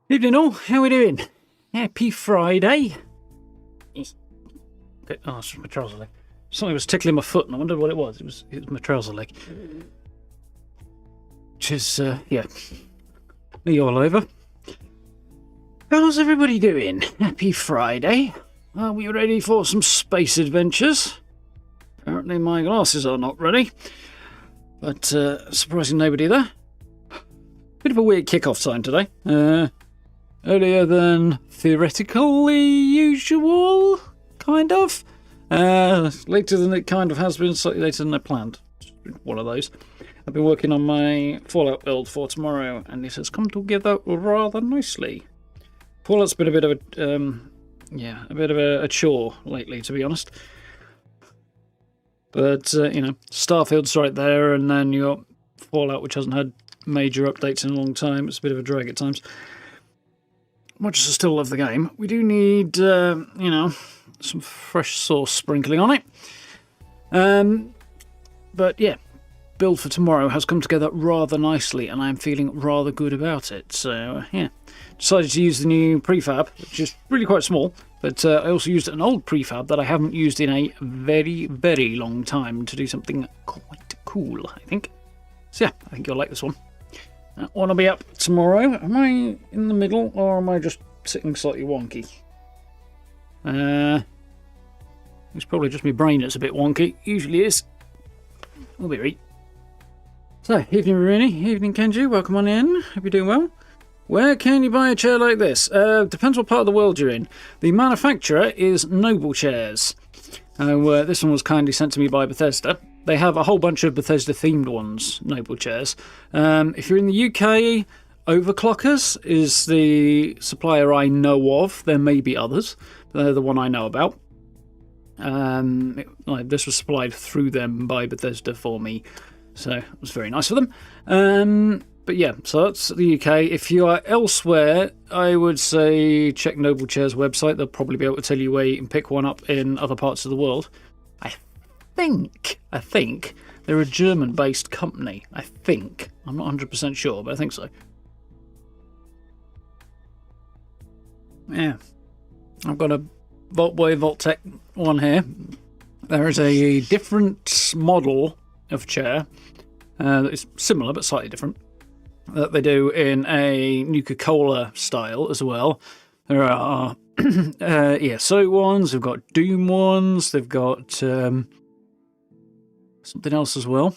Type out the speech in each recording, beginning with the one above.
Evening all, how we doing? Happy Friday. Oh, it's just my trouser leg. Something was tickling my foot and I wondered what it was. It was my trouser leg. Which is, me all over. How's everybody doing? Happy Friday. Are we ready for some space adventures? Apparently my glasses are not ready. But, surprising nobody there. Bit of a weird kick-off time today. Earlier than theoretically usual, kind of. Later than it kind of has been, slightly later than I planned. One of those. I've been working on my Fallout build for tomorrow, and this has come together rather nicely. Fallout's been a bit of a chore lately, to be honest. But Starfield's right there, and then you got Fallout, which hasn't had major updates in a long time. It's a bit of a drag at times. Much as I still love the game, we do need, some fresh sauce sprinkling on it. But yeah, build for tomorrow has come together rather nicely, and I'm feeling rather good about it. So, decided to use the new prefab, which is really quite small, but I also used an old prefab that I haven't used in a very, very long time to do something quite cool, I think. So yeah, I think you'll like this one. That one will be up tomorrow. Am I in the middle, or am I just sitting slightly wonky? It's probably just my brain that's a bit wonky. Usually is. We'll be right. So, evening Rooney, evening Kenji, welcome on in. Hope you're doing well. Where can you buy a chair like this? Depends what part of the world you're in. The manufacturer is Noble Chairs. This one was kindly sent to me by Bethesda. They have a whole bunch of Bethesda-themed ones, Noble Chairs. If you're in the UK, Overclockers is the supplier I know of. There may be others, but they're the one I know about. This was supplied through them by Bethesda for me, so it was very nice of them. But yeah, so that's the UK. If you are elsewhere, I would say check Noble Chair's website. They'll probably be able to tell you where you can pick one up in other parts of the world. I think they're a German-based company. I think. I'm not 100% sure, but I think so. Yeah. I've got a Vaultboy Vaulttech one here. There is a different model of chair that is similar but slightly different that they do in a Nuka-Cola style as well. There are so ones, they've got Doom ones, they've got something else as well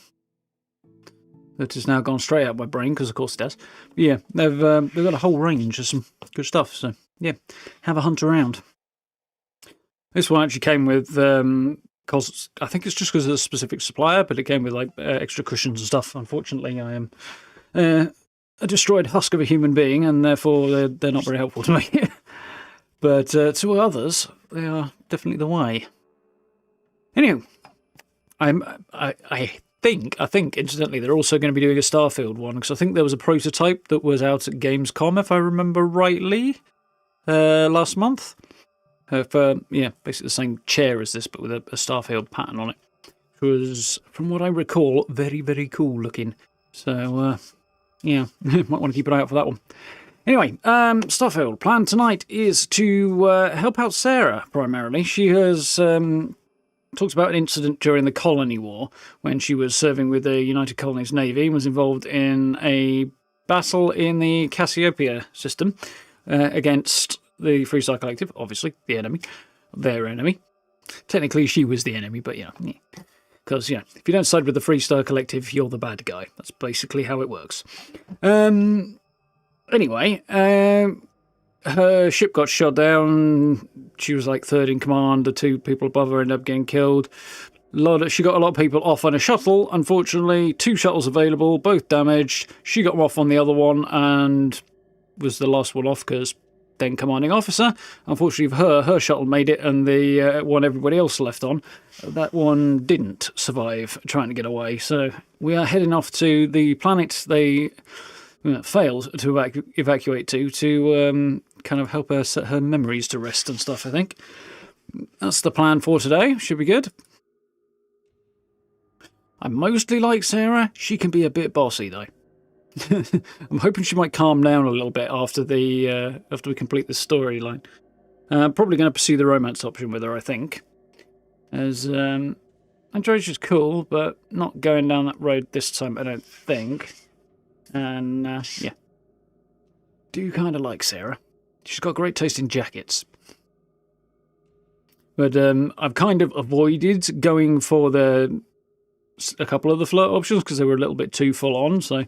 that has now gone straight out my brain because of course it does. But yeah, they've got a whole range of some good stuff, so yeah, have a hunt around. This one actually came with because I think it's just because of the specific supplier, but it came with like extra cushions and stuff. Unfortunately, I am a destroyed husk of a human being, and therefore they're not very helpful to me. But to others, they are definitely the way. Anyway, I think incidentally they're also going to be doing a Starfield one, because I think there was a prototype that was out at Gamescom, if I remember rightly, last month. Basically the same chair as this, but with a Starfield pattern on it. Which was, from what I recall, very, very cool looking. So, might want to keep an eye out for that one. Anyway, Starfield. Plan tonight is to help out Sarah, primarily. She has talked about an incident during the Colony War, when she was serving with the United Colonies Navy and was involved in a battle in the Cassiopeia system against the Freestar Collective, obviously, the enemy, their enemy. Technically, she was the enemy, but because, if you don't side with the Freestar Collective, you're the bad guy. That's basically how it works. Anyway, her ship got shot down. She was like third in command. The two people above her ended up getting killed. She got a lot of people off on a shuttle. Unfortunately, 2 shuttles available, both damaged. She got off on the other one and was the last one off because then commanding officer. Unfortunately for her shuttle made it, and the one everybody else left on, that one didn't survive trying to get away. So we are heading off to the planet they failed to evacuate to kind of help her set her memories to rest and stuff, I think. That's the plan for today. Should be good. I mostly like Sarah. She can be a bit bossy, though. I'm hoping she might calm down a little bit after we complete the storyline. Probably going to pursue the romance option with her, I think. As Androsia's cool, but not going down that road this time, I don't think. And yeah, do kind of like Sarah. She's got great taste in jackets. But I've kind of avoided going for a couple of the flirt options because they were a little bit too full on. So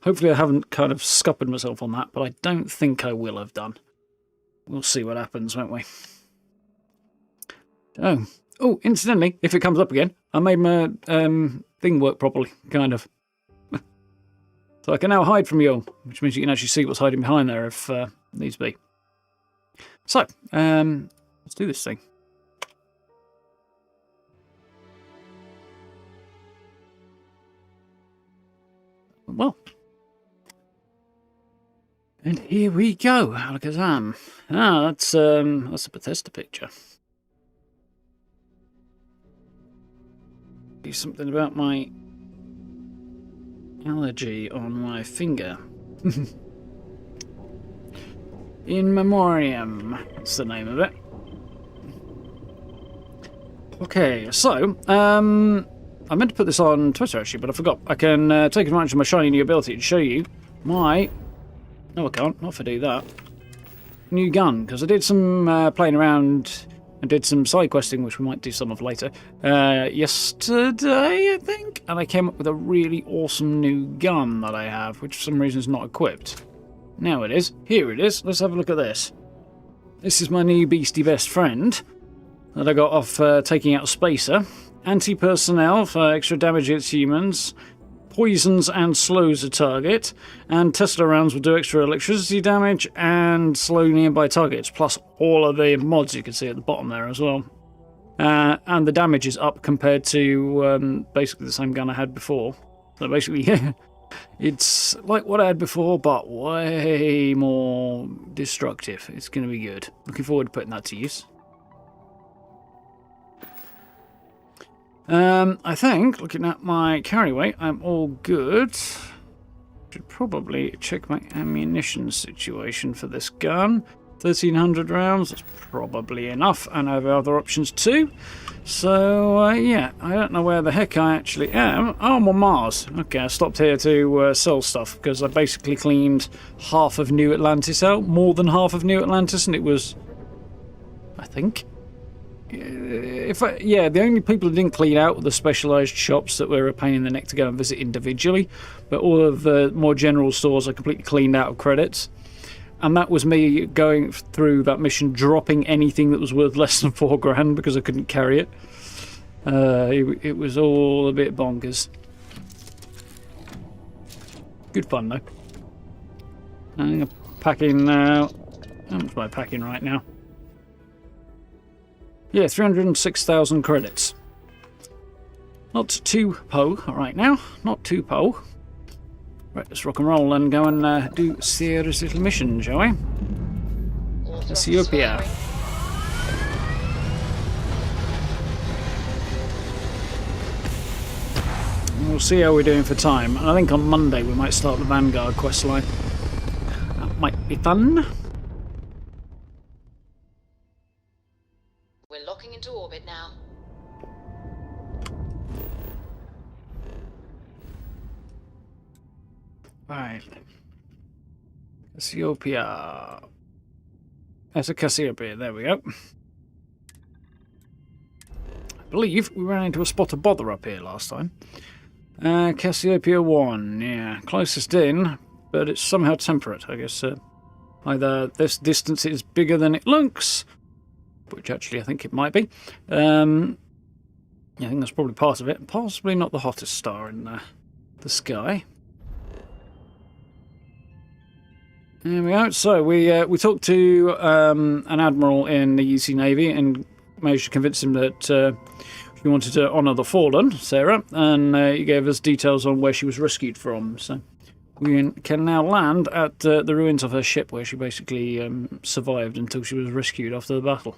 hopefully I haven't kind of scuppered myself on that, but I don't think I will have done. We'll see what happens, won't we? Oh, incidentally, if it comes up again, I made my thing work properly, kind of. So I can now hide from you all, which means you can actually see what's hiding behind there if needs be. So, let's do this thing. Well, and here we go. Alakazam. That's a Bethesda picture. Do something about my allergy on my finger. In Memoriam. That's the name of it. Okay, so I meant to put this on Twitter actually, but I forgot. I can take advantage of my shiny new ability to show you my... No, I can't. Not if I do that. New gun, because I did some playing around and did some side questing, which we might do some of later, yesterday, I think, and I came up with a really awesome new gun that I have, which for some reason is not equipped. Now it is. Here it is. Let's have a look at this. This is my new beastie best friend that I got off taking out a spacer. Anti-personnel for extra damage against humans. Poisons and slows a target. And Tesla rounds will do extra electricity damage and slow nearby targets. Plus all of the mods you can see at the bottom there as well. And the damage is up compared to basically the same gun I had before. So basically, it's like what I had before, but way more destructive. It's going to be good. Looking forward to putting that to use. I think, looking at my carry weight, I'm all good. Should probably check my ammunition situation for this gun. 1,300 rounds, that's probably enough, and I have other options too. So, yeah, I don't know where the heck I actually am. Oh, I'm on Mars. Okay, I stopped here to sell stuff, because I basically cleaned half of New Atlantis out, more than half of New Atlantis, and it was, I think... the only people who didn't clean out were the specialised shops that were a pain in the neck to go and visit individually, but all of the more general stores I completely cleaned out of credits. And that was me going through that mission, dropping anything that was worth less than £4,000 because I couldn't carry it. It was all a bit bonkers. Good fun though. I'm packing now. How much am I packing right now? Yeah, 306,000 credits. Not too po right now. Not too po. Right, let's rock and roll and go and do Sierra's little mission, shall we? Ethiopia. We'll see how we're doing for time. And I think on Monday we might start the Vanguard questline. That might be fun. We're locking into orbit now. Right. Ethiopia. That's a Cassiopeia, there we go. I believe we ran into a spot of bother up here last time. Cassiopeia 1, yeah. Closest in, but it's somehow temperate, I guess. Either this distance is bigger than it looks, which actually I think it might be. Yeah, I think that's probably part of it. Possibly not the hottest star in the sky. There we go. So we talked to an admiral in the UC Navy and managed to convince him that she wanted to honour the fallen, Sarah, and he gave us details on where she was rescued from. So we can now land at the ruins of her ship, where she basically survived until she was rescued after the battle.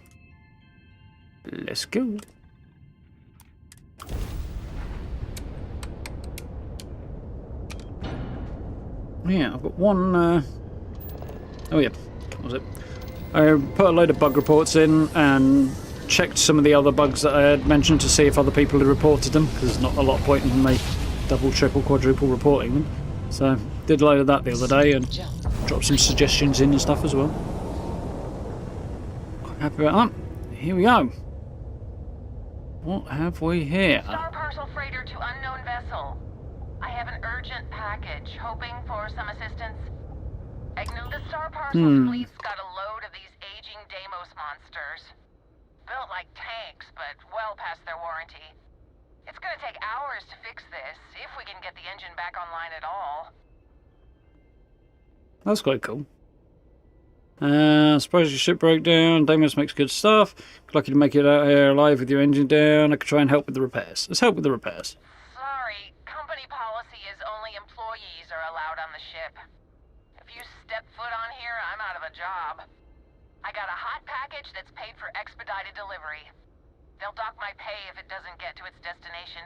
Let's go. Yeah, I've got one... Oh yeah, what was it? I put a load of bug reports in and checked some of the other bugs that I had mentioned to see if other people had reported them, because there's not a lot of point in me double, triple, quadruple reporting them. So, did a load of that the other day and dropped some suggestions in and stuff as well. Quite happy about that. Here we go. What have we here? Star parcel freighter to unknown vessel. I have an urgent package, hoping for some assistance. The Star parcel fleet's got a load of these aging Deimos monsters. Built like tanks, but well past their warranty. It's gonna take hours to fix this, if we can get the engine back online at all. That's quite cool. Suppose your ship broke down. Deimos makes good stuff. Lucky to make it out here alive with your engine down. I could try and help with the repairs. Let's help with the repairs. Sorry, company policy is only employees are allowed on the ship. If you step foot on here, I'm out of a job. I got a hot package that's paid for expedited delivery. They'll dock my pay if it doesn't get to its destination.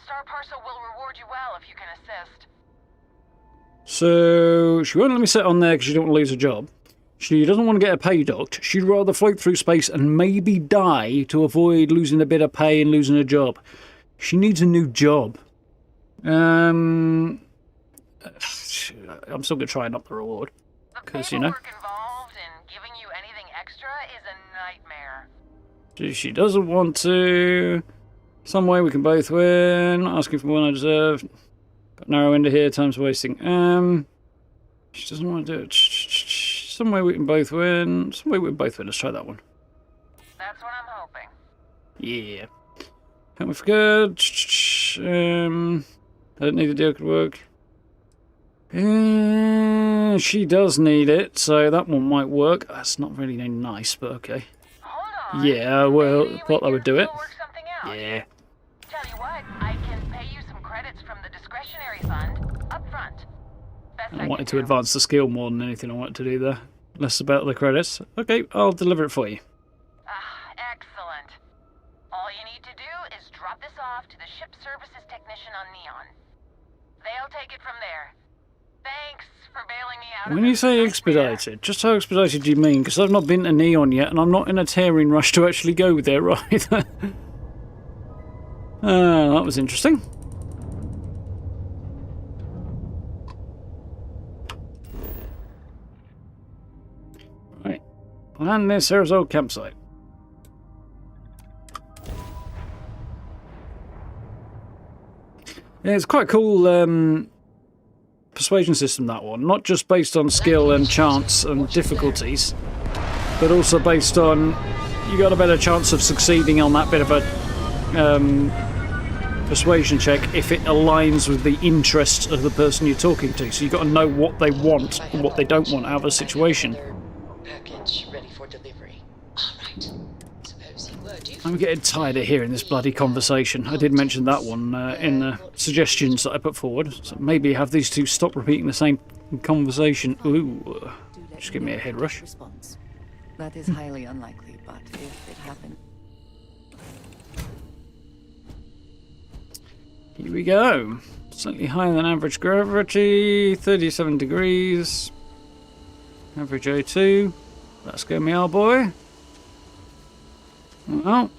Star Parcel will reward you well if you can assist. So, she won't let me sit on there because she don't want to lose her job. She doesn't want to get her pay docked. She'd rather float through space and maybe die to avoid losing a bit of pay and losing her job. She needs a new job. I'm still going to try and up the reward. Because, you know. The paperwork involved in giving you anything extra is a nightmare. She doesn't want to. Some way we can both win. Asking for one I deserve. Got narrow into here, time's wasting. She doesn't want to do it. Some way we can both win. Some way we can both win. Let's try that one. That's what I'm hoping. Yeah. Help me for good. I don't need the deal could work. She does need it, so that one might work. That's not really nice, but okay. Hold on. Yeah, well, thought I would do it. Work something out. Yeah. Tell you what, I can pay you some credits from the discretionary fund up front. Best I wanted to advance the skill more than anything I wanted to do there. Less about the credits. Okay, I'll deliver it for you. Ah, excellent. All you need to do is drop this off to the ship services technician on Neon. They'll take it from there. Thanks for bailing me out. When you say expedited, just how expedited do you mean? Because I've not been to Neon yet, and I'm not in a tearing rush to actually go there either. That was interesting. Right. Land near Sarah's old campsite. Yeah, it's quite cool persuasion system, that one. Not just based on skill and chance and difficulties, but also based on you got a better chance of succeeding on that bit of a persuasion check if it aligns with the interests of the person you're talking to. So you've got to know what they want and what they don't want out of a situation. Package ready for delivery. All right. Suppose you were due. I'm getting tired of hearing this bloody conversation. I did mention that one in the suggestions that I put forward. So maybe have these two stop repeating the same conversation. Ooh, just give me a head rush. Response. That is highly unlikely, but if it happened. Here we go. Slightly higher than average gravity, 37 degrees. Average O2. Let's go, me old boy. Well,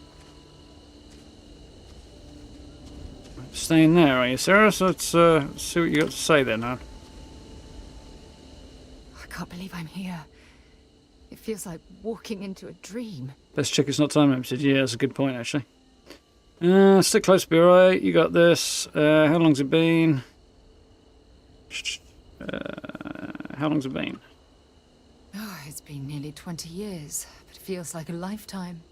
staying there, are you, Sarah? So let's see what you got to say then, now. I can't believe I'm here. It feels like walking into a dream. Best check it's not time limited. Yeah, that's a good point, actually. Stick close, be alright. You got this. How long's it been? How long's it been? Oh, it's been nearly 20 years, but it feels like a lifetime.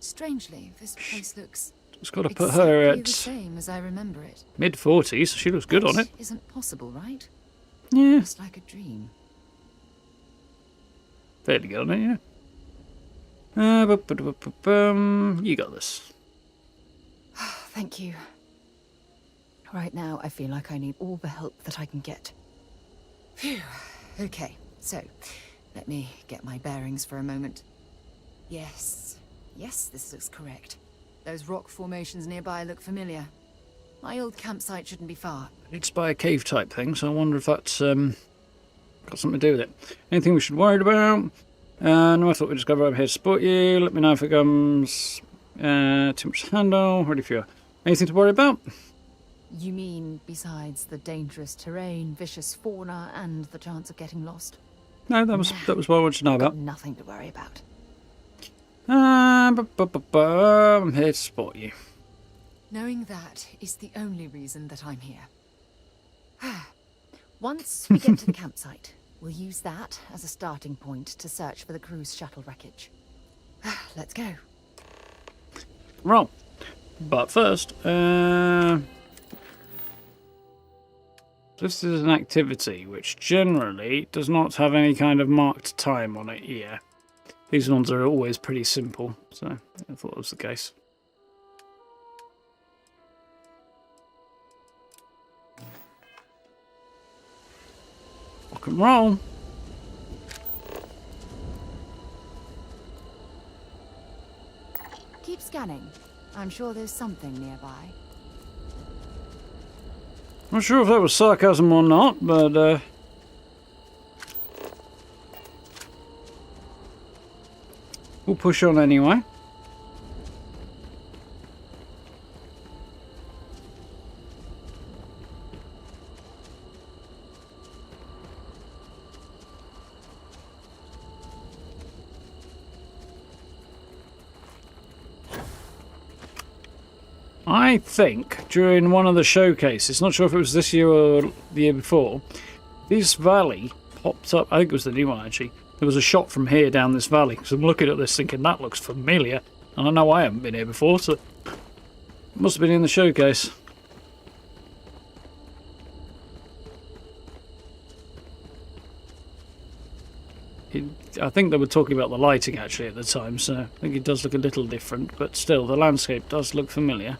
Strangely, this place looks Just got to put her exactly at the same as I remember it. mid-40s. She looks good on it. Isn't possible, right? Yeah, It's like a dream. fairly good on it, yeah. You got this. Thank you. Right now, I feel like I need all the help that I can get. Phew. Okay, so let me get my bearings for a moment. Yes, this looks correct. Those rock formations nearby look familiar. My old campsite shouldn't be far. It's by a cave type thing, so I wonder if that's got something to do with it. Anything we should worry about? No, I thought we'd just go over here to support you. Let me know if it comes too much to handle. Ready for you. Anything to worry about? You mean besides the dangerous terrain, vicious fauna, and the chance of getting lost? No, that was what I wanted to know Got about. nothing to worry about. I'm here to support you. Knowing that is the only reason that I'm here. Once we get to the campsite, we'll use that as a starting point to search for the cruise shuttle wreckage. Let's go. Right. But first, this is an activity which generally does not have any kind of marked time on it. Yeah. These ones are always pretty simple, so I thought that was the case. Rock and roll. Keep scanning. I'm sure there's something nearby. Not sure if that was sarcasm or not, but we'll push on anyway. I think during one of the showcases, not sure if it was this year or the year before, this valley popped up. I think it was the new one actually. There was a shot from here down this valley. So I'm looking at this thinking that looks familiar. And I know I haven't been here before, so it must have been in the showcase. I think they were talking about the lighting actually at the time, so I think it does look a little different, but still the landscape does look familiar.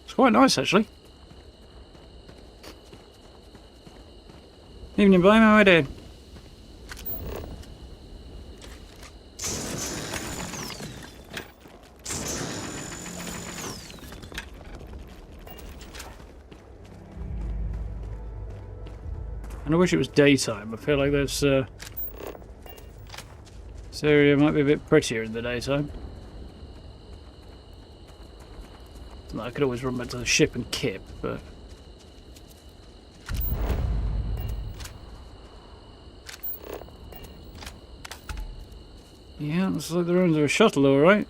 It's quite nice actually. Evening, boy, how are you doing? And I wish it was daytime. I feel like this area might be a bit prettier in the daytime. I could always run back to the ship and kip, but... yeah, looks like the ruins of a shuttle, alright.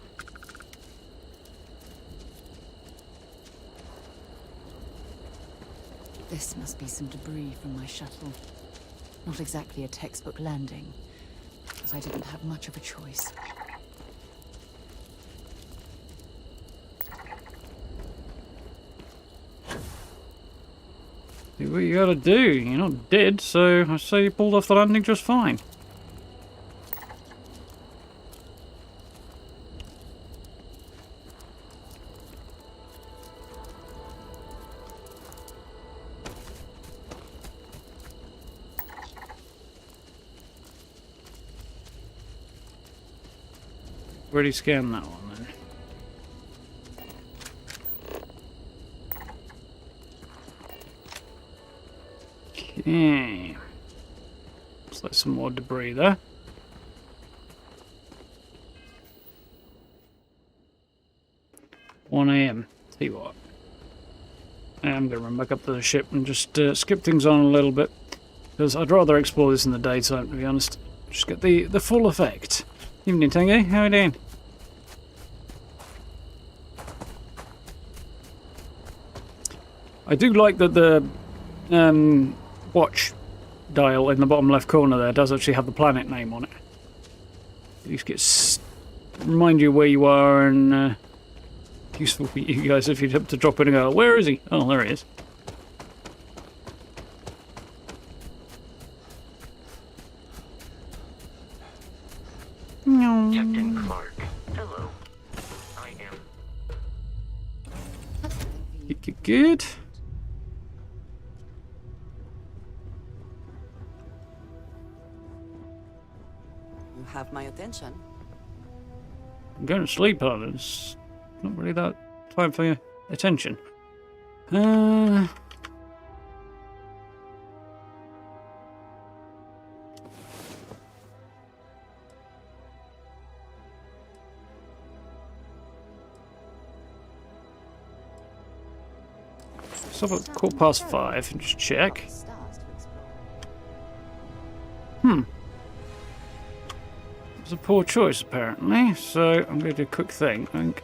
This must be some debris from my shuttle. Not exactly a textbook landing, but I didn't have much of a choice. Do what you gotta do. You're not dead, so I say you pulled off the landing just fine. Already scanned that one then. Okay. Looks like some more debris there. "1 AM. Tell you what. I'm going to run back up to the ship and just skip things on a little bit. Because I'd rather explore this in the daytime, to be honest. Just get the full effect. Evening, Tango. How are you doing? I do like that the watch dial in the bottom left corner there does actually have the planet name on it. At least gets remind you where you are, and useful for you guys if you have to drop in and go, where is he? Oh, there he is. Captain Clark. Hello. I am. Good. have my attention. I'm going to sleep, on it's not really that time for your attention. Stop at 5:15 and just check. It's a poor choice, apparently, so I'm going to do a quick thing. I think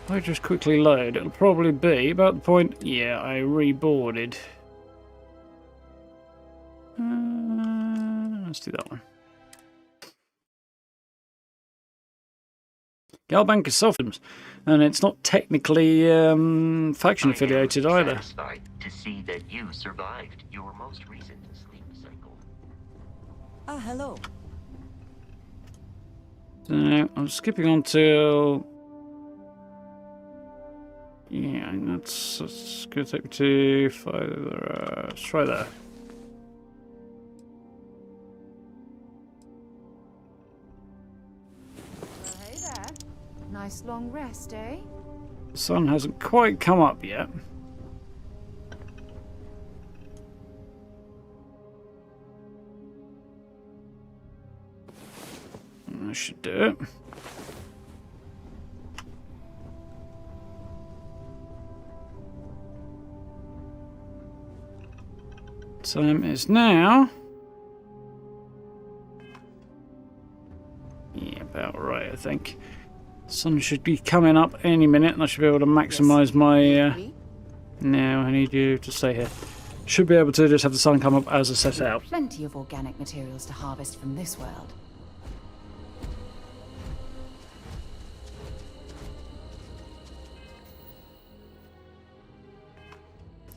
if I just quickly load, it'll probably be about the point... Yeah, I reboarded. Let's do that one. Galbank is self-films, and it's not technically faction affiliated either. Satisfied to see that you survived your most recent sleep cycle. Ah, hello. So I'm skipping on till... Yeah, that's going to take me to 5... let's try that. Well, hey there. Nice long rest, eh? The sun hasn't quite come up yet. I should do it. Time is now. Yeah, about right, I think. Sun should be coming up any minute, and I should be able to maximise my... No, I need you to stay here. Should be able to just have the sun come up as I set out. Plenty of organic materials to harvest from this world.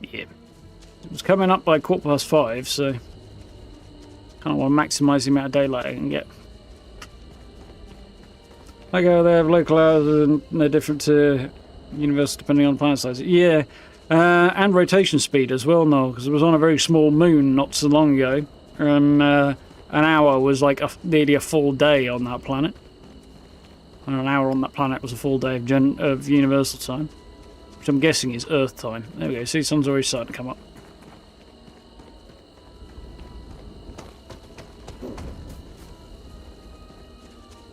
Yeah. It was coming up by 5:15, so kind of want to maximise the amount of daylight I can get. Like how they have local hours and they're different to universe depending on planet size. Yeah, and rotation speed as well, Noel, because it was on a very small moon not so long ago. And an hour was like nearly a full day on that planet. And an hour on that planet was a full day of universal time. Which I'm guessing is Earth time. There we go, see, sun's already starting to come up.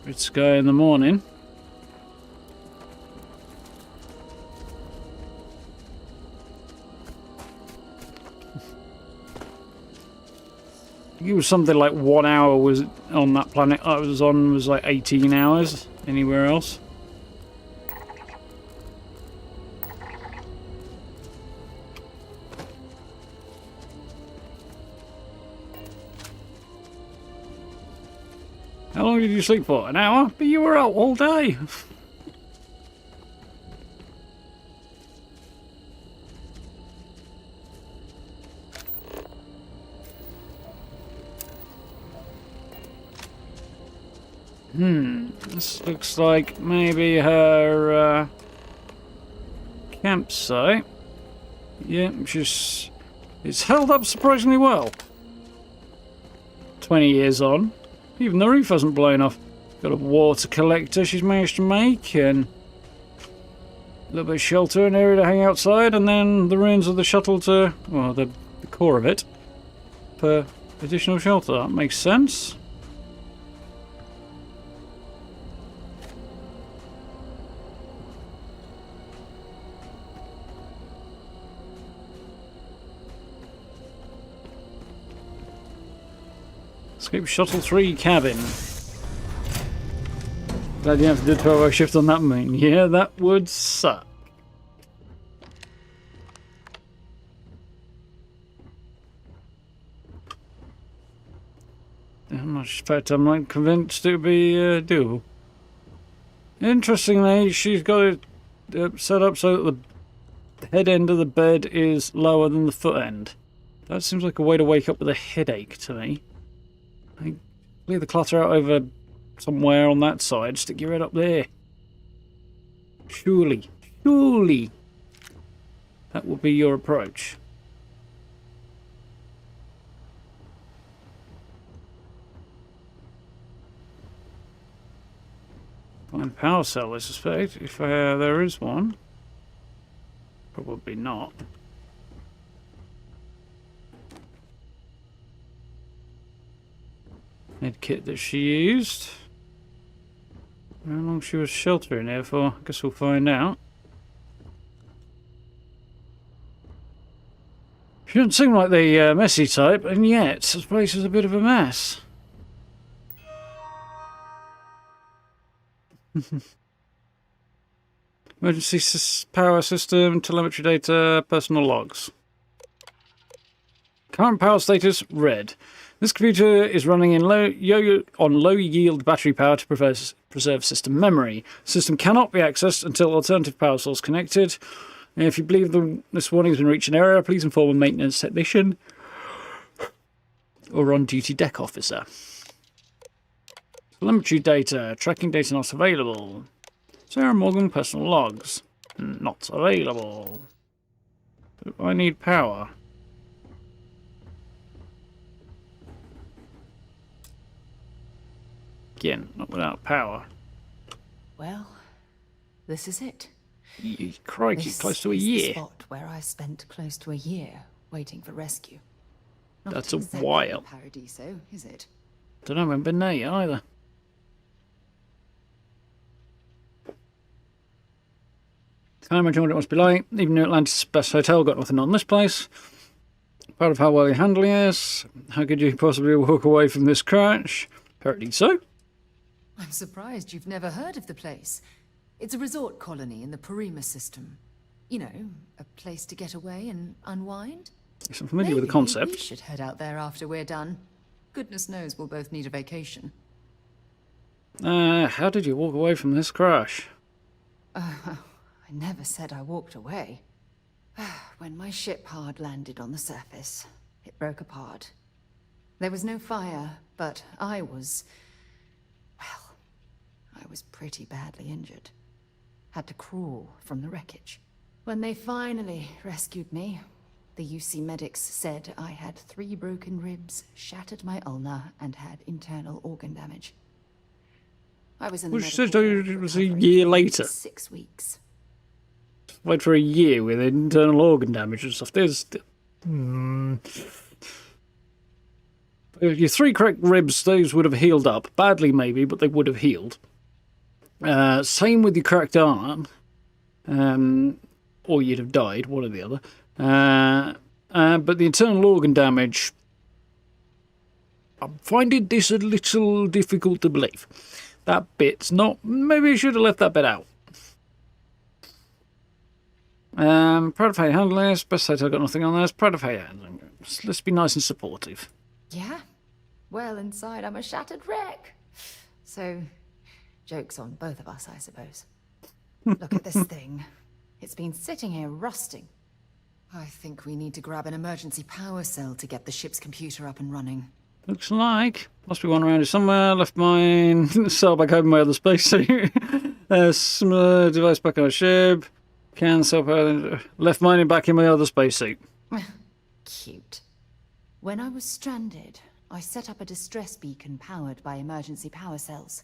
Red sky in the morning. It was something like 1 hour was on that planet I was on was like 18 hours anywhere else. How long did you sleep for? An hour? But you were out all day. This looks like maybe her campsite. Yeah, it's held up surprisingly well. 20 years on. Even the roof hasn't blown off. Got a water collector she's managed to make, and a little bit of shelter, an area to hang outside, and then the ruins of the shuttle to, well, the core of it, for additional shelter. That makes sense. Escape Shuttle 3 cabin. Glad you have to do a 12-hour shift on that moon. Yeah, that would suck. I'm not expect I'm not convinced it would be doable. Interestingly, she's got it set up so that the head end of the bed is lower than the foot end. That seems like a way to wake up with a headache to me. Leave the clutter out over somewhere on that side. Stick your head up there. Surely that will be your approach. Find power cell, I suspect, if there is one. Probably not. Med kit that she used. How long she was sheltering here for? I guess we'll find out. She doesn't seem like the messy type, and yet this place is a bit of a mess. Emergency power system, telemetry data, personal logs. Current power status, red. This computer is running in low yield battery power to preserve system memory. The system cannot be accessed until alternative power source connected. If you believe this warning has been reached an error, please inform a maintenance technician or on-duty deck officer. Telemetry data. Tracking data not available. Sarah Morgan personal logs. Not available. I need power. Again, not without power. Well, this is it. Crikey, This close to a is the year. spot where I spent close to a year waiting for rescue. Not That's a exactly while. Paradiso, is it? Don't know, I haven't been there yet either. Can't imagine what it must be like. Even New Atlantis' best hotel got nothing on this place. Proud of how well you're handling this. How could you possibly walk away from this crash? Paradiso? I'm surprised you've never heard of the place. It's a resort colony in the Parima system. You know, a place to get away and unwind. Yes, I'm familiar with the Maybe concept. we should head out there after we're done. Goodness knows we'll both need a vacation. How did you walk away from this crash? I never said I walked away. When my ship hard landed on the surface, it broke apart. There was no fire, but I was pretty badly injured. Had to crawl from the wreckage. When they finally rescued me, the UC medics said I had 3 broken ribs, shattered my ulna, and had internal organ damage. I was in the Well, she medical said ward it was a recovering year for later. 6 weeks. Wait for a year with internal organ damage and stuff. There's... Your 3 cracked ribs, those would have healed up. Badly, maybe, but they would have healed. Same with your cracked arm. Or you'd have died, one or the other. But the internal organ damage... I'm finding this a little difficult to believe. That bit's not... Maybe I should have left that bit out. Proud of how you handle this. Best hotel got nothing on this. Proud of how you handle this. Let's be nice and supportive. Yeah? Well, inside I'm a shattered wreck. So, joke's on both of us, I suppose. Look at this thing. It's been sitting here rusting. I think we need to grab an emergency power cell to get the ship's computer up and running. Looks like. Must be one around here somewhere. Left mine. Cell back home in my other spacesuit. Similar device back on a ship. Can cell power. Left mine back in my other spacesuit. Cute. When I was stranded, I set up a distress beacon powered by emergency power cells.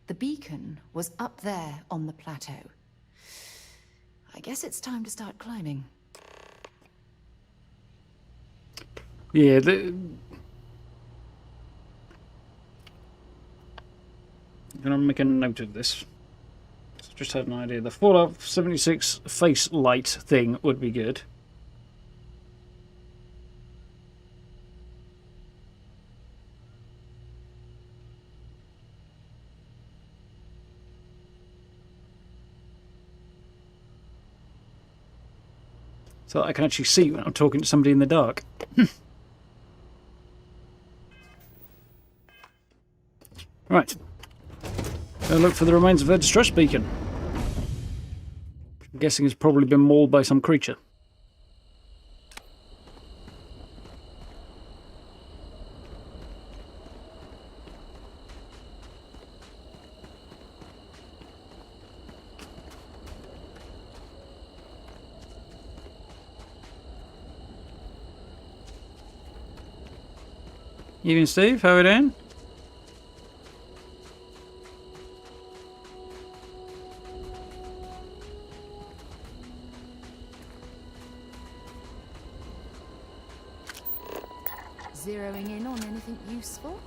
The beacon was up there on the plateau. I guess it's time to start climbing. Yeah, I'm going to make a note of this. Just had an idea. The Fallout 76 face light thing would be good. So I can actually see when I'm talking to somebody in the dark. Right. Go look for the remains of her distress beacon. I'm guessing it's probably been mauled by some creature. Evening, Steve. How are we doing? zeroing in on anything useful?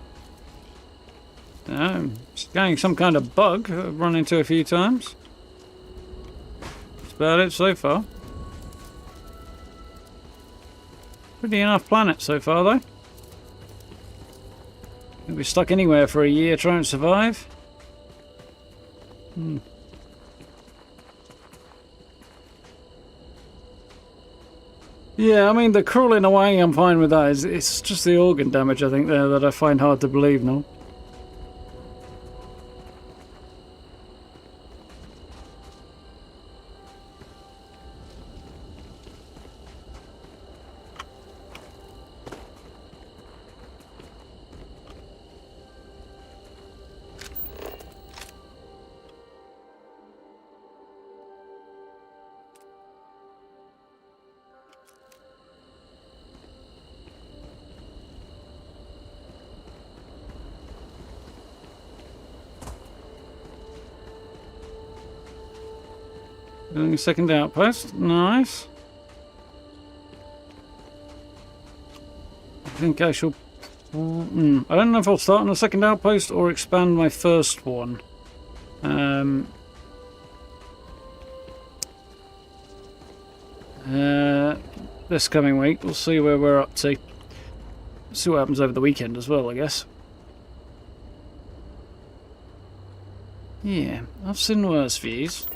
Scanning some kind of bug I've run into a few times. That's about it so far. Pretty enough planet so far, though. Could be stuck anywhere for a year trying to survive. Yeah, I mean, the crawling away, I'm fine with that. It's just the organ damage, I think, there that I find hard to believe now. Building a second outpost. Nice. I think I shall... I don't know if I'll start on a second outpost or expand my first one. This coming week, we'll see where we're up to. See what happens over the weekend as well, I guess. Yeah, I've seen worse views.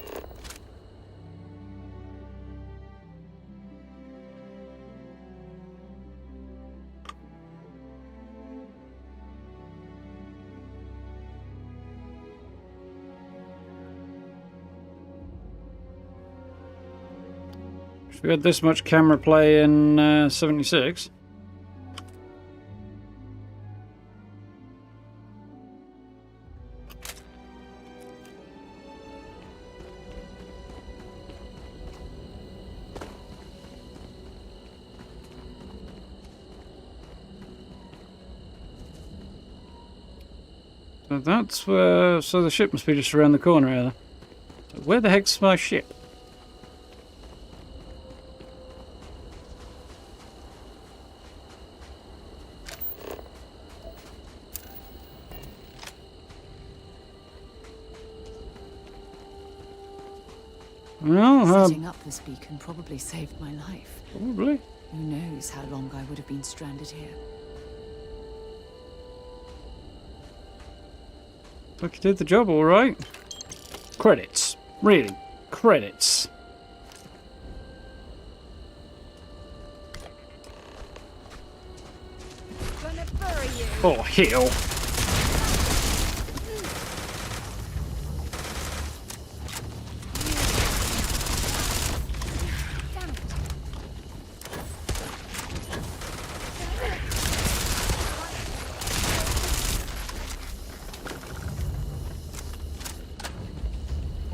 We had this much camera play in 76. So that's where. So the ship must be just around the corner here. So where the heck's my ship? Well, Setting up this beacon probably saved my life. probably. Who knows how long I would have been stranded here. Look, you did the job all right. Credits. Really. Credits. Gonna bury you. Oh, hell.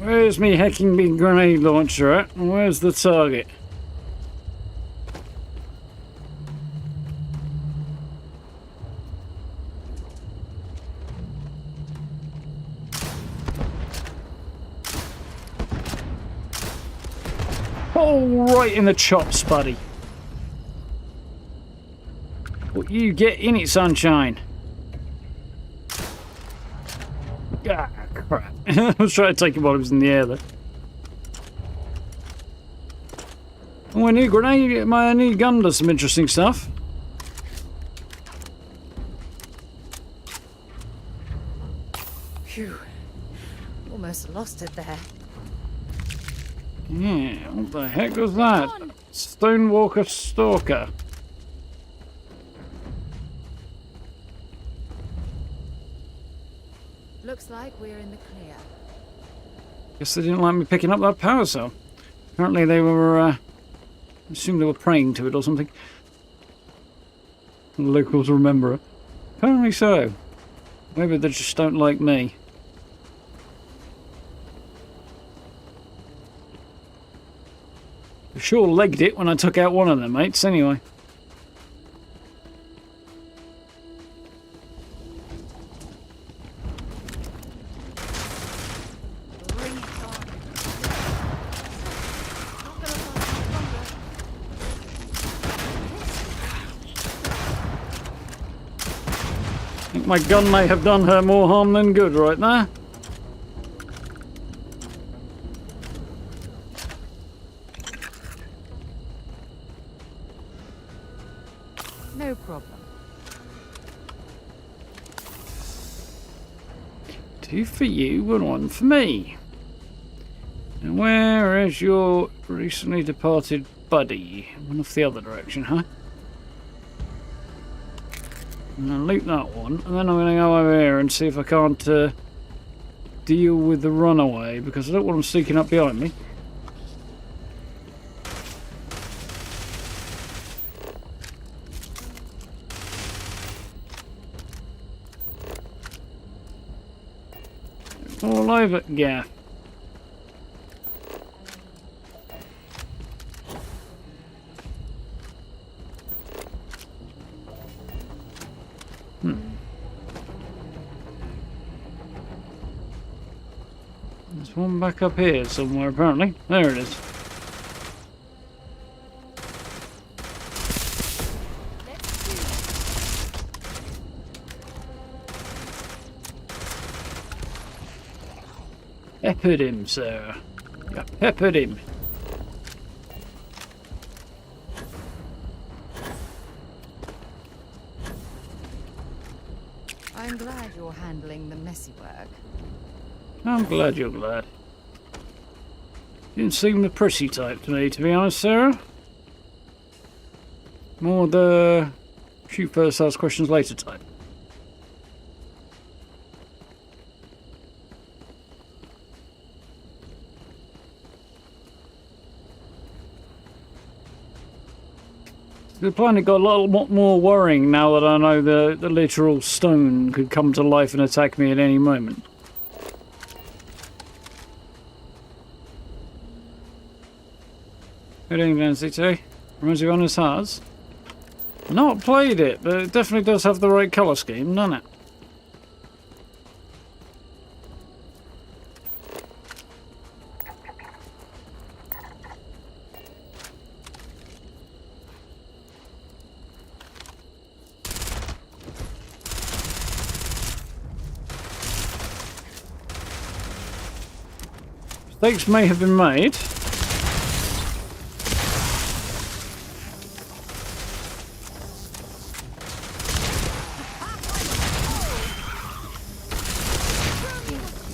Where's me hacking big grenade launcher at? And where's the target? Oh, right in the chops, buddy. What you get in it, sunshine? Ah, crap. I was trying to take him while he was in the air, though. Oh, my new grenade, my new gun does some interesting stuff. Phew. Almost lost it there. Yeah, what the heck was that? Stonewalker Stalker. Looks like we're in the clear. Guess they didn't like me picking up that power cell. Apparently they were, I assume they were praying to it or something. The locals remember it. Apparently so. Maybe they just don't like me. I sure legged it when I took out one of them mates, anyway. Bring it on. Not gonna last much longer. I think my gun may have done her more harm than good right there. No problem. 2 for you and 1 for me. And where is your recently departed buddy? Went off the other direction, huh? I'm going to loot that one, and then I'm going to go over here and see if I can't deal with the runaway, because I don't want them sneaking up behind me. All over, yeah. There's one back up here somewhere, apparently. There it is. Peppered him, sir. You peppered him. I'm glad you're handling the messy work. I'm glad you're glad. Didn't seem the prissy type to me, to be honest, Sarah. More the shoot first, ask questions later type. The planet got a lot more worrying now that I know the literal stone could come to life and attack me at any moment. Good evening, Nancy too. Reminds you on his hearts. Not played it, but it definitely does have the right colour scheme, doesn't it? Mistakes may have been made.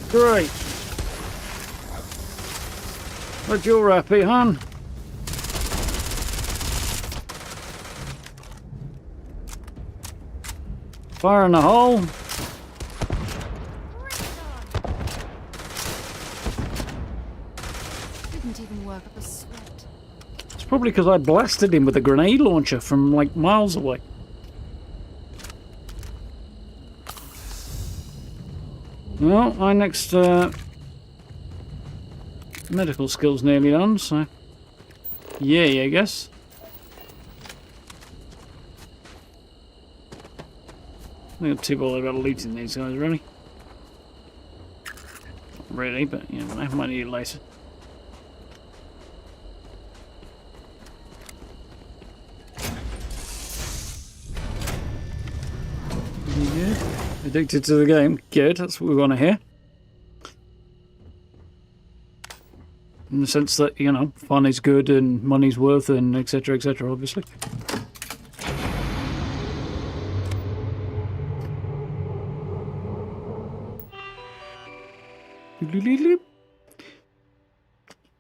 Great. But you're happy, hon. Fire in the hole. Didn't even work up a sweat. It's probably because I blasted him with a grenade launcher from like miles away. Well, my next medical skill's nearly done, so yay, I guess. I'm not too bothered about looting these guys, really. Not really, but you know, I might need it later. Yeah. Addicted to the game. Good, that's what we want to hear. In the sense that, you know, fun is good and money's worth and etc, obviously.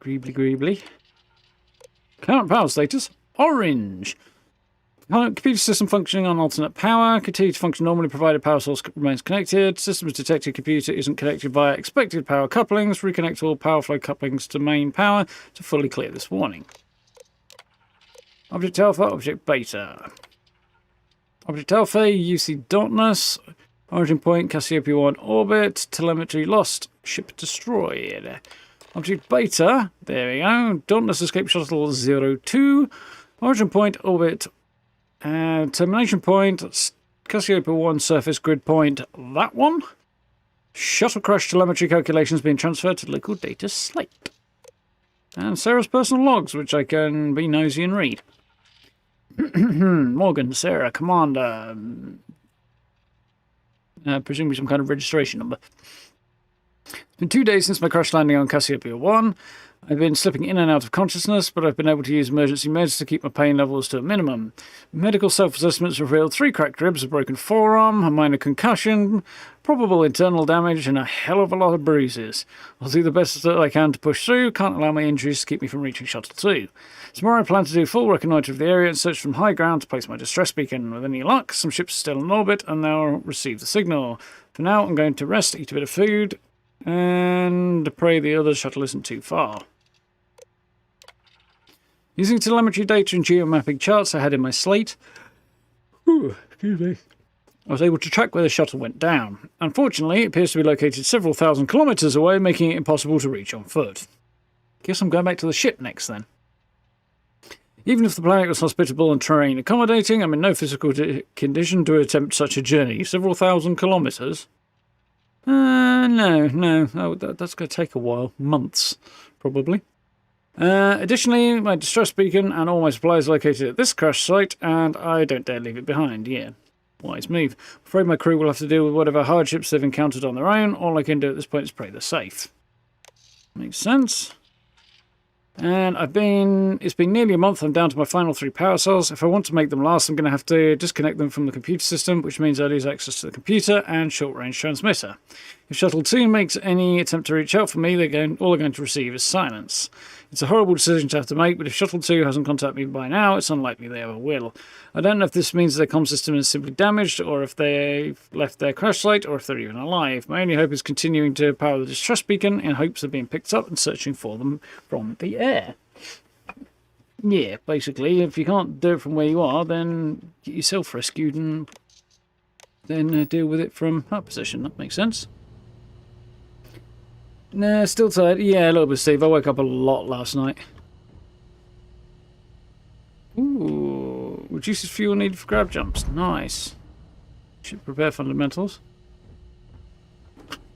Greebly. Current power status, orange. Computer system functioning on alternate power. Continue to function normally provided power source remains connected. Systems detected computer isn't connected via expected power couplings. Reconnect all power flow couplings to main power to fully clear this warning. Object Alpha, Object Beta. Object Alpha, UC Darkness. Origin point, Cassiopeia 1 orbit. Telemetry lost. Ship destroyed. Object Beta, there we go. Dauntless Escape Shuttle 02. Origin point, orbit. Termination point, Cassiopeia 1 surface grid point, that one. Shuttle crash telemetry calculations being transferred to local data slate. And Sarah's personal logs, which I can be nosy and read. Morgan, Sarah, Commander. presumably some kind of registration number. It's been 2 days since my crash landing on Cassiopeia 1. I've been slipping in and out of consciousness, but I've been able to use emergency meds to keep my pain levels to a minimum. Medical self-assessments revealed 3 cracked ribs, a broken forearm, a minor concussion, probable internal damage, and a hell of a lot of bruises. I'll do the best that I can to push through, can't allow my injuries to keep me from reaching Shuttle 2. Tomorrow I plan to do full reconnoitre of the area and search from high ground to place my distress beacon. With any luck, some ships are still in orbit and they'll receive the signal. For now, I'm going to rest, eat a bit of food, and pray the other shuttle isn't too far. Using telemetry data and geomapping charts I had in my slate, excuse me, I was able to track where the shuttle went down. Unfortunately, it appears to be located several thousand kilometres away, making it impossible to reach on foot. Guess I'm going back to the ship next then. Even if the planet was hospitable and terrain accommodating, I'm in no physical condition to attempt such a journey. Several thousand kilometres? No. Oh, that's going to take a while. Months, probably. Additionally, my distress beacon and all my supplies are located at this crash site, and I don't dare leave it behind. Yeah, wise move. I'm afraid my crew will have to deal with whatever hardships they've encountered on their own. All I can do at this point is pray they're safe. Makes sense. And it's been nearly a month. I'm down to my final 3 power cells. If I want to make them last, I'm going to have to disconnect them from the computer system, which means I lose access to the computer and short-range transmitter. If Shuttle 2 makes any attempt to reach out for me, all they're going to receive is silence. It's a horrible decision to have to make, but if Shuttle 2 hasn't contacted me by now, it's unlikely they ever will. I don't know if this means their comm system is simply damaged, or if they've left their crash site, or if they're even alive. My only hope is continuing to power the distress beacon in hopes of being picked up and searching for them from the air. Yeah, basically, if you can't do it from where you are, then get yourself rescued and then deal with it from that position. That makes sense. Nah, still tired. Yeah, a little bit, Steve. I woke up a lot last night. Ooh, reduces fuel needed for grab jumps. Nice. Should prepare fundamentals.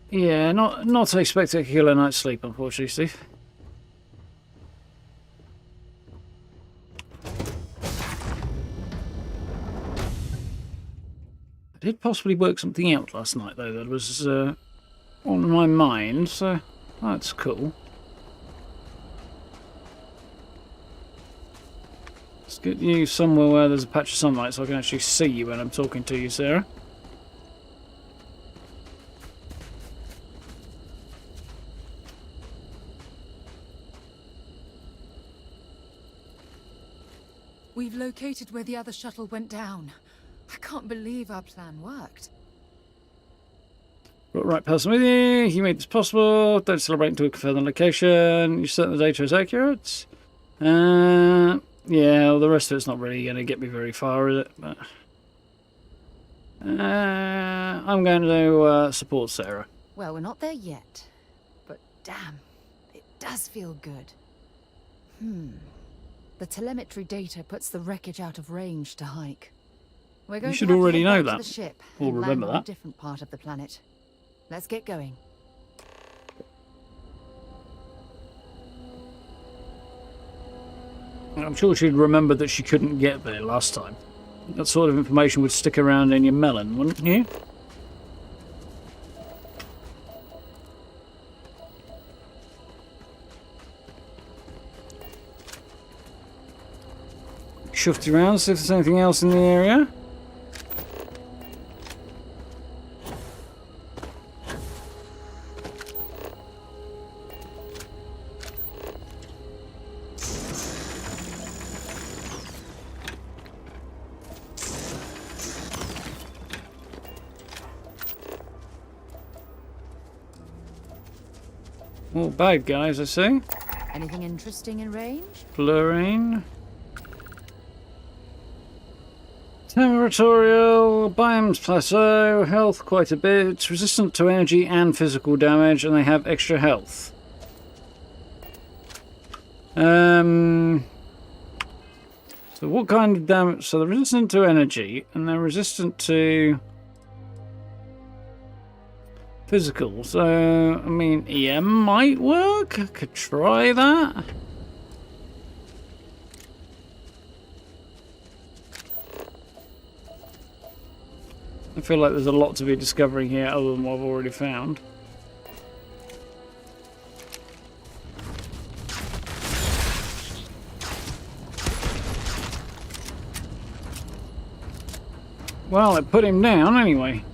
Yeah, not a spectacular night's sleep, unfortunately, Steve. I did possibly work something out last night, though, that was on my mind, so that's cool. Let's get you somewhere where there's a patch of sunlight so I can actually see you when I'm talking to you, Sarah. We've located where the other shuttle went down. I can't believe our plan worked. Got the right person with you. You made this possible. Don't celebrate until we confirm the location. You certain the data is accurate? Yeah, well, the rest of it's not really going to get me very far, is it? But I'm going to support Sarah. Well, we're not there yet. But damn, it does feel good. The telemetry data puts the wreckage out of range to hike. We're going You should to have already to head know back that. to the ship Or and remember land on that. a different part of the planet. Let's get going. I'm sure she'd remember that she couldn't get there last time. That sort of information would stick around in your melon, wouldn't you? Shuffed around, see if there's anything else in the area. All bad guys, I see. Anything interesting in range? Blurring. Territorial, biomes plateau, health quite a bit, resistant to energy and physical damage, and they have extra health. So what kind of damage? So they're resistant to energy, and they're resistant to physical. So, I mean, EM might work. I could try that. I feel like there's a lot to be discovering here other than what I've already found. Well, it put him down anyway.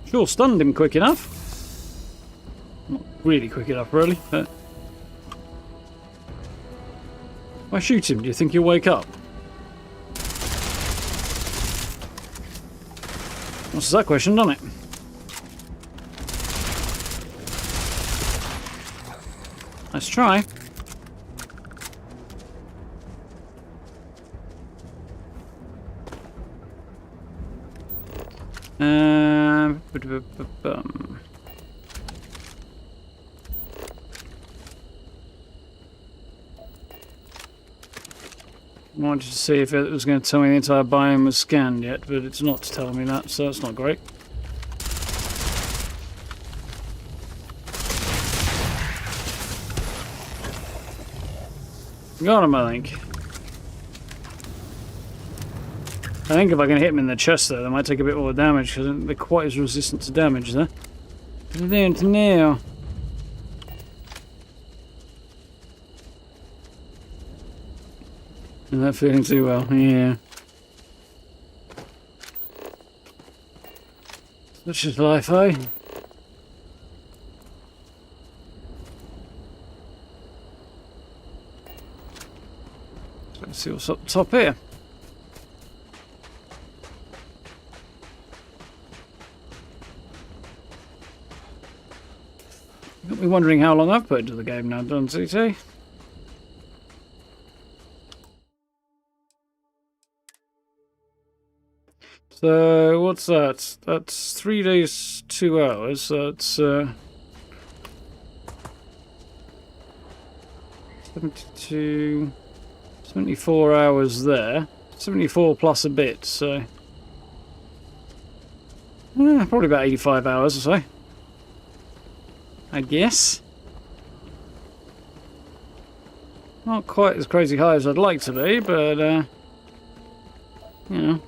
Sure, stunned him quick enough. Not really quick enough, really, but... If I shoot him, do you think he'll wake up? Answers that question, doesn't it? Let's try. Wanted to see if it was going to tell me the entire biome was scanned yet, but it's not telling me that, so that's not great. Got him, I think. I think if I can hit him in the chest, though, they might take a bit more damage, because they're quite as resistant to damage there. What are they doing to now? I'm not feeling too well, yeah. Such is life, eh? Let's see what's up top here. Got me wondering how long I've put into the game now, don't CT? So, what's that? That's 3 days, 2 hours. That's 72, 74 hours there. 74 plus a bit, so... probably about 85 hours or so. I guess. Not quite as crazy high as I'd like to be, but, you know.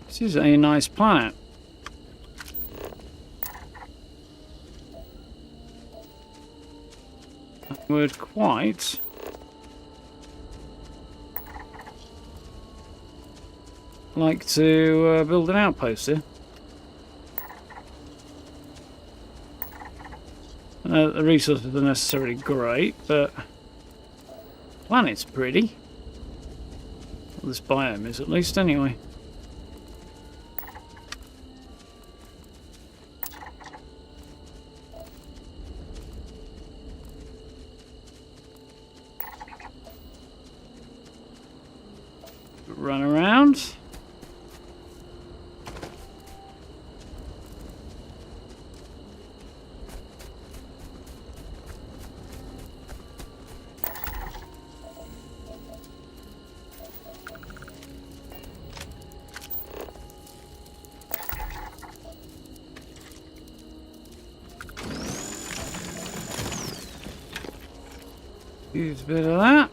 This is a nice planet. I would quite like to build an outpost here. The resources are necessarily great, but the planet's pretty. Well, this biome is, at least, anyway. Run around. Use a bit of that.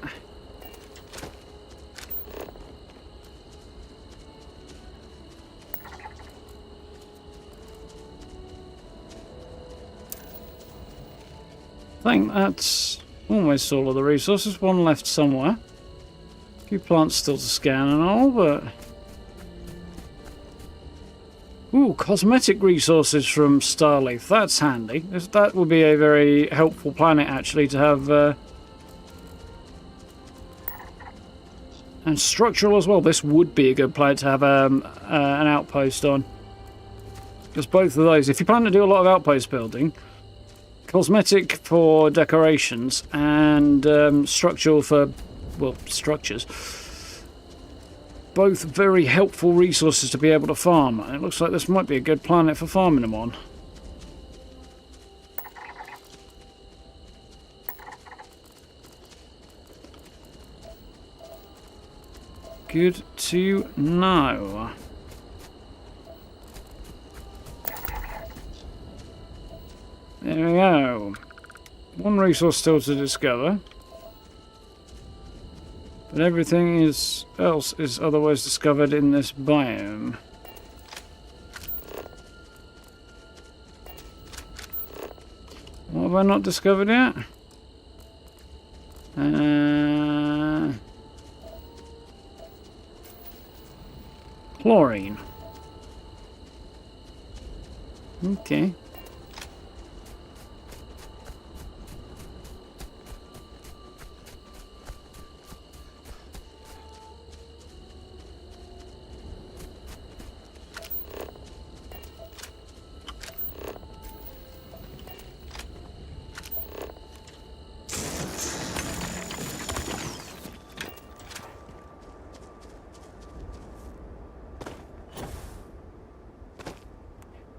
I think that's almost all of the resources. One left somewhere. A few plants still to scan and all, but... Ooh, cosmetic resources from Starleaf. That's handy. That would be a very helpful planet, actually, to have... And structural as well. This would be a good planet to have an outpost on. Because both of those, if you plan to do a lot of outpost building... Cosmetic for decorations and structural for, well, structures. Both very helpful resources to be able to farm. It looks like this might be a good planet for farming them on. Good to know. There we go. One resource still to discover. But everything else is otherwise discovered in this biome. What have I not discovered yet? Chlorine. Okay.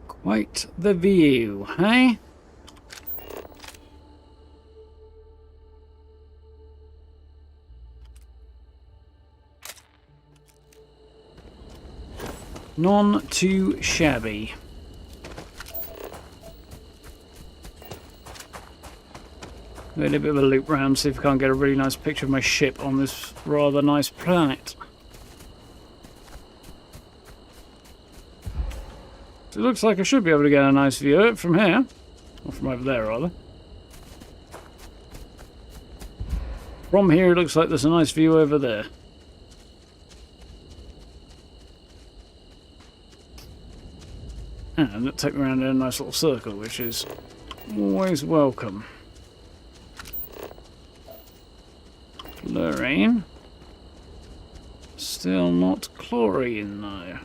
Quite the view, hey? None too shabby. Maybe a bit of a loop round, see if I can't get a really nice picture of my ship on this rather nice planet. It looks like I should be able to get a nice view of it from here. Or from over there, rather. From here, it looks like there's a nice view over there. And it'll take me around in a nice little circle, which is always welcome. Fluorine. Still not chlorine, though.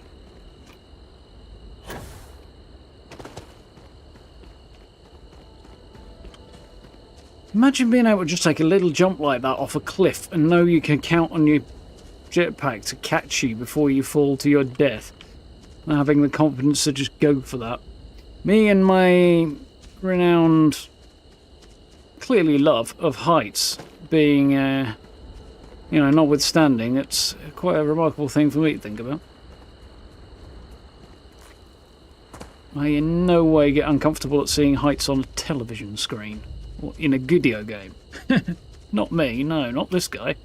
Imagine being able to just take a little jump like that off a cliff and know you can count on your jetpack to catch you before you fall to your death. And having the confidence to just go for that. Me and my renowned, clearly love of heights being, notwithstanding, it's quite a remarkable thing for me to think about. I in no way get uncomfortable at seeing heights on a television screen. Or in a video game. Not me, no, not this guy.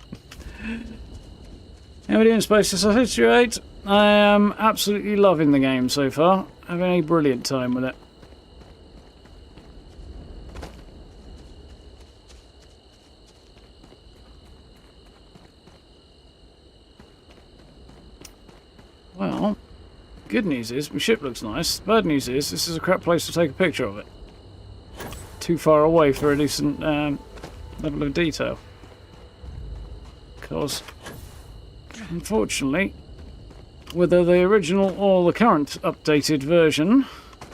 How are we doing, Space Society 8? I am absolutely loving the game so far. Having a brilliant time with it. Well, good news is my ship looks nice. Bad news is this is a crap place to take a picture of it. Too far away for a decent level of detail. Because, unfortunately, whether the original or the current updated version,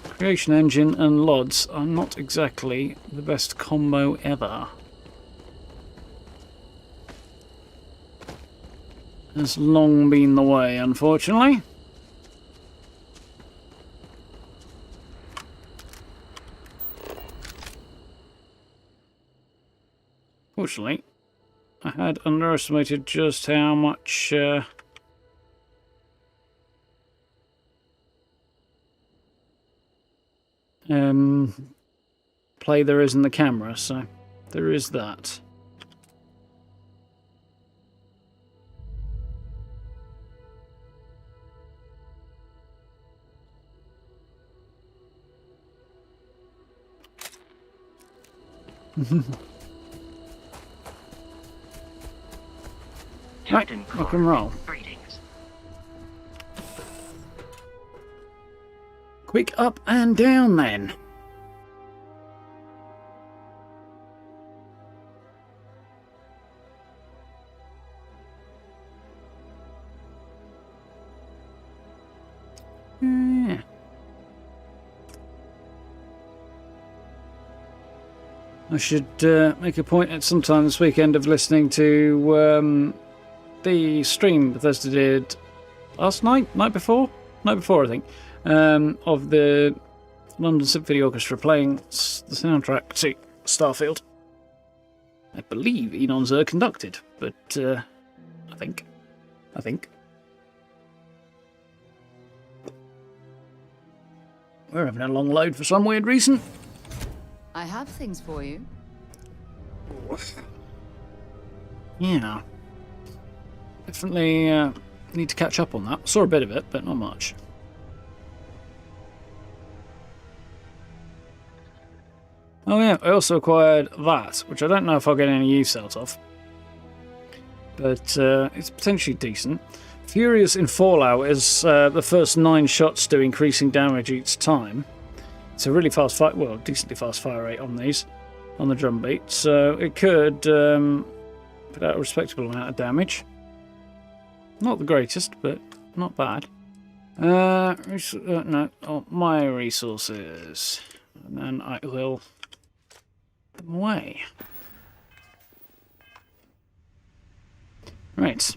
Creation Engine and LODs are not exactly the best combo ever. Has long been the way, unfortunately. Fortunately, I had underestimated just how much play there is in the camera, so there is that. Right, rock and roll. Greetings. Quick up and down then. Yeah. I should make a point at some time this weekend of listening to the stream Bethesda did last night, night before I think, of the London Symphony Orchestra playing the soundtrack to Starfield. I believe Enon Zur conducted, but I think. We're having a long load for some weird reason. I have things for you. Yeah. Definitely need to catch up on that. Saw a bit of it, but not much. Oh yeah, I also acquired that, which I don't know if I'll get any use out of. But it's potentially decent. Furious in Fallout is the first 9 shots do increasing damage each time. It's a really fast fire, well, decently fast fire rate on these, on the drum beat. So it could put out a respectable amount of damage. Not the greatest, but not bad. No, my resources. And then I will put them away. Right.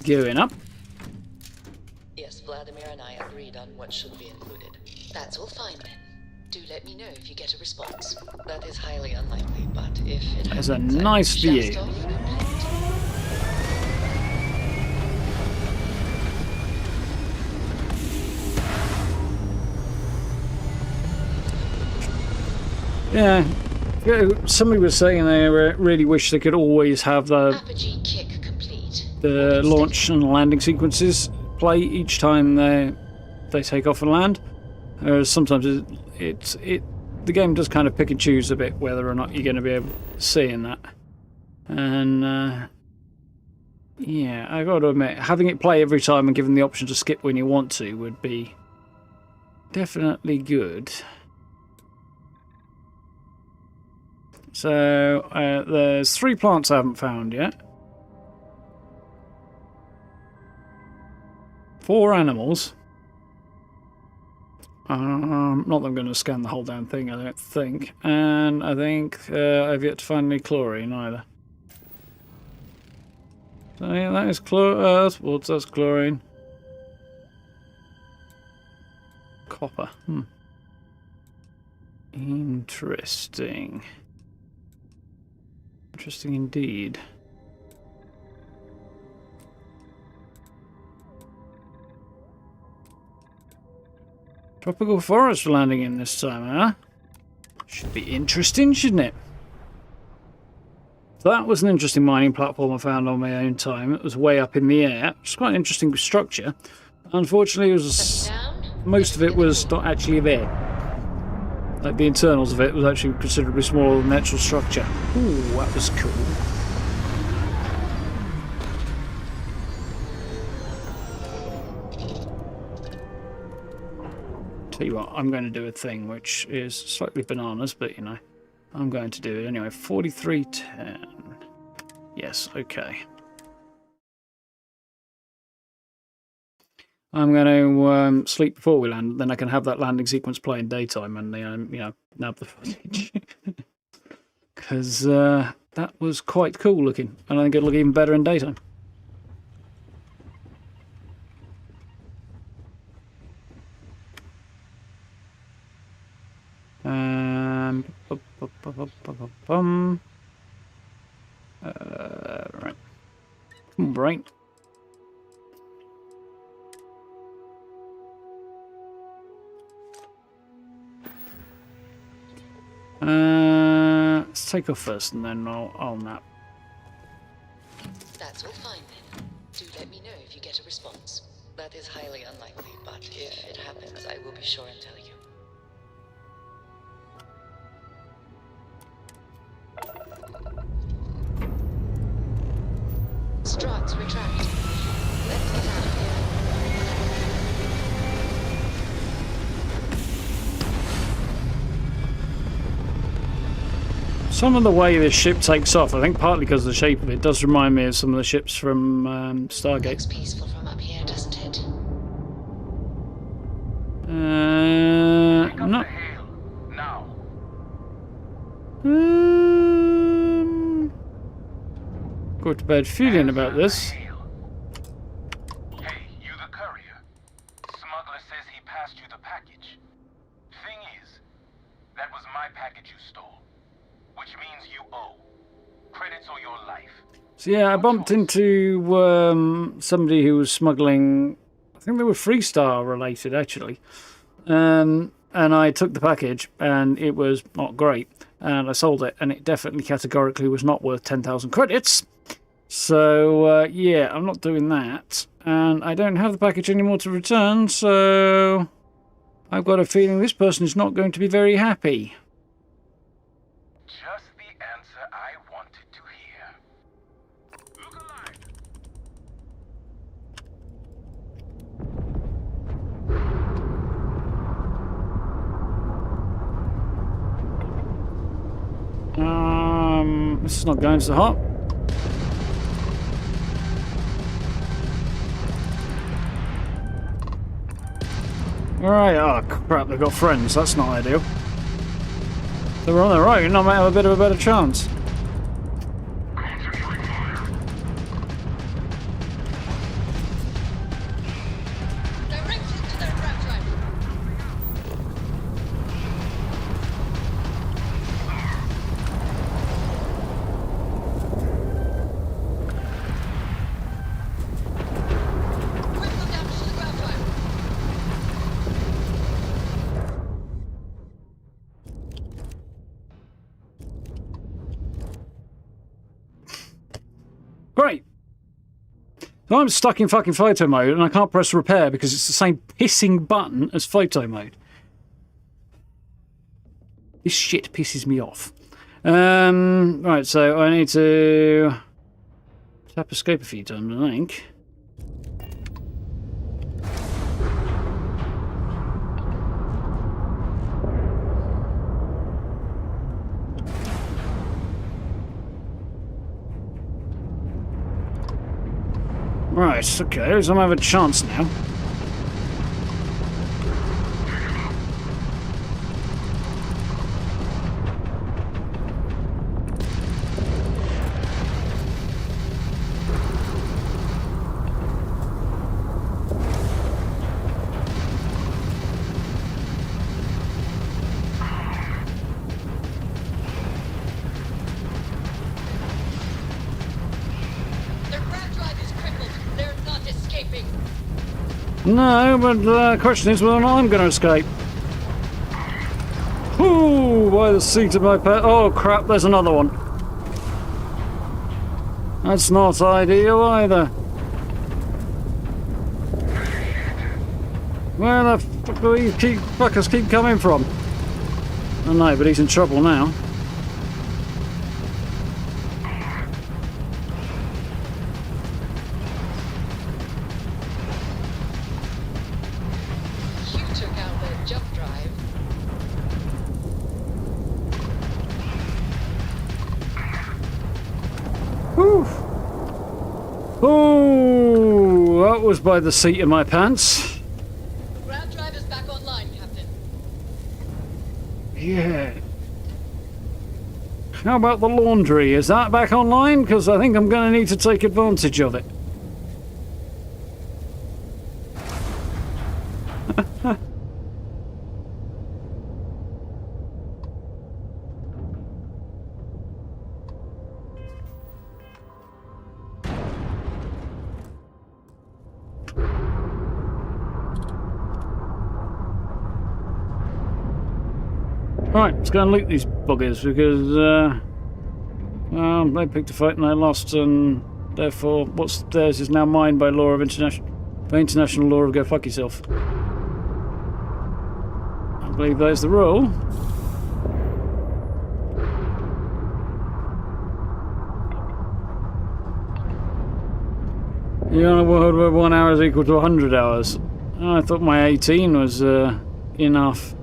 Going up. Yes, Vladimir and I agreed on what should be included. That's all fine then. Do let me know if you get a response. That is highly unlikely, but if it There's a happens, nice view. just off complete. Yeah. Somebody was saying they really wish they could always have Apogee kick complete. the launch and landing sequences play each time they take off and land. Sometimes the game does kind of pick and choose a bit whether or not you're going to be able to see in that. And yeah, I got to admit, having it play every time and given the option to skip when you want to would be definitely good. So there's 3 plants I haven't found yet. 4 animals. Not that I'm going to scan the whole damn thing, I don't think. And I think I've yet to find any chlorine either. So yeah, that is that's chlorine. Copper. Interesting. Interesting indeed. Tropical forest landing in this time, huh? Should be interesting, shouldn't it? So that was an interesting mining platform I found on my own time. It was way up in the air. It's quite an interesting structure. Unfortunately, it was most of it was not actually there. Like the internals of it was actually considerably smaller than the actual structure. Ooh, that was cool. Tell you what, I'm going to do a thing which is slightly bananas, but you know, I'm going to do it anyway. 4310. Yes, okay. I'm going to sleep before we land, then I can have that landing sequence play in daytime and you know, nab the footage. Because that was quite cool looking, and I think it'll look even better in daytime. Right. Come on, brain. Let's take off first, and then I'll nap. That's all fine then. Do let me know if you get a response. That is highly unlikely, but if it happens, I will be sure and tell you. Struts retract. Let's get out of here. Some of the way this ship takes off, I think partly because of the shape of it, does remind me of some of the ships from Stargate. Looks peaceful from up here, doesn't it? Not. Now. Got a bad feeling about this. Hey, you the courier. Smuggler says he passed you the package. Thing is, that was my package you stole. Which means you owe. Credits or your life. So yeah, I bumped into somebody who was smuggling. I think they were Freestar related actually, and I took the package and it was not great, and I sold it, and it definitely categorically was not worth 10,000 credits. So, yeah, I'm not doing that. And I don't have the package anymore to return, so I've got a feeling this person is not going to be very happy. Just the answer I wanted to hear. Look alive! This is not going so hot. Alright, oh crap, they've got friends, that's not ideal. They were on their own, I might have a bit of a better chance. Directions to their grab drive. Critical damage to the grab drive. Great. So I'm stuck in fucking photo mode and I can't press repair because it's the same pissing button as photo mode. This shit pisses me off. Right, so I need to tap escape a few times, I think. Right, okay, at least I have a chance now. Their grab drive is crippled. They're not escaping. No, but the question is whether or not I'm going to escape. Ooh, by the seat of my pet. Oh crap, there's another one. That's not ideal either. Where the fuck do these fuckers keep coming from? Oh no, but he's in trouble now. You took out their jump drive. Whew. Oh, that was by the seat of my pants. Grab drive is back online, Captain. Yeah. How about the laundry? Is that back online? Because I think I'm going to need to take advantage of it. Right, let's go and loot these buggers because well, they picked a fight and they lost, and therefore what's theirs is now mine by law of international law of go fuck yourself. I believe that is the rule. You're on a world where 1 hour is equal to 100 hours. I thought my 18 was enough.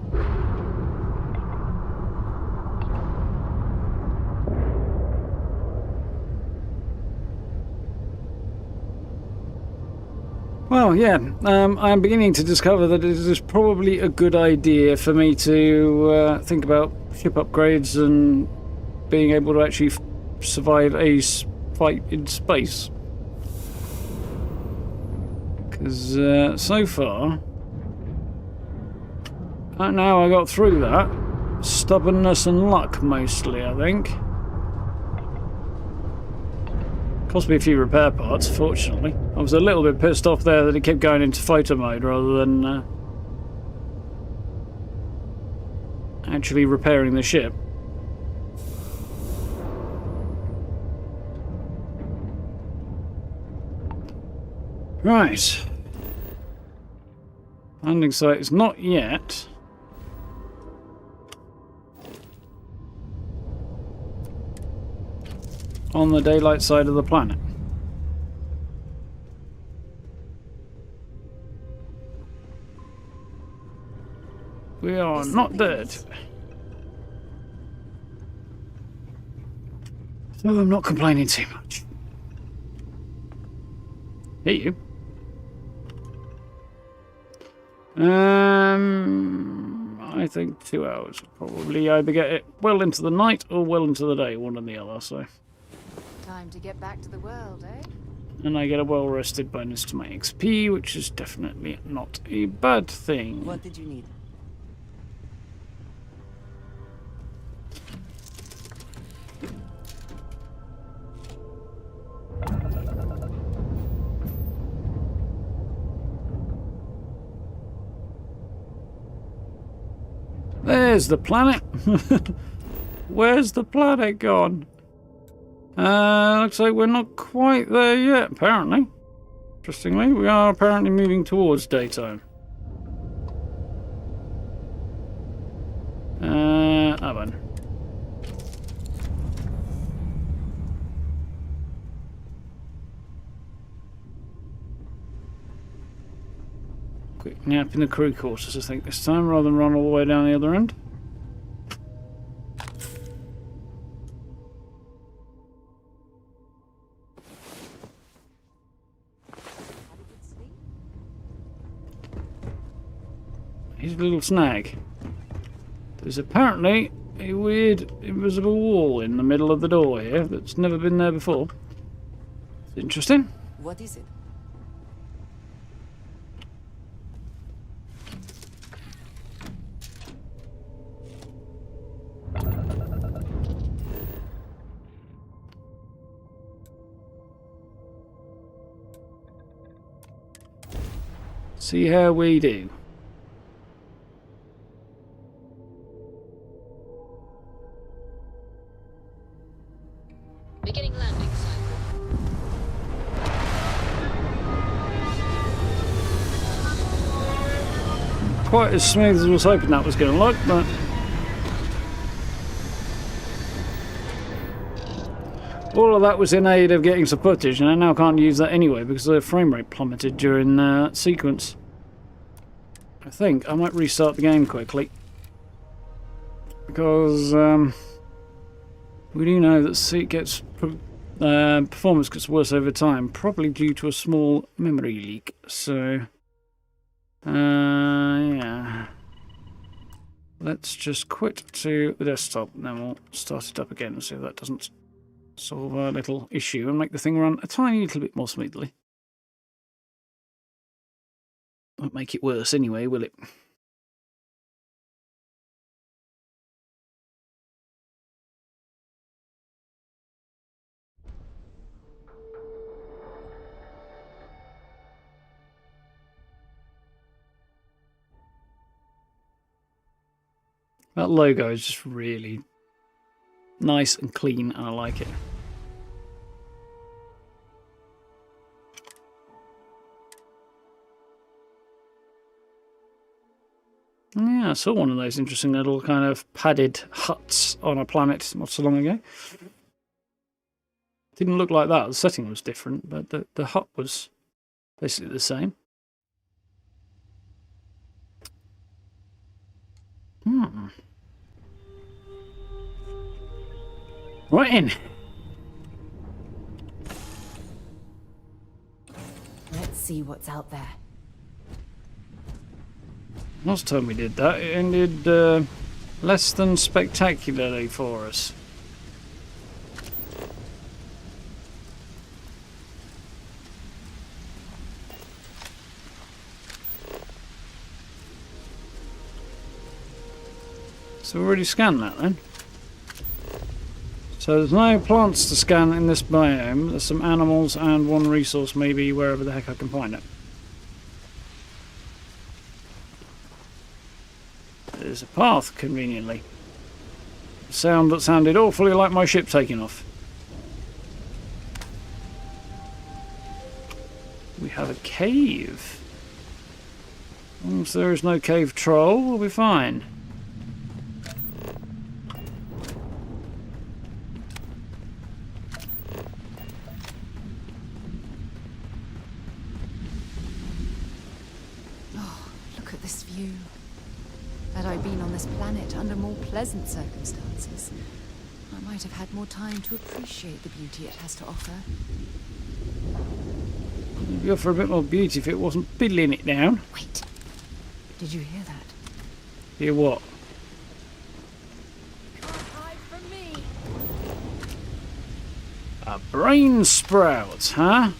Well, yeah, I'm beginning to discover that it is probably a good idea for me to think about ship upgrades and being able to actually survive a fight in space. Because so far, now I got through that. Stubbornness and luck, mostly, I think. Cost me a few repair parts, fortunately. I was a little bit pissed off there that it kept going into photo mode rather than actually repairing the ship. Right. Landing site is not yet. On the daylight side of the planet. We are not dead. So I'm not complaining too much. Hey, you. I think 2 hours. Probably either get it well into the night or well into the day, one or the other, so. Time to get back to the world, eh? And I get a well-rested bonus to my XP, which is definitely not a bad thing. What did you need? There's the planet. Where's the planet gone? Looks like we're not quite there yet, apparently. Interestingly, we are apparently moving towards daytime. Oven. Quick nap in the crew quarters, I think, this time, rather than run all the way down the other end. Here's a little snag. There's apparently a weird invisible wall in the middle of the door here that's never been there before. It's interesting. What is it? See how we do. Beginning landing cycle. Quite as smooth as I was hoping that was going to look, but all of that was in aid of getting some footage, and I now can't use that anyway because the frame rate plummeted during that sequence. I think I might restart the game quickly because we do know that performance gets worse over time, probably due to a small memory leak. So, yeah. Let's just quit to the desktop, and then we'll start it up again and see if that doesn't solve our little issue and make the thing run a tiny little bit more smoothly. Won't make it worse anyway, will it? That logo is just really nice and clean, and I like it. Yeah, I saw one of those interesting little kind of padded huts on a planet not so long ago. Didn't look like that. The setting was different, but the hut was basically the same. Right in. Let's see what's out there. Last time we did that, it ended less than spectacularly for us. So we already scanned that then. So there's no plants to scan in this biome. There's some animals and one resource maybe wherever the heck I can find it. There's a path, conveniently. A sound that sounded awfully like my ship taking off. We have a cave. As long as there is no cave troll, we'll be fine. Look at this view. Had I been on this planet under more pleasant circumstances, I might have had more time to appreciate the beauty it has to offer. You'd be for a bit more beauty if it wasn't fiddling it down. Wait. Did you hear that? Hear what? Can't hide from me. A brain sprout, huh?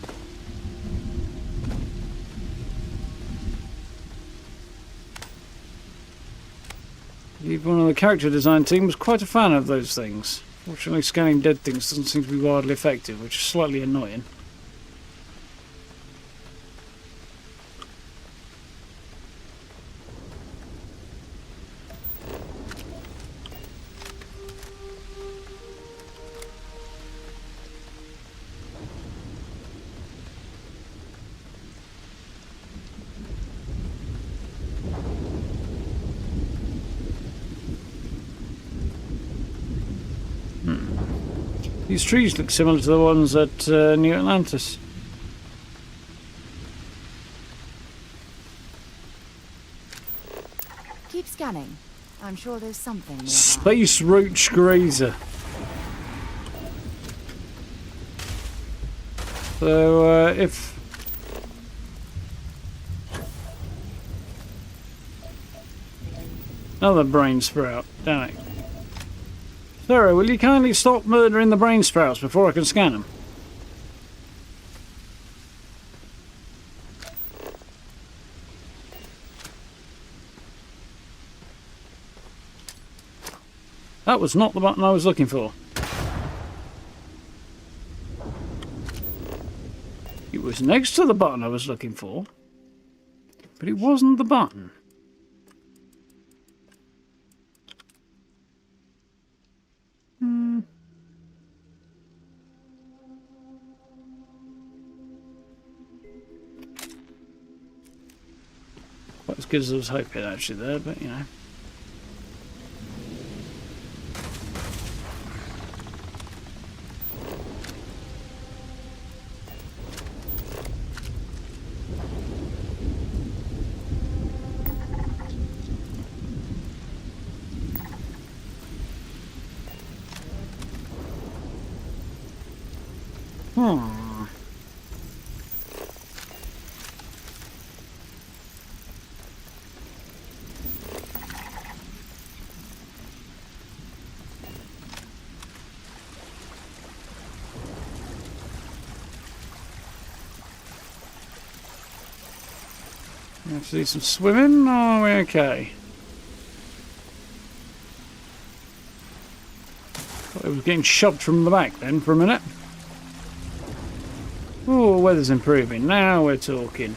Even one of the character design team was quite a fan of those things. Fortunately, scanning dead things doesn't seem to be wildly effective, which is slightly annoying. These trees look similar to the ones at New Atlantis. Keep scanning. I'm sure there's something nearby. Space roach grazer. So if another brain sprout, damn it. Sarah, will you kindly stop murdering the brain sprouts before I can scan them? That was not the button I was looking for. It was next to the button I was looking for, but it wasn't the button. Not as good as I was hoping actually there, but you know. Have to do some swimming, or are we okay? Thought it was getting shoved from the back then for a minute. Oh, weather's improving. Now we're talking.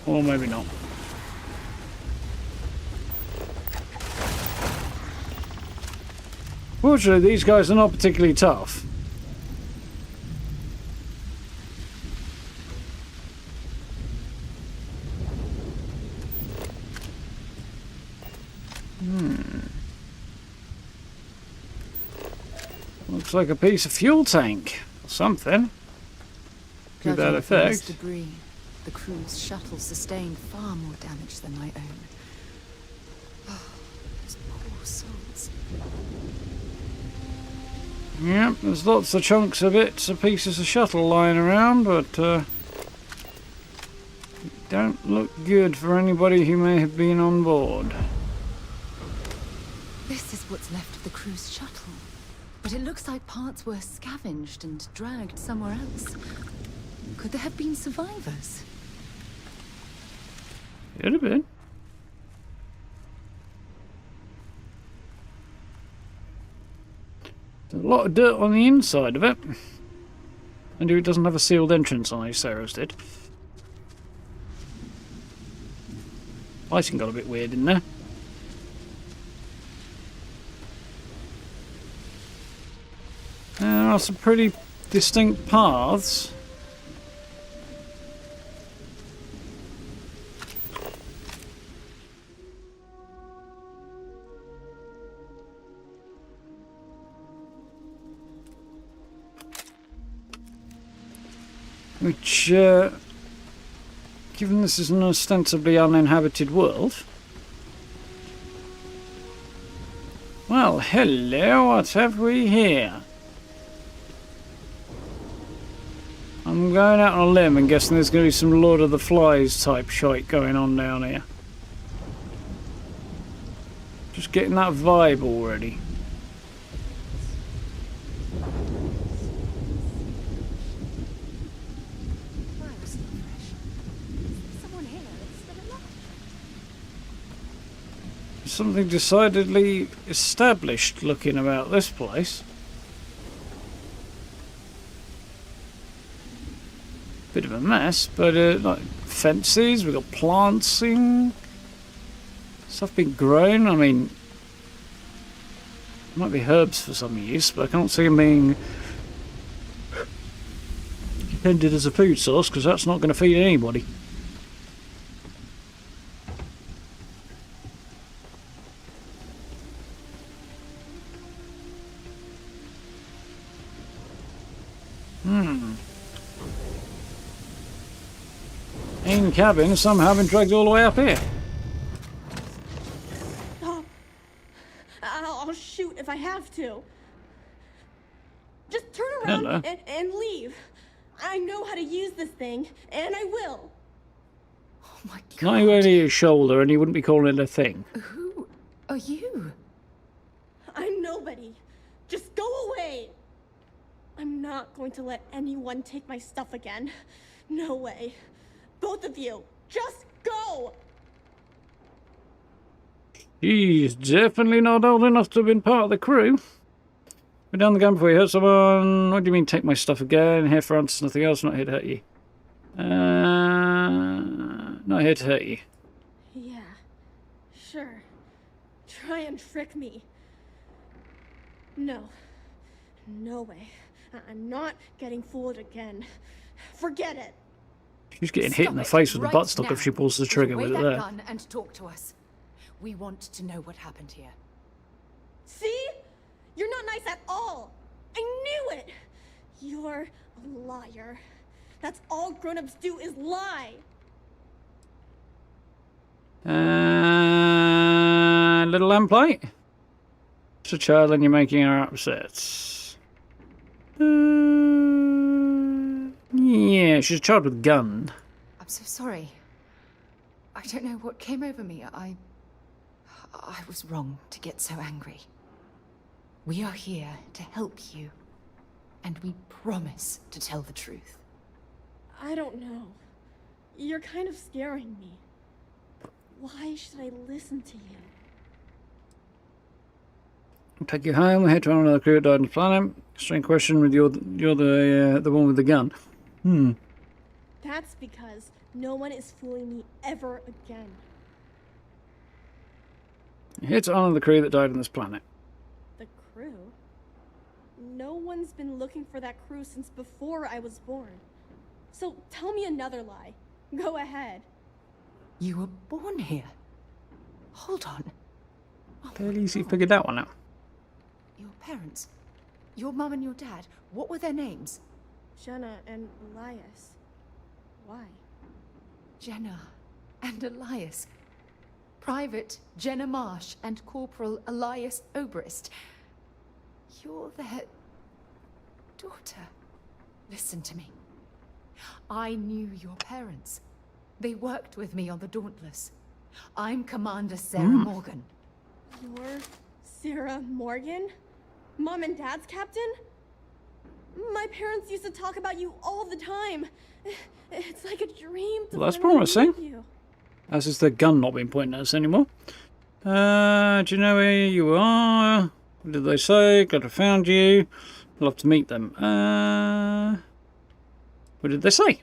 Or maybe not. Fortunately, these guys are not particularly tough. Looks like a piece of fuel tank or something. To that Judging from this effect. debris, the crew's shuttle sustained far more damage than my own. Oh, those poor souls. Yep, there's lots of chunks of bits of pieces of shuttle lying around, but don't look good for anybody who may have been on board. This is what's left of the crew's shuttle. But it looks like parts were scavenged and dragged somewhere else. Could there have been survivors? Could have been. There's a lot of dirt on the inside of it. And it doesn't have a sealed entrance on it, Sarah's did. Lighting got a bit weird in there. There are some pretty distinct paths. Which, given this is an ostensibly uninhabited world... Well, hello, what have we here? I'm going out on a limb and guessing there's going to be some Lord of the Flies type shite going on down here. Just getting that vibe already. Something decidedly established looking about this place. Bit of a mess, but like fences, we've got planting, stuff being grown. I mean, might be herbs for some use, but I can't see them being intended as a food source because that's not going to feed anybody. In cabin, somehow been dragged all the way up here. Oh, I'll shoot if I have to. Just turn around and leave. I know how to use this thing, and I will. Oh my god. Not even over your shoulder, and you wouldn't be calling it a thing. Who are you? I'm nobody. Just go away. I'm not going to let anyone take my stuff again. No way. Both of you, just go! He's definitely not old enough to have been part of the crew. We're down the gun before you hurt someone. What do you mean take my stuff again? Here for answers, nothing else, not here to hurt you. Not here to hurt you. Yeah, sure. Try and trick me. No. No way. I'm not getting fooled again. Forget it. She's getting hit in the face with the buttstock if she pulls the trigger with it there. Gun and talk to us. We want to know what happened here. See? You're not nice at all. I knew it. You're a liar. That's all grown-ups do is lie. Little lamplight? It's a child and you're making her upset. Yeah, she's a child with a gun. I'm so sorry. I don't know what came over me. I was wrong to get so angry. We are here to help you, and we promise to tell the truth. I don't know. You're kind of scaring me. Why should I listen to you? I'll take you home. We head to another crew that died on the planet. Strange question with you're the one with the gun. That's because no one is fooling me ever again. Here to honor the crew that died on this planet. The crew? No one's been looking for that crew since before I was born. So tell me another lie. Go ahead. You were born here. Hold on. Fairly easy to figure that one out. Your parents, your mum and your dad, what were their names? Jenna and Elias. Why? Jenna and Elias. Private Jenna Marsh and Corporal Elias Obrist. You're their daughter. Listen to me. I knew your parents. They worked with me on the Dauntless. I'm Commander Sarah Morgan. You're Sarah Morgan? Mom and Dad's captain? My parents used to talk about you all the time. It's like a dream to Well, that's finally promising. meet you. As is the gun not being pointed at us anymore. Do you know where you are? What did they say? Glad I found you. I'd love to meet them. What did they say?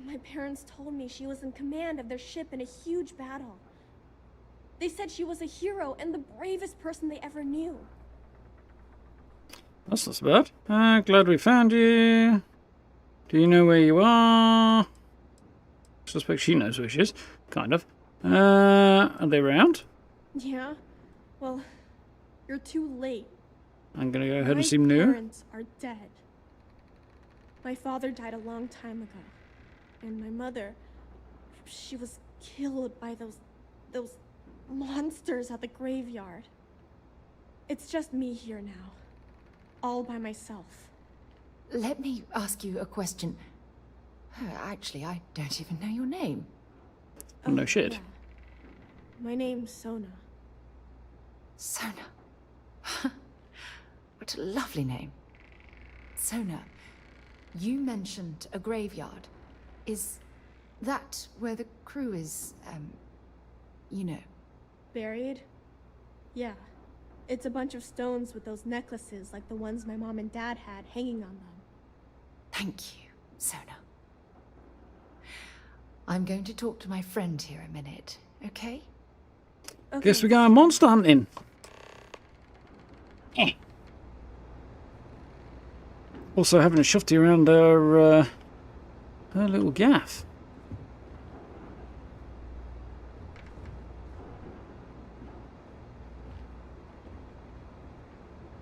My parents told me she was in command of their ship in a huge battle. They said she was a hero and the bravest person they ever knew. That's not so bad. Glad we found you. Do you know where you are? I suspect she knows where she is. Kind of. Are they around? Yeah? Well, you're too late. I'm gonna go ahead and see My new. parents are dead. My father died a long time ago. And my mother, she was killed by those monsters at the graveyard. It's just me here now. All by myself. Let me ask you a question. Actually, I don't even know your name. No shit. Yeah. My name's Sona. Sona. What a lovely name. Sona, you mentioned a graveyard. Is that where the crew is, you know? Buried? Yeah. It's a bunch of stones with those necklaces like the ones my mom and dad had hanging on them. Thank you, Sona. I'm going to talk to my friend here a minute, okay? Okay. Guess we're going monster hunting. Eh. Also having a shufty around her little gaff.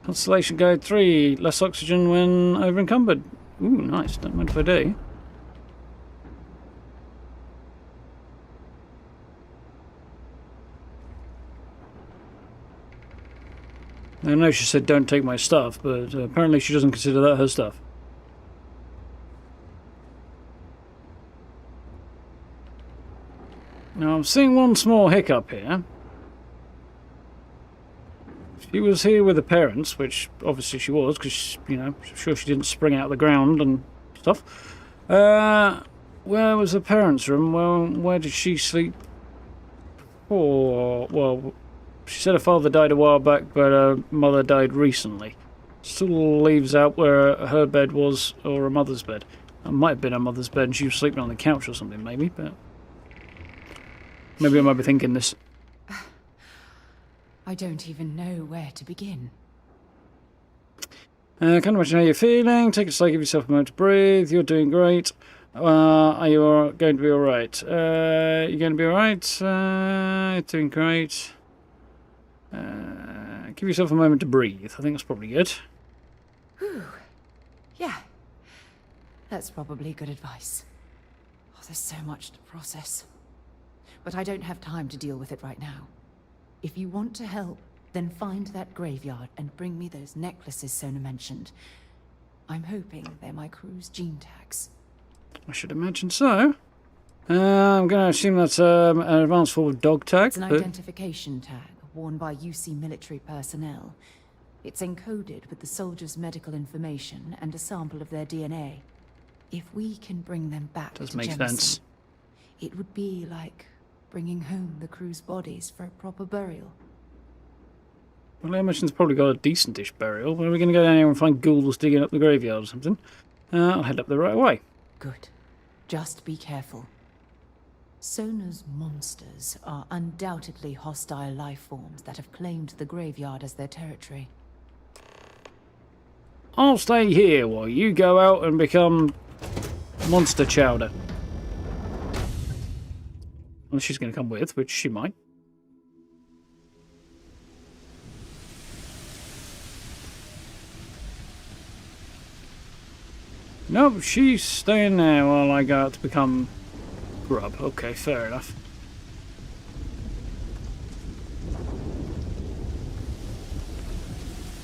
Constellation Guide 3. Less oxygen when over encumbered. Ooh, nice. Don't mind if I do. I know she said don't take my stuff, but apparently she doesn't consider that her stuff. Now I'm seeing one small hiccup here. She was here with her parents, which obviously she was, because, you know, I'm sure she didn't spring out of the ground and stuff. Where was her parents' room? Well, where did she sleep? Well, she said her father died a while back, but her mother died recently. Still leaves out where her bed was, or her mother's bed. It might have been her mother's bed and she was sleeping on the couch or something, maybe, but... Maybe I might be thinking this. I don't even know where to begin. Can't imagine how you're feeling. Take a slide, give yourself a moment to breathe. You're doing great. Are you going to be alright? You're going to be alright? You're doing great. Give yourself a moment to breathe. I think that's probably good. Whew. Yeah. That's probably good advice. Oh, there's so much to process. But I don't have time to deal with it right now. If you want to help, then find that graveyard and bring me those necklaces Sona mentioned. I'm hoping they're my crew's gene tags. I should imagine so. I'm going to assume that's an advanced form of dog tag. It's an identification tag worn by UC military personnel. It's encoded with the soldiers' medical information and a sample of their DNA. If we can bring them back Does to make Jemison, sense. it would be like bringing home the crew's bodies for a proper burial. Well, I imagine it's probably got a decentish burial. But are we going to go down here and find ghouls digging up the graveyard or something? I'll head up the right way. Good. Just be careful. Sona's monsters are undoubtedly hostile life forms that have claimed the graveyard as their territory. I'll stay here while you go out and become monster chowder. Unless she's going to come with, which she might. Nope, she's staying there while I go out to become grub. Okay, fair enough.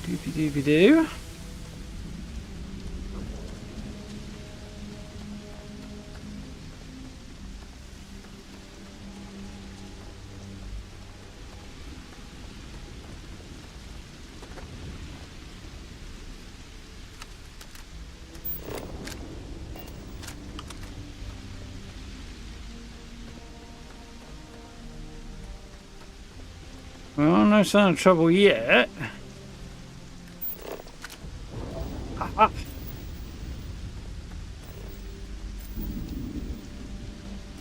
Doopy-doopy-doo. Well, no sign of trouble yet. Aha.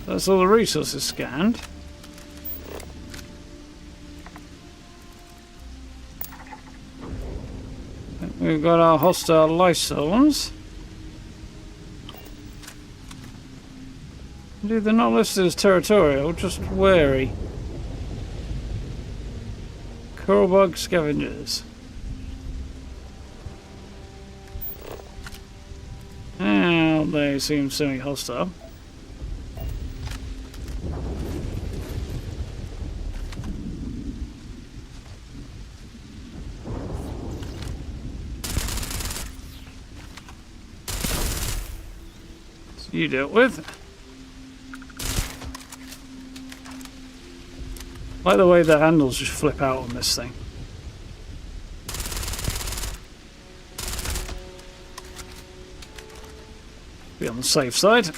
That's all the resources scanned. We've got our hostile lysomes. Dude, they're not listed as territorial, just wary. Coral bug scavengers. they seem semi-hostile. So you dealt with. Like the way the handles just flip out on this thing. Be on the safe side.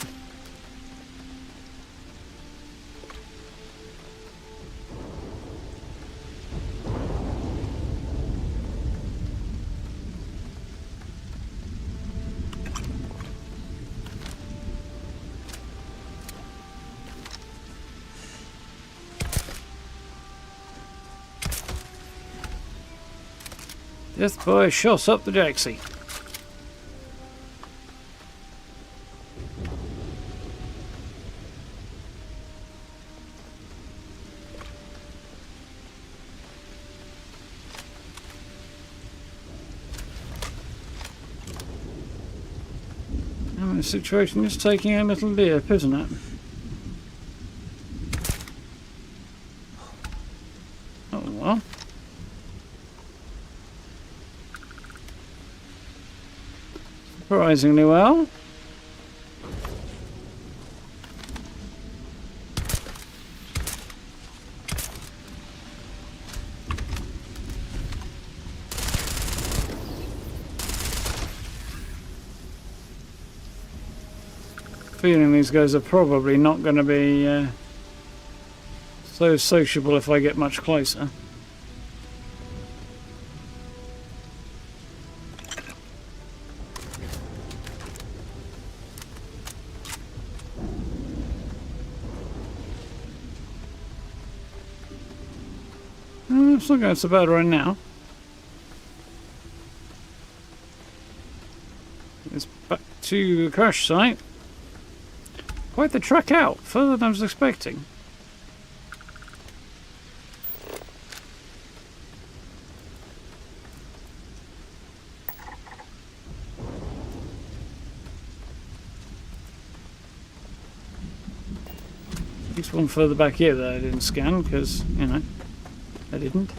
Death by shot up the Jaxie. The situation is taking a little dip, isn't it? Oh well. Surprisingly well. Feeling these guys are probably not going to be so sociable if I get much closer. It's not going so bad right now. It's back to the crash site. Quite the trek out, further than I was expecting. At least one further back here that I didn't scan because, you know, I didn't.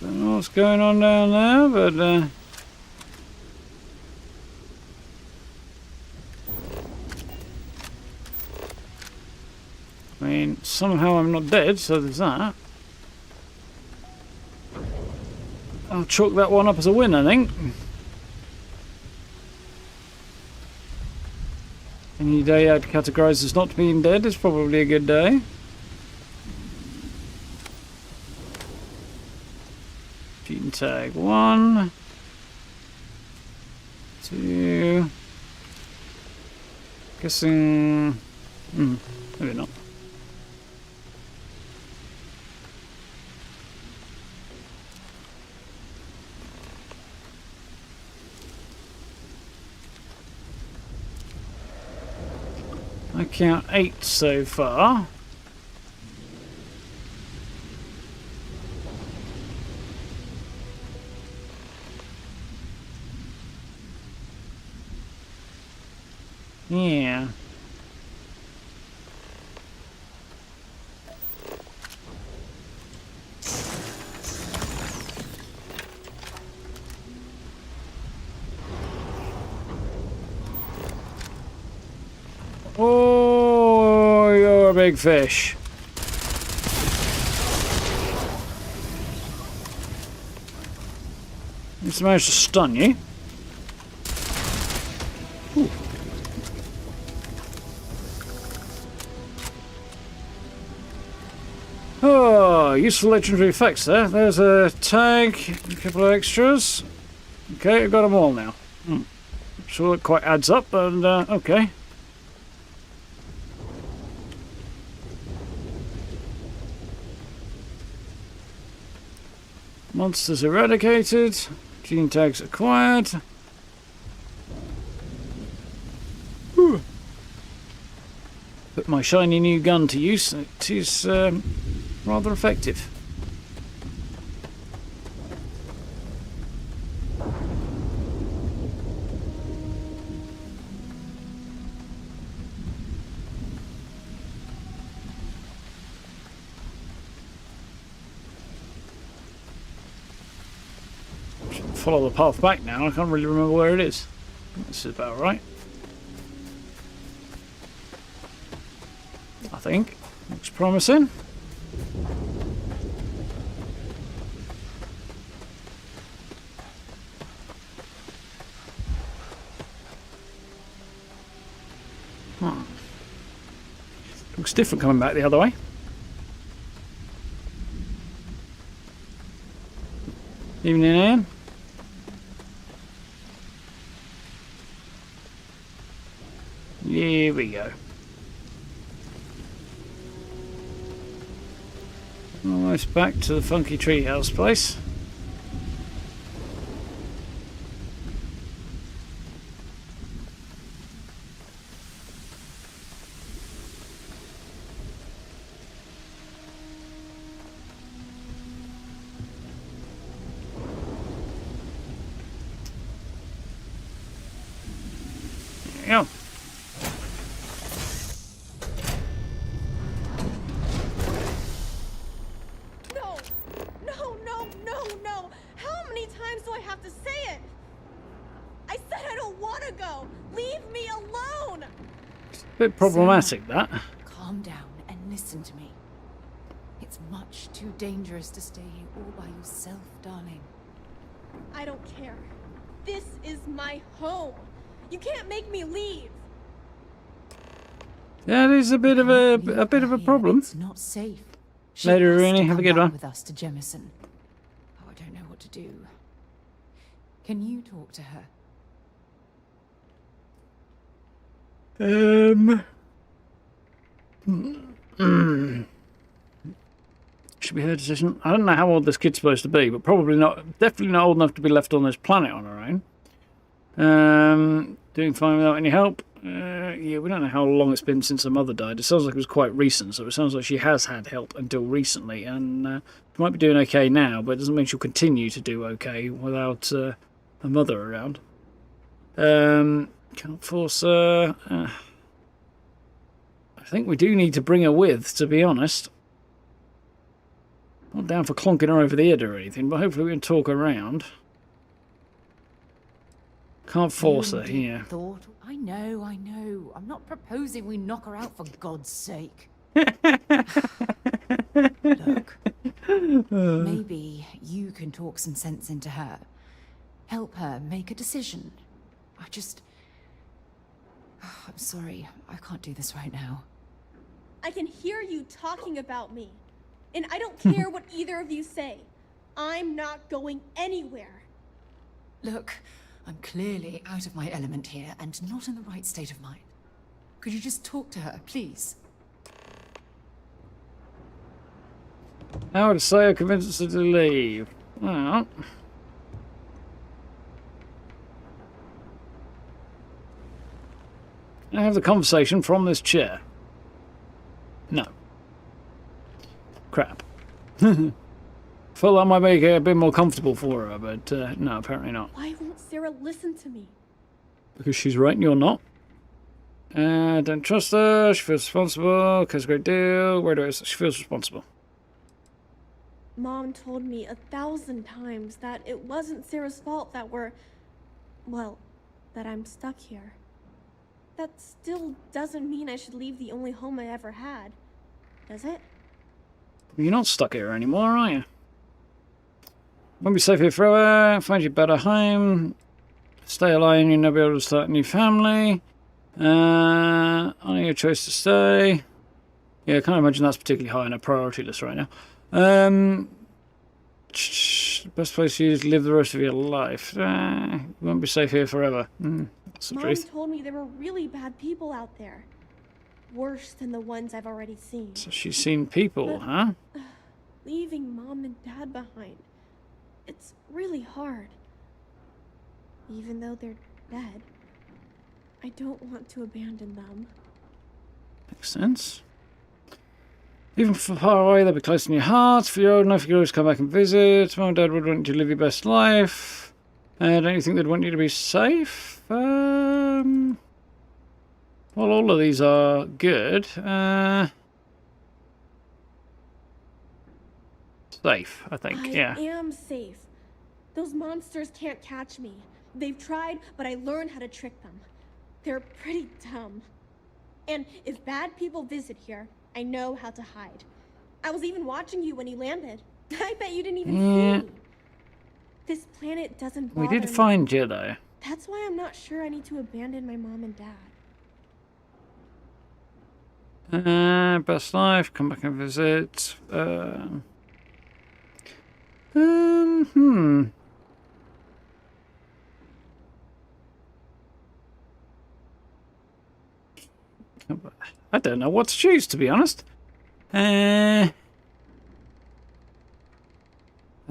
Don't know what's going on down there, but I mean, somehow I'm not dead, so there's that. I'll chalk that one up as a win, I think. Any day I'd categorise as not being dead is probably a good day. Gene tag 1, 2. Guessing. Maybe not. I count 8 so far. Yeah. Oh, you're a big fish. Just managed to stun you. Ooh. Oh, useful legendary effects there. There's a tag, a couple of extras. Okay, I've got them all now. Sure, it quite adds up, but okay. Monsters eradicated. Gene tags acquired. Whew. Put my shiny new gun to use. It is rather effective. Follow the path back now. I can't really remember where it is. This is about right. I think. Looks promising. Looks different coming back the other way. Evening, Ian. Here we go. Almost back to the funky treehouse place. There we go. Bit problematic, that. Calm down and listen to me. It's much too dangerous to stay here all by yourself, darling. I don't care. This is my home. You can't make me leave. That is a bit of a problem. It's not safe. She Later, has to Rooney. Have a come good back one. with us to Jemison. Oh, I don't know what to do. Can you talk to her? Should be her decision. I don't know how old this kid's supposed to be, but probably not. Definitely not old enough to be left on this planet on her own. Doing fine without any help. Yeah, we don't know how long it's been since her mother died. It sounds like it was quite recent, so it sounds like she has had help until recently, and she might be doing okay now, but it doesn't mean she'll continue to do okay without her mother around. Can't force her. I think we do need to bring her with, to be honest. Not down for clonking her over the head or anything, but hopefully we can talk her around. Can't force her here. Thought. I know. I'm not proposing we knock her out for God's sake. Look, maybe you can talk some sense into her. Help her make a decision. I'm sorry, I can't do this right now. I can hear you talking about me. And I don't care what either of you say. I'm not going anywhere. Look, I'm clearly out of my element here and not in the right state of mind. Could you just talk to her, please? How would say I convinced her to leave? Well, I have the conversation from this chair. No. Crap. Thought that might make it a bit more comfortable for her, but no, apparently not. Why won't Sarah listen to me? Because she's right and you're not. Don't trust her. She feels responsible. Cares a great deal. Where do I? She feels responsible. Mom told me 1,000 times that it wasn't Sarah's fault that that I'm stuck here. That still doesn't mean I should leave the only home I ever had, does it? You're not stuck here anymore, are you? Won't be safe here forever. Find you a better home. Stay alive and you'll never be able to start a new family. Honor your choice to stay. Yeah, I can't imagine that's particularly high on a priority list right now. Best place for you to live the rest of your life. You won't be safe here forever. That's the Mom truth. told me there were really bad people out there. Worse than the ones I've already seen. So she's seen people, huh? Leaving Mom and Dad behind. It's really hard. Even though they're dead, I don't want to abandon them. Makes sense. Even from far away, they'll be close in your heart. If you're old enough, you can always come back and visit. Mum and Dad would want you to live your best life. Don't you think they'd want you to be safe? Well, all of these are good. Safe, I think, yeah. I am safe. Those monsters can't catch me. They've tried, but I learned how to trick them. They're pretty dumb. And if bad people visit here, I know how to hide. I was even watching you when you landed. I bet you didn't even see me. This planet doesn't bother We did me. find you, though. That's why I'm not sure I need to abandon my mom and dad. Best life, come back and visit. I don't know what to choose, to be honest. I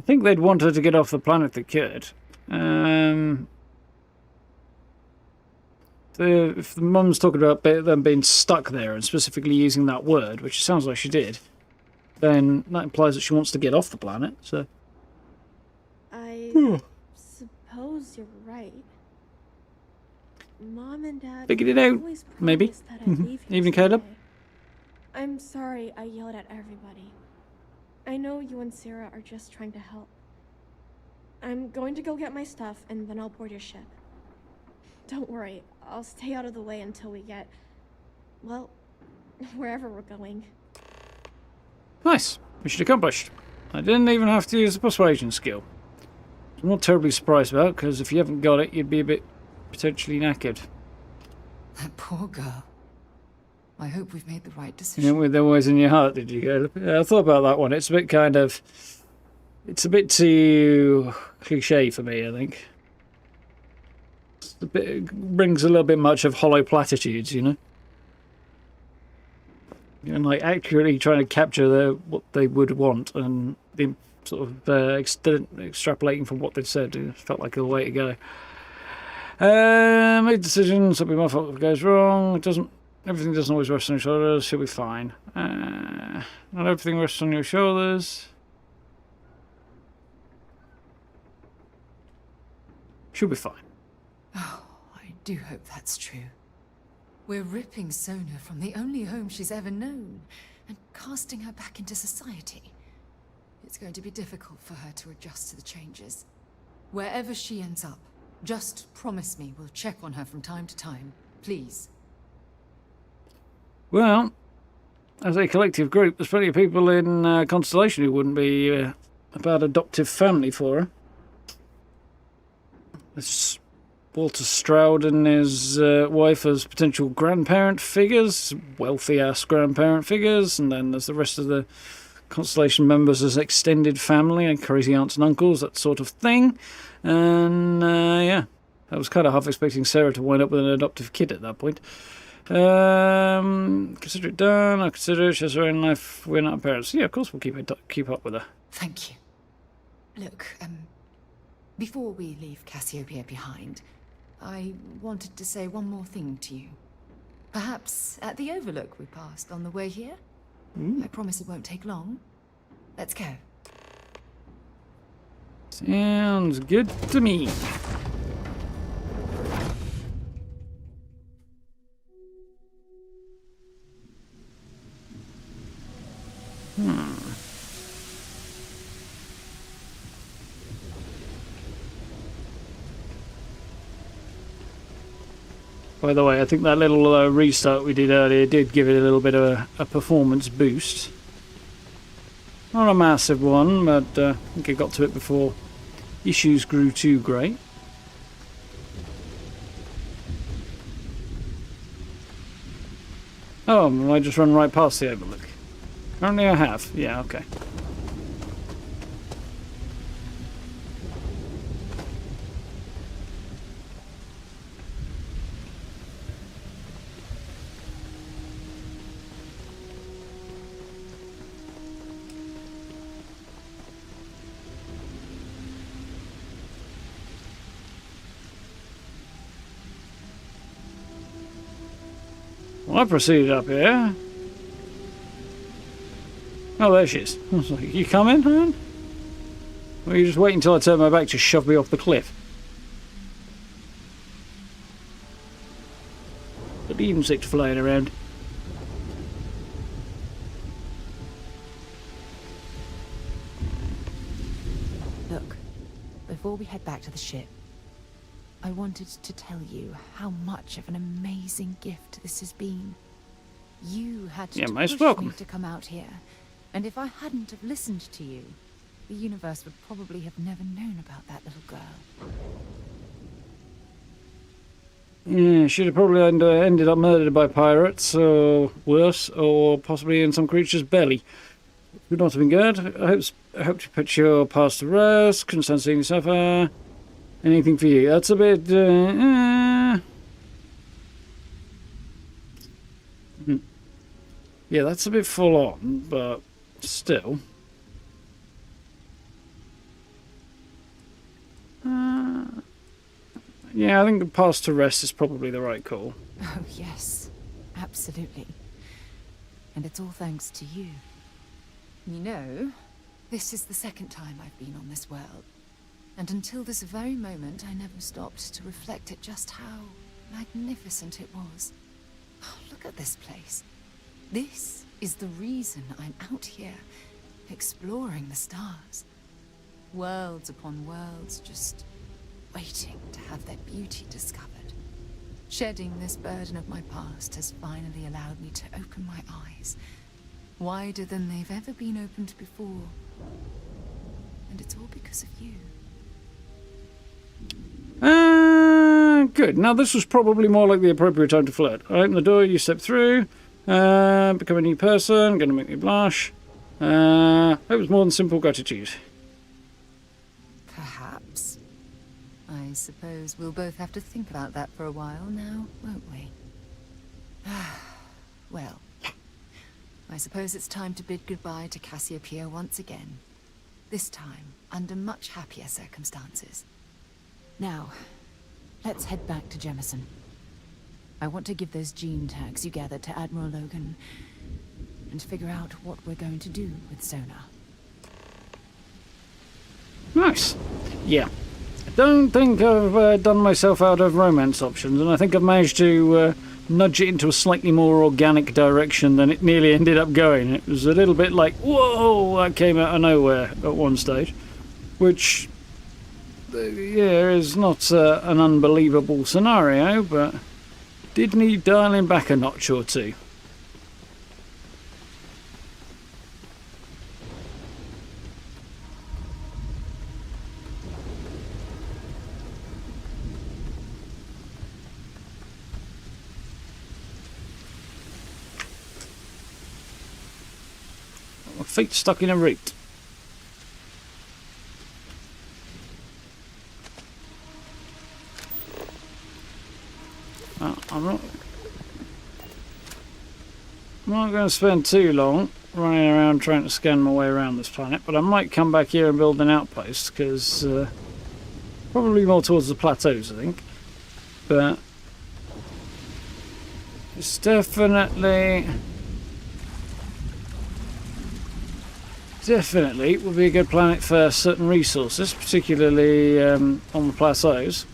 think they'd want her to get off the planet if they could. If the mum's talking about them being stuck there and specifically using that word, which sounds like she did, then that implies that she wants to get off the planet. So I suppose you're right. Mom and Dad figured it out, always maybe. promised that I'd leave here Evening, Caleb. someday. I'm sorry I yelled at everybody. I know you and Sarah are just trying to help. I'm going to go get my stuff and then I'll board your ship. Don't worry, I'll stay out of the way until we get, well, wherever we're going. Nice. Mission accomplished. I didn't even have to use the persuasion skill. I'm not terribly surprised about, because if you haven't got it, you'd be a bit potentially knackered. That poor girl. I hope we've made the right You decision. know, with always in your heart, did you go? Yeah, I thought about that one. It's a bit kind of... It's a bit too cliche for me, I think. It brings a little bit much of hollow platitudes, you know? And like accurately trying to capture what they would want and the sort of extrapolating from what they'd said. It felt like a way to go. Made decisions. It'll be my fault if it goes wrong. Everything doesn't always rest on your shoulders. She'll be fine. Not everything rests on your shoulders. She'll be fine. Oh, I do hope that's true. We're ripping Sona from the only home she's ever known and casting her back into society. It's going to be difficult for her to adjust to the changes. Wherever she ends up, just promise me we'll check on her from time to time, please. Well, as a collective group, there's plenty of people in Constellation who wouldn't be a bad adoptive family for her. There's Walter Stroud and his wife as potential grandparent figures, wealthy-ass grandparent figures, and then there's the rest of the Constellation members as extended family and crazy aunts and uncles, that sort of thing. And yeah, I was kind of half expecting Sarah to wind up with an adoptive kid at that point. Consider it done. I consider it. She has her own life. We're not her parents. Yeah, of course we'll keep up with her. Thank you. Look, before we leave Cassiopeia behind, I wanted to say one more thing to you. Perhaps at the overlook we passed on the way here? I promise it won't take long. Let's go. Sounds good to me. By the way, I think that little restart we did earlier did give it a little bit of a performance boost. Not a massive one, but I think it got to it before issues grew too great. Oh, I just run right past the overlook. Apparently I have. Yeah, okay. Well, I proceeded up here. Oh, there she is. I was like, you coming, man? Or you just wait until I turn my back to shove me off the cliff? But the insect flying around. Look, before we head back to the ship, I wanted to tell you how much of an amazing gift this has been. You had to most push welcome. me to come out here, and if I hadn't have listened to you, the universe would probably have never known about that little girl. Yeah, she'd have probably ended up murdered by pirates, or worse, or possibly in some creature's belly. Would not have been good. I hope to put your past to rest. Couldn't stand seeing you suffer. Anything for you? That's a bit. Yeah, that's a bit full on, but still. Yeah, I think the pass to rest is probably the right call. Oh, yes. Absolutely. And it's all thanks to you. You know, this is the second time I've been on this world. And until this very moment, I never stopped to reflect at just how magnificent it was. Oh, look at this place. This is the reason I'm out here, exploring the stars. Worlds upon worlds, just waiting to have their beauty discovered. Shedding this burden of my past has finally allowed me to open my eyes, wider than they've ever been opened before. And it's all because of you. Good. Now, this was probably more like the appropriate time to flirt. I open the door, you step through, become a new person, gonna make me blush. It was more than simple gratitude. Perhaps. I suppose we'll both have to think about that for a while now, won't we? Well, I suppose it's time to bid goodbye to Cassiopeia once again. This time, under much happier circumstances. Now, let's head back to Jemison. I want to give those gene tags you gathered to Admiral Logan and figure out what we're going to do with Sonar. Nice. Yeah. I don't think I've done myself out of romance options, and I think I've managed to nudge it into a slightly more organic direction than it nearly ended up going. It was a little bit like, whoa, that came out of nowhere at one stage, which, yeah, is not an unbelievable scenario, but did need dialing back a notch or two. My feet stuck in a root. I'm not going to spend too long running around trying to scan my way around this planet, but I might come back here and build an outpost, because probably more towards the plateaus, I think. But it's definitely would be a good planet for certain resources, particularly on the plateaus.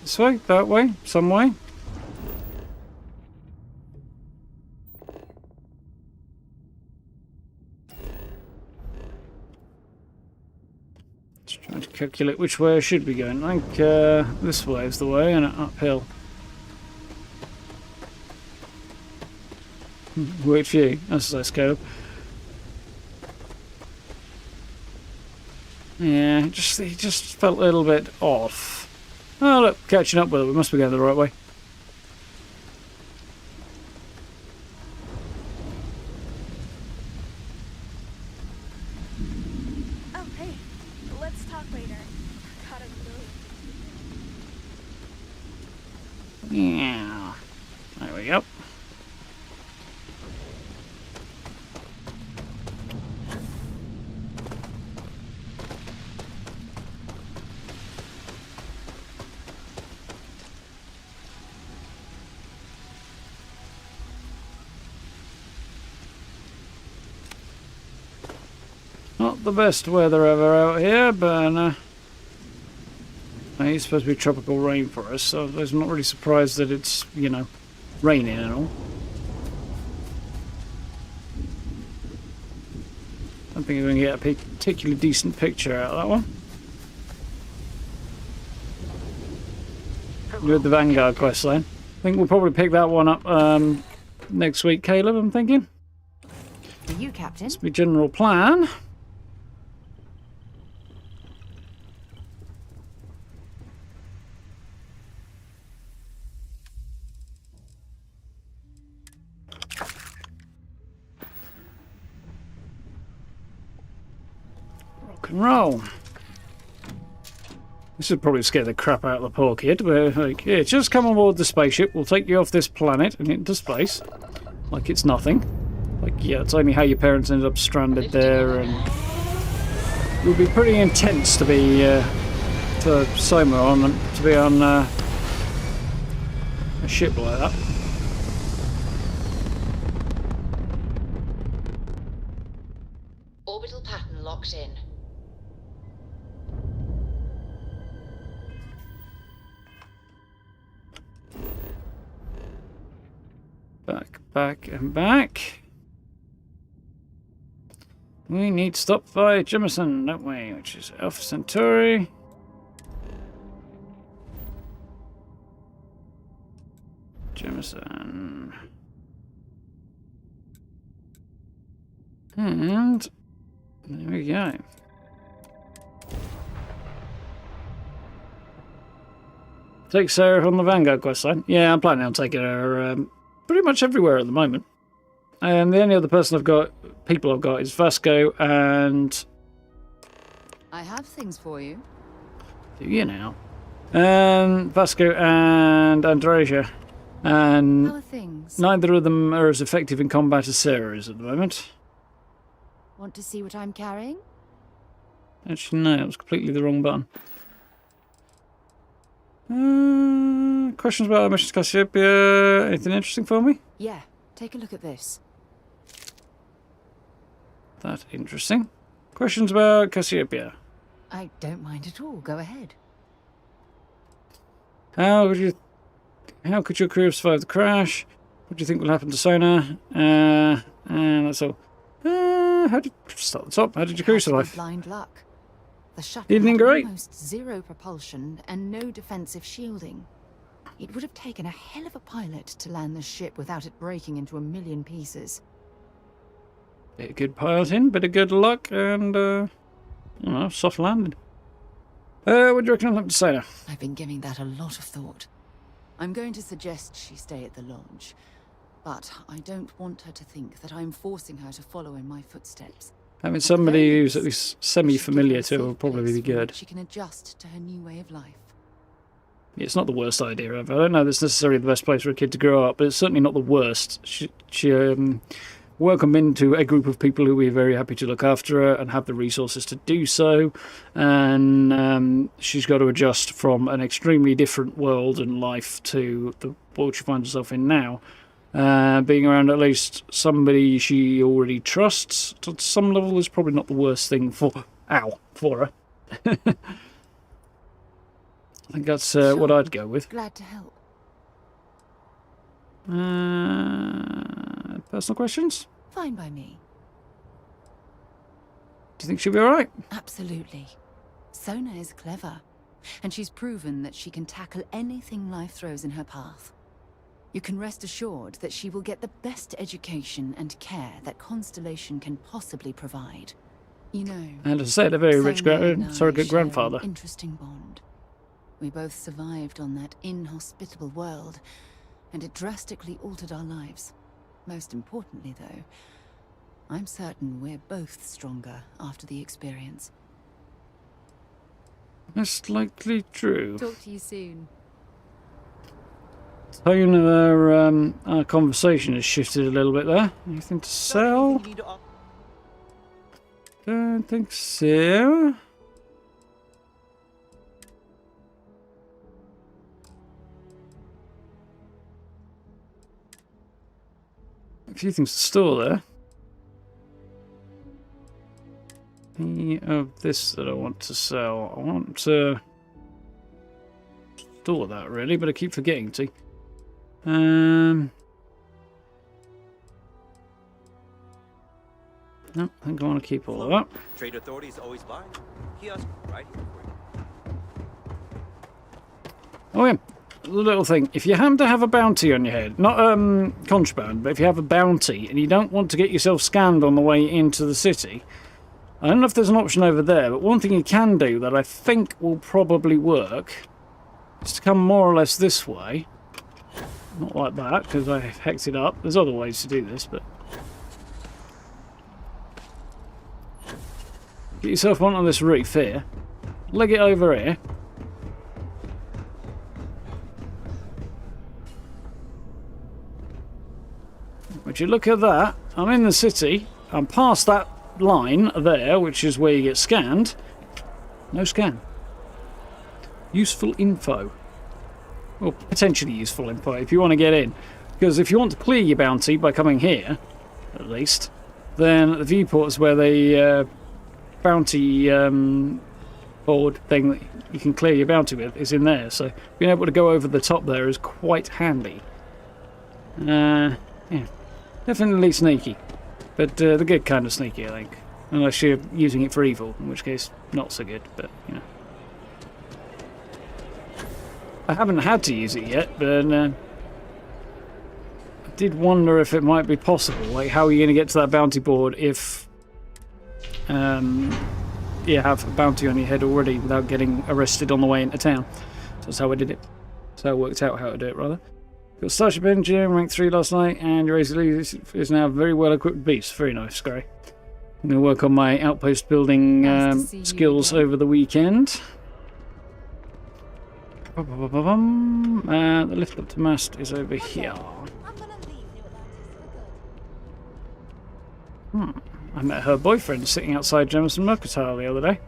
This way, that way, some way. Just trying to calculate which way I should be going. I think this way is the way, and uphill. Wait for you. That's a nice go. Yeah, it just felt a little bit off. Oh look, catching up with it. We must be going the right way. Oh, hey. we go. Not the best weather ever out here, but it's supposed to be tropical rainforest, so I'm not really surprised that it's, you know, raining and all. I don't think we're going to get a particularly decent picture out of that one. With the Vanguard questline. I think we'll probably pick that one up next week, Caleb, I'm thinking. For you, Captain. That's my general plan. Rock and roll. This would probably scare the crap out of the poor kid. We're like, yeah, just come on board the spaceship. We'll take you off this planet and into space. Like it's nothing. Like, yeah, tell me how your parents ended up stranded there, and it would be pretty intense to be to Soma on to be on a ship like that. Orbital pattern locked in. Back, back, and back. We need to stop by Jemison, don't we? Which is Alpha Centauri. Jemison. And there we go. Take Sarah on the Vanguard questline. Yeah, I'm planning on taking her pretty much everywhere at the moment. And the only other people I've got is Vasco and... I have things for you. Do you now? Vasco and Androsia. And How are things? neither of them are as effective in combat as Sarah is at the moment. Want to see what I'm carrying? Actually, no, it was completely the wrong button. Questions about our mission to Cassiopeia? Anything interesting for me? Yeah, take a look at this. That's interesting. Questions about Cassiopeia? I don't mind at all. Go ahead. How could your crew have survived the crash? What do you think will happen to Sona? And that's all. How did start at the top? How did your crew survive? Blind luck. The shuttle Evening, had great. almost zero propulsion and no defensive shielding. It would have taken a hell of a pilot to land the ship without it breaking into a million pieces. Bit of good piloting, bit of good luck, and I don't know, soft landing. What do you reckon I'll have to say now? I've been giving that a lot of thought. I'm going to suggest she stay at the lodge, but I don't want her to think that I'm forcing her to follow in my footsteps. Having somebody who's at least semi-familiar to her will probably be good. She can adjust to her new way of life. Yeah, it's not the worst idea ever. I don't know if it's necessarily the best place for a kid to grow up, but it's certainly not the worst. She welcomed into a group of people who were very happy to look after her and have the resources to do so. And she's got to adjust from an extremely different world and life to the world she finds herself in now. Being around at least somebody she already trusts to some level is probably not the worst thing for her. I think that's what I'd go with. Glad to help. Personal questions? Fine by me. Do you think she'll be alright? Absolutely. Sona is clever, and she's proven that she can tackle anything life throws in her path. You can rest assured that she will get the best education and care that Constellation can possibly provide. You know, And as I said, a very rich surrogate grandfather. An interesting bond. We both survived on that inhospitable world, and it drastically altered our lives. Most importantly, though, I'm certain we're both stronger after the experience. That's likely true. Talk to you soon. tone of our conversation has shifted a little bit there. Anything to sell? Don't think so. A few things to store there. Any of this that I want to sell? I want to store that really, but I keep forgetting to. No, I think I want to keep all of that. Trade authorities always buy. Kiosk right here for you. Oh yeah, the little thing. If you happen to have a bounty on your head, not contraband, but if you have a bounty and you don't want to get yourself scanned on the way into the city, I don't know if there's an option over there, but one thing you can do that I think will probably work is to come more or less this way. Not like that, because I hecked it up. There's other ways to do this, but... Get yourself onto this roof here. Leg it over here. Would you look at that? I'm in the city. I'm past that line there, which is where you get scanned. No scan. Useful info. Well, potentially useful info if you want to get in. Because if you want to clear your bounty by coming here, at least, then the viewports where the bounty board thing that you can clear your bounty with is in there. So being able to go over the top there is quite handy. Yeah, definitely sneaky. But the good kind of sneaky, I think. Unless you're using it for evil, in which case, not so good, but, you know. I haven't had to use it yet, but I did wonder if it might be possible. Like, how are you going to get to that bounty board if you have a bounty on your head already without getting arrested on the way into town? So that's how I did it. So I worked out how to do it, rather. Got Starship Engine, rank 3 last night, and your Razor is now a very well equipped beast. Very nice, Scary. I'm going to work on my outpost building skills over the weekend. The lift up to mast is over here. I met her boyfriend sitting outside Jameson Mercantile the other day.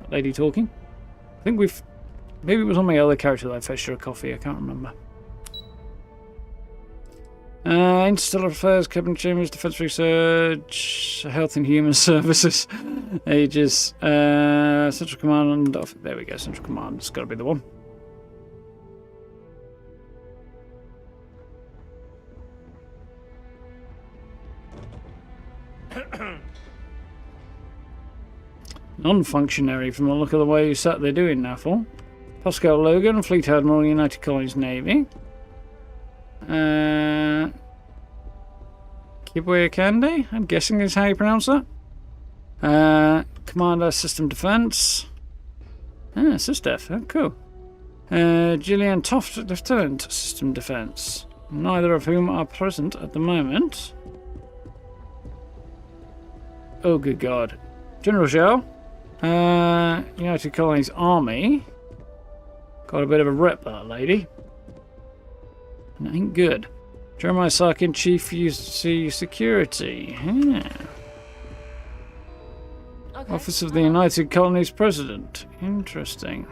That lady talking. I think maybe it was on my other character that I fetched her a coffee, I can't remember. Interstellar Affairs, Cabinet Chambers, Defence Research, Health and Human Services, Aegis, Central Command, there we go, Central Command, it's got to be the one. Non-functionary from the look of the way you sat there doing now for. Pascal Logan, Fleet Admiral, United Colonies Navy. Kibwe Kande, I'm guessing is how you pronounce that. Commander System Defense. SysDef, oh cool. Gillian Toft, Lieutenant System Defense. Neither of whom are present at the moment. Oh good god. General Zhao. United Colonies Army. Got a bit of a rep, that lady. That ain't good. Jeremiah Sarkin, Chief UC Security. Yeah. Okay. Office of the United Colonies President. Interesting.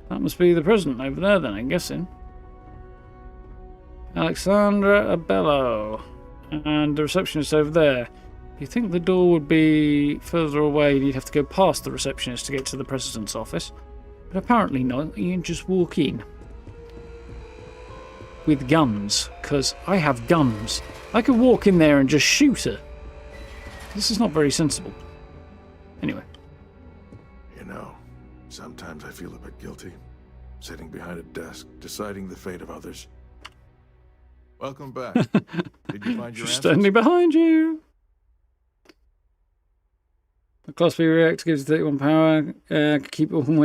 That must be the president over there then, I'm guessing. Alexandra Abello. And the receptionist over there. You'd think the door would be further away and you'd have to go past the receptionist to get to the president's office. But apparently not. You can just walk in. With guns, because I have guns. I could walk in there and just shoot her. This is not very sensible. Anyway. You know, sometimes I feel a bit guilty. Sitting behind a desk, deciding the fate of others. Welcome back. Did you find your answers? Standing behind you. The Class B reactor gives you 31 power. Keep all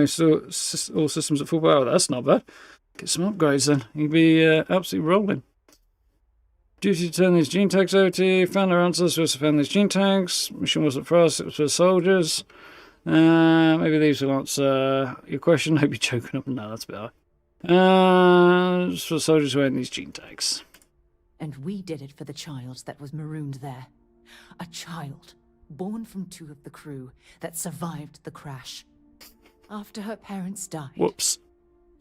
systems at full power. That's not bad. Get some upgrades then. You'd be absolutely rolling. Duty to turn these gene tags over to you. Found our answers. Supposed to find these gene tags. Mission wasn't for us, it was for the soldiers. Maybe these will answer your question. Hope you're choking up. No, that's a bit high. For soldiers wearing these gene tags. And we did it for the child that was marooned there. A child born from 2 of the crew that survived the crash. After her parents died. Whoops.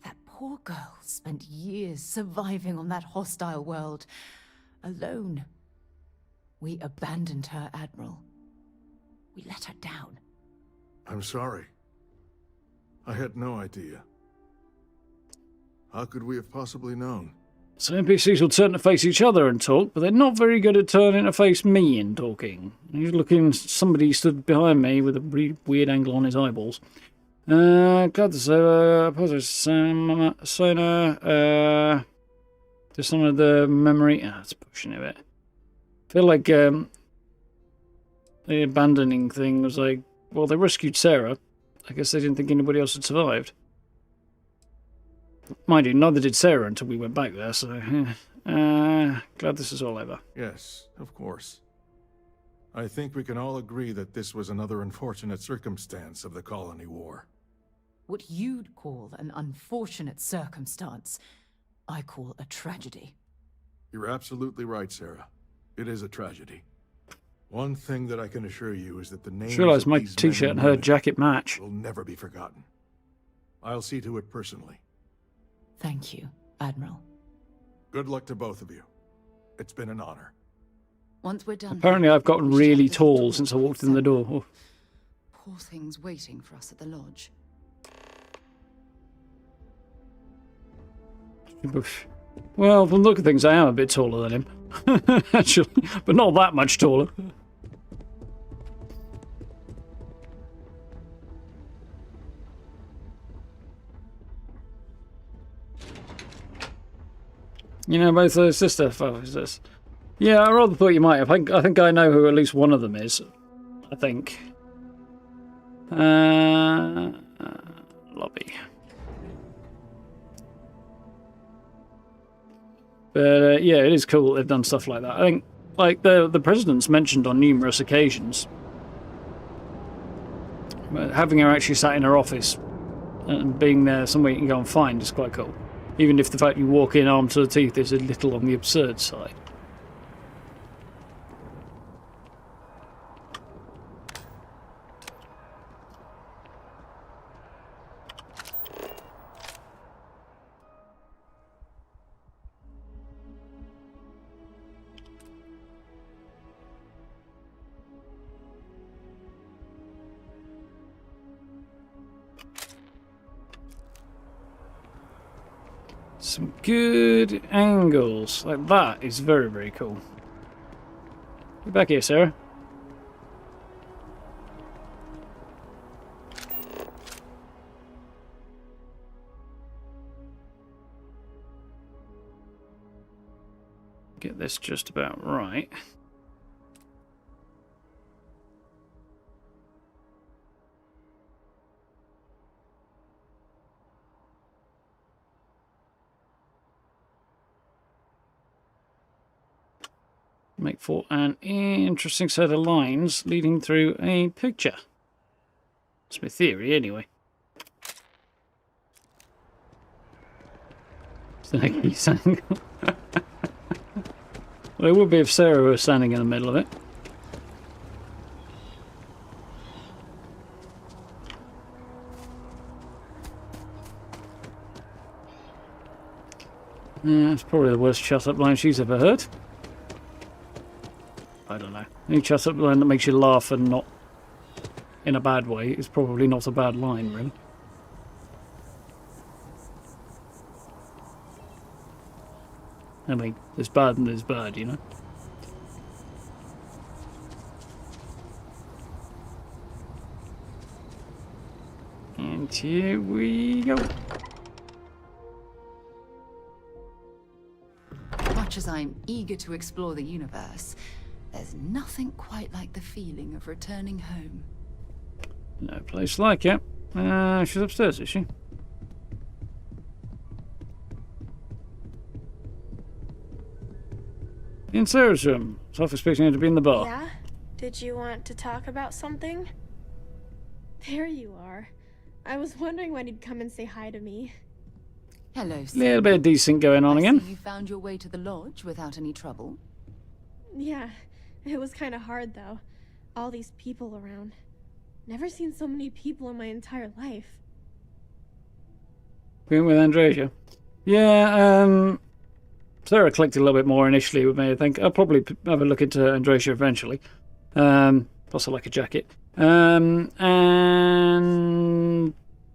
That poor girl spent years surviving on that hostile world. Alone. We abandoned her, Admiral. We let her down. I'm sorry. I had no idea. How could we have possibly known? So NPCs will turn to face each other and talk, but they're not very good at turning to face me and talking. He's looking, somebody stood behind me with a really weird angle on his eyeballs. God, apologies, Sonar, dishonor the memory. It's pushing it a bit. I feel like the abandoning thing was like, well, they rescued Sarah. I guess they didn't think anybody else had survived. Mind you, neither did Sarah until we went back there, so... glad this is all over. Yes, of course. I think we can all agree that this was another unfortunate circumstance of the colony war. What you'd call an unfortunate circumstance, I call a tragedy. You're absolutely right, Sarah. It is a tragedy. One thing that I can assure you is that the names I realised of my these t-shirt men and and her women jacket match. will never be forgotten. I'll see to it personally. Thank you, Admiral. Good luck to both of you. It's been an honor. Once we're done... Apparently I've gotten really tall since I walked in the door. Poor things waiting for us at the lodge. Well, from the look of things, I am a bit taller than him. Actually, but not that much taller. You know, both those sister foes. Yeah, I rather thought you might have. I think I know who at least one of them is. I think. Lobby. But yeah, it is cool that they've done stuff like that. I think, like the president's mentioned on numerous occasions, having her actually sat in her office and being there somewhere you can go and find is quite cool. Even if the fact you walk in armed to the teeth is a little on the absurd side. Some good angles. Like that is very, very cool. Get back here, Sarah. Get this just about right. Make for an interesting set of lines leading through a picture. That's my theory, anyway. He's angle. Well, it would be if Sarah was standing in the middle of it. Yeah, it's probably the worst shut-up line she's ever heard. I don't know. Any shut-up line that makes you laugh and not in a bad way is probably not a bad line, really. I mean, there's bad and there's bad, you know? And here we go. Much as I'm eager to explore the universe, there's nothing quite like the feeling of returning home. No place like it. She's upstairs, is she? In Sarah's room. I was half expecting her to be in the bar. Yeah? Did you want to talk about something? There you are. I was wondering when you'd come and say hi to me. Hello, A little bit of decent going on I again. see you found your way to the lodge without any trouble. Yeah, it was kind of hard though. All these people around. Never seen so many people in my entire life. Been with Andresia. Yeah, Sarah collected a little bit more initially with me, I think. I'll probably have a look into Andresia eventually. Plus I like a jacket. And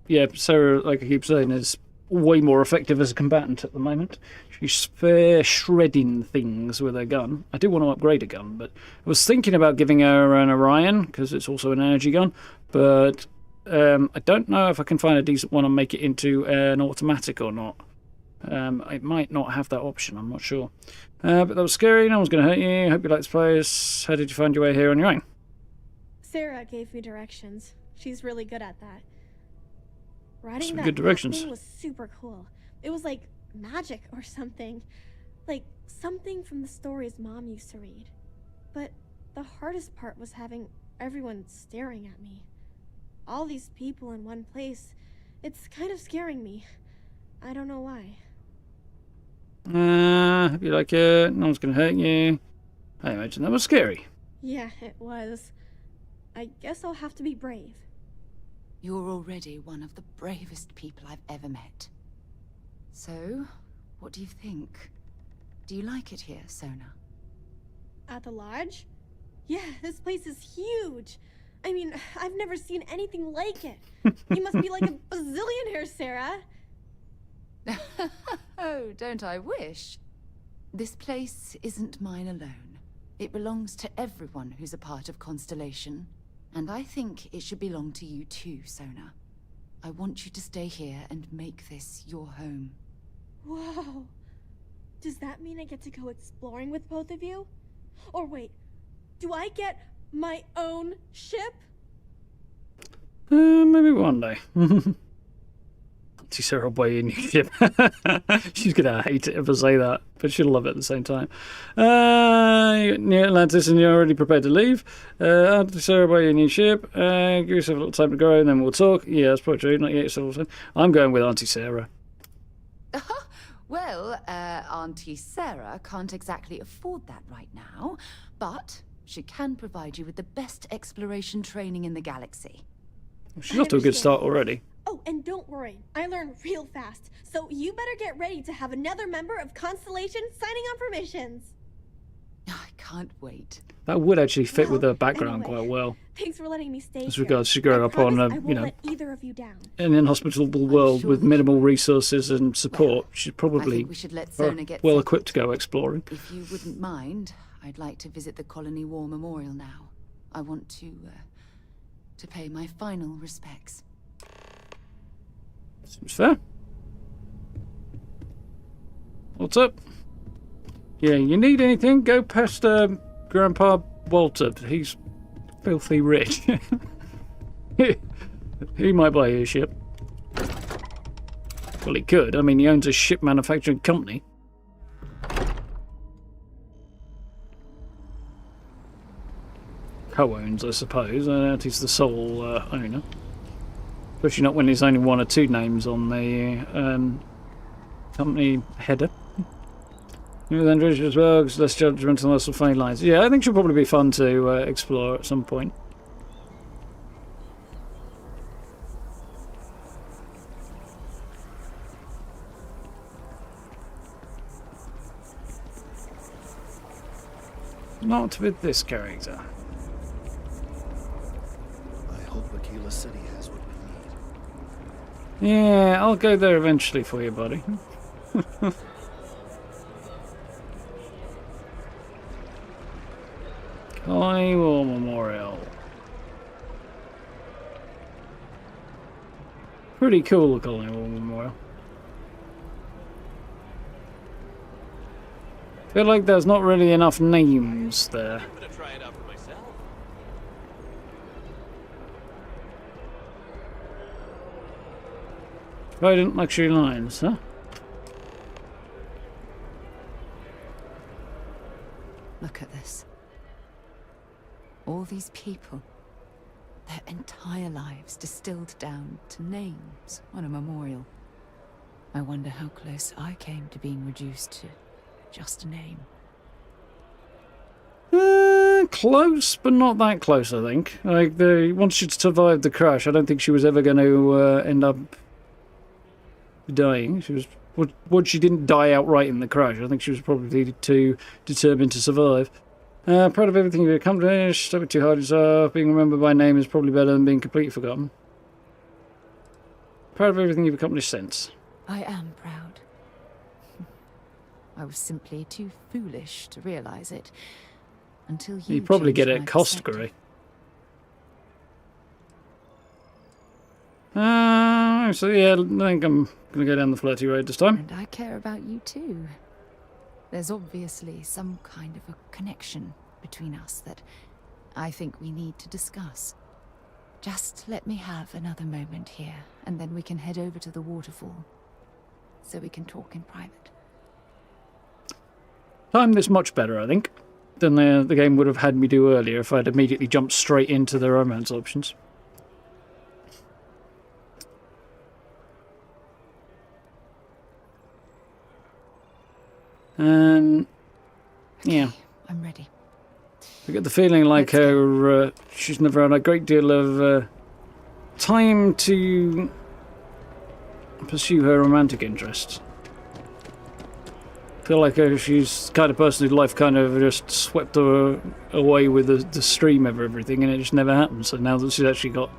yeah, Sarah, like I keep saying, is way more effective as a combatant at the moment. She's fair shredding things with her gun. I do want to upgrade a gun, but I was thinking about giving her an Orion, because it's also an energy gun, but I don't know if I can find a decent one and make it into an automatic or not. It might not have that option, I'm not sure. But that was scary, no one's going to hurt you. Hope you like this place. How did you find your way here on your own? Sarah gave me directions. She's really good at that. Riding Some that good directions. thing was super cool. It was like magic or something. Like something from the stories Mom used to read. But the hardest part was having everyone staring at me. All these people in one place. It's kind of scaring me. I don't know why. Hope you like it. No one's going to hurt you. I imagine that was scary. Yeah, it was. I guess I'll have to be brave. You're already one of the bravest people I've ever met. So, what do you think? Do you like it here, Sona? At the lodge? Yeah, this place is huge. I mean, I've never seen anything like it. You must be like a bazillionaire, Sarah. Oh, don't I wish? This place isn't mine alone. It belongs to everyone who's a part of Constellation. And I think it should belong to you too, Sona. I want you to stay here and make this your home. Whoa. Does that mean I get to go exploring with both of you? Or wait, do I get my own ship? Maybe one day. See Sarah way in your ship. She's gonna hate it if I say that, but she'll love it at the same time. Near Atlantis, and you're already prepared to leave. Auntie Sarah, buy your new ship. Give yourself a little time to grow, and then we'll talk. Yeah, that's probably true. Not yet. So I'm going with Auntie Sarah. Well, Auntie Sarah can't exactly afford that right now, but she can provide you with the best exploration training in the galaxy. She's off to a good start already. Oh, and don't worry, I learn real fast. So you better get ready to have another member of Constellation signing on for missions. I can't wait. That would actually fit with her background anyway, quite well. Thanks for letting me stay As here. regards to growing I up on, promise I you won't know, let either of you down. an inhospitable world sure with that minimal resources and support. Well, She's I probably think we should let Sona get well settled. equipped to go exploring. If you wouldn't mind, I'd like to visit the Colony War Memorial now. I want to pay my final respects. Seems fair. What's up? Yeah, you need anything? Go past Grandpa Walter. He's filthy rich. He might buy you a ship. Well, he could. I mean, he owns a ship manufacturing company. Co-owns, I suppose. He's the sole owner. Especially not when there's only one or two names on the company header. With Andresia as well, because less judgmental, less funny lines. Yeah, I think she'll probably be fun to explore at some point. Not with this character. I hope Aquila City has what we need. Yeah, I'll go there eventually for you, buddy. Colony War Memorial. Pretty cool, the Colony War Memorial. Feel like there's not really enough names there. I'm gonna try it out for myself. Trident luxury lines, huh? Look at this. All these people. Their entire lives distilled down to names on a memorial. I wonder how close I came to being reduced to just a name. Close, but not that close, I think. Like, once she'd survived the crash, I don't think she was ever going to end up dying. She was... She didn't die outright in the crash. I think she was probably too determined to survive. Proud of everything you've accomplished. Don't be too hard on yourself. Being remembered by name is probably better than being completely forgotten. Proud of everything you've accomplished since. I am proud. I was simply too foolish to realize it until you probably get changed it my at cost, perspective. Gray. So yeah, I think I'm going to go down the flirty road this time. And I care about you too. There's obviously some kind of a connection between us that I think we need to discuss. Just let me have another moment here, and then we can head over to the waterfall, so we can talk in private. Timed this much better, I think, than the game would have had me do earlier if I'd immediately jumped straight into the romance options. Yeah. I'm ready. I get the feeling like she's never had a great deal of time to pursue her romantic interests. I feel like she's the kind of person whose life kind of just swept her away with the stream of everything, and it just never happened. So now that she's actually got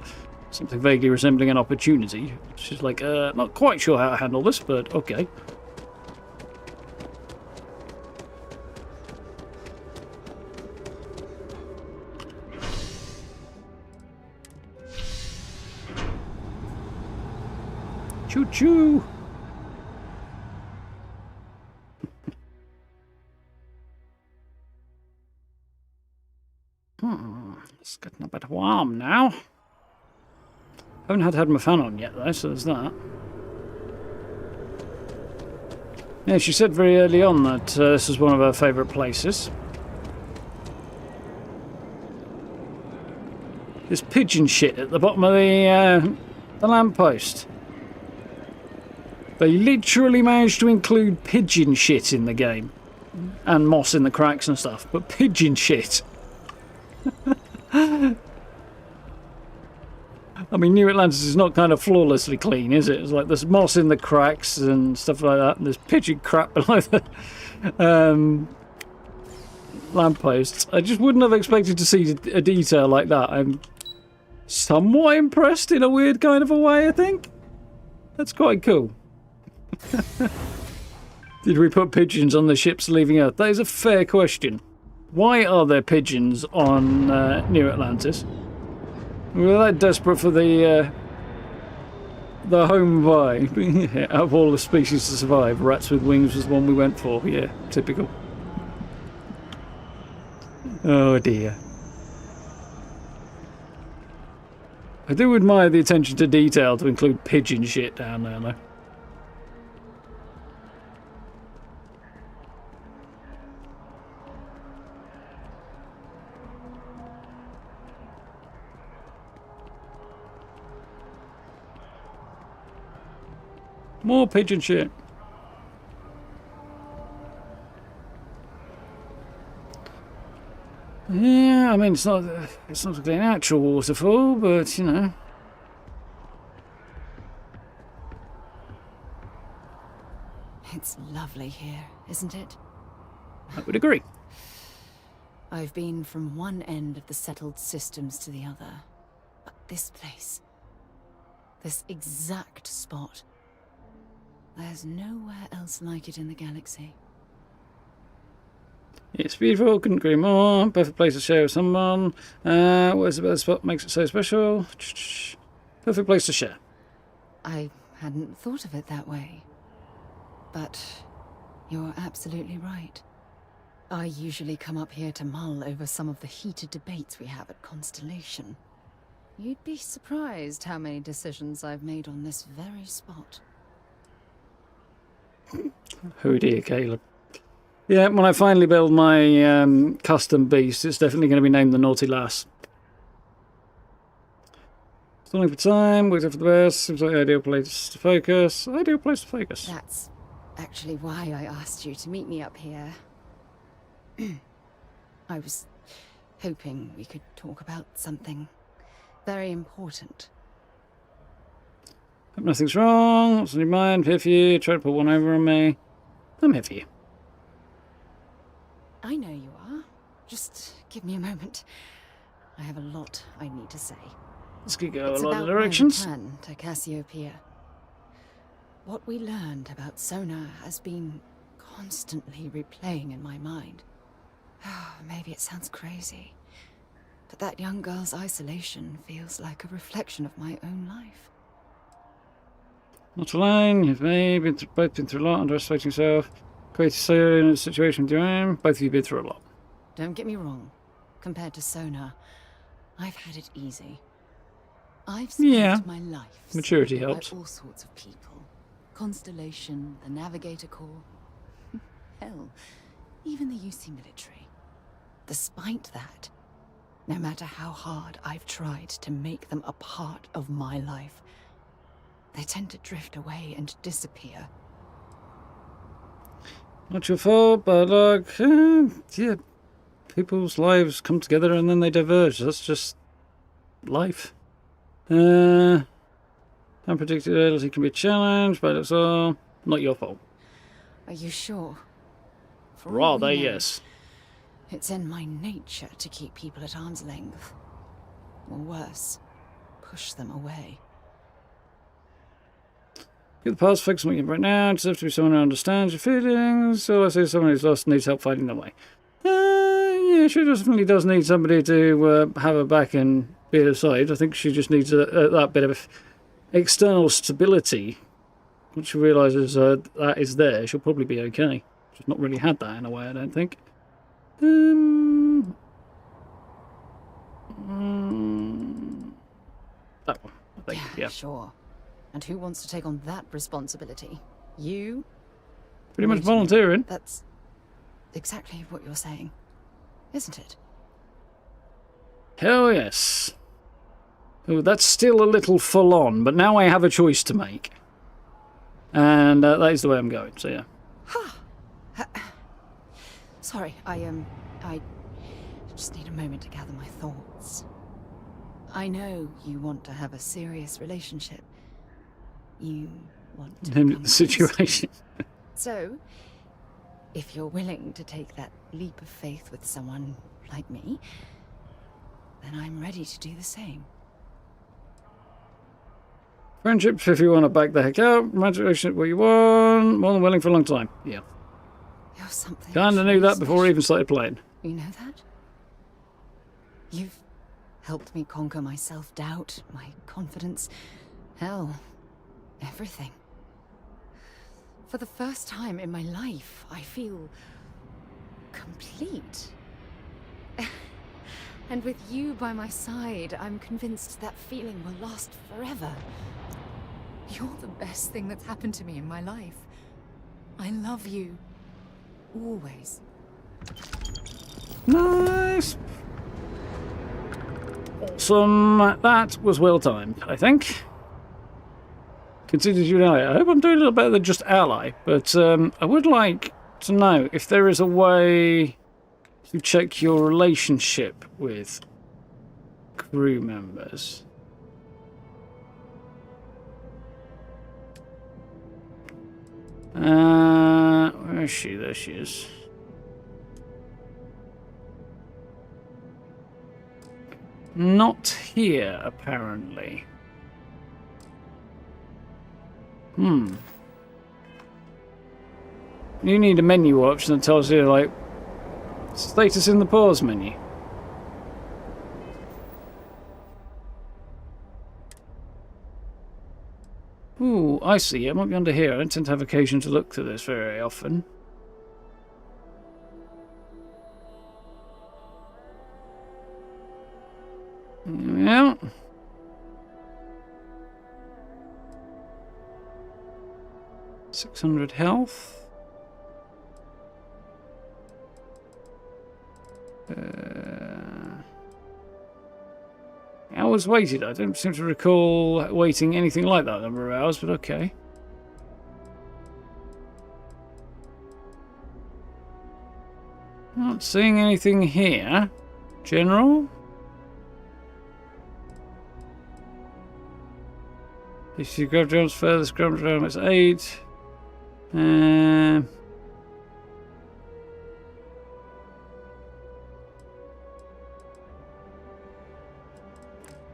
something vaguely resembling an opportunity, she's like, not quite sure how to handle this, but okay. Choo-choo! It's getting a bit warm now. Haven't had my fan on yet though, so there's that. Yeah, she said very early on that this is one of her favourite places. There's pigeon shit at the bottom of the lamppost. They literally managed to include pigeon shit in the game. And moss in the cracks and stuff. But pigeon shit. I mean, New Atlantis is not kind of flawlessly clean, is it? It's like there's moss in the cracks and stuff like that. And there's pigeon crap below the lampposts. I just wouldn't have expected to see a detail like that. I'm somewhat impressed in a weird kind of a way, I think. That's quite cool. Did we put pigeons on the ships leaving Earth? That is a fair question. Why are there pigeons on New Atlantis? We were that desperate for the home vibe. Out of all the species to survive, rats with wings was the one we went for. Yeah, typical. Oh dear. I do admire the attention to detail to include pigeon shit down there, though. More pigeon shit. Yeah, I mean it's not exactly an actual waterfall, but you know. It's lovely here, isn't it? I would agree. I've been from one end of the settled systems to the other. But this place, this exact spot, there's nowhere else like it in the galaxy. It's beautiful, couldn't agree more. Perfect place to share with someone. What is it about the spot makes it so special? Perfect place to share. I hadn't thought of it that way. But you're absolutely right. I usually come up here to mull over some of the heated debates we have at Constellation. You'd be surprised how many decisions I've made on this very spot. Oh dear, Caleb. Yeah, when I finally build my custom beast, it's definitely going to be named the Naughty Lass. Stalling for time, waiting for the best. Seems like the ideal place to focus. Ideal place to focus. That's actually why I asked you to meet me up here. I was hoping we could talk about something very important. Hope nothing's wrong. What's on your mind? Here for you. Try to put one over on me. I'm here for you. I know you are. Just give me a moment. I have a lot I need to say. This could go It's a lot about of directions. my return to Cassiopeia. What we learned about Sona has been constantly replaying in my mind. Maybe it sounds crazy, but that young girl's isolation feels like a reflection of my own life. Not alone. You've both been through a lot, underestimating yourself. Created so in a situation with your own. Both of you been through a lot. Don't get me wrong. Compared to Sona, I've had it easy. I've spent my life maturity surrounded helps. by all sorts of people. Constellation, the Navigator Corps. Hell, even the UC military. Despite that, no matter how hard I've tried to make them a part of my life, they tend to drift away and disappear. Not your fault, bad luck. Yeah, people's lives come together and then they diverge. That's just life. Unpredictability can be a challenge, but it's all not your fault. Are you sure? For all Rather, we know, yes. It's in my nature to keep people at arm's length. Or worse, push them away. Get the past, focus on what you have right now. Just have to be someone who understands your feelings. So I say someone who's lost and needs help finding their way. Yeah, she definitely does need somebody to have her back and be at her side. I think she just needs that bit of external stability. Once she realises that is there, she'll probably be okay. She's not really had that in a way, I don't think. That one, I think, yeah. Sure. And who wants to take on that responsibility? You? Pretty much Wait a minute. volunteering. That's exactly what you're saying, isn't it? Hell yes. Oh, that's still a little full on, but now I have a choice to make. And that is the way I'm going, so yeah. Sorry, I just need a moment to gather my thoughts. I know you want to have a serious relationship. You want to Named become the situation. So, if you're willing to take that leap of faith with someone like me, then I'm ready to do the same. Friendships, if you want to back the heck out. Romantic relationship, what you want. More than willing for a long time. Yeah. You're something. Kinda knew that before I even started playing. You know that? You've helped me conquer my self-doubt, my confidence, hell, everything. For the first time in my life, I feel complete. And with you by my side, I'm convinced that feeling will last forever. You're the best thing that's happened to me in my life. I love you. Always. Nice. Awesome. That was well timed, I think. Considered you an ally. I hope I'm doing a little better than just ally, but I would like to know if there is a way to check your relationship with crew members. Where is she? There she is. Not here, apparently. You need a menu option that tells you, like, status in the pause menu. Ooh, I see. It might be under here. I don't tend to have occasion to look through this very often. Yeah. $600 health. Hours waited. I don't seem to recall waiting anything like that number of hours, but okay. Not seeing anything here. General? If you grab jumps furthest, grab jumps 8.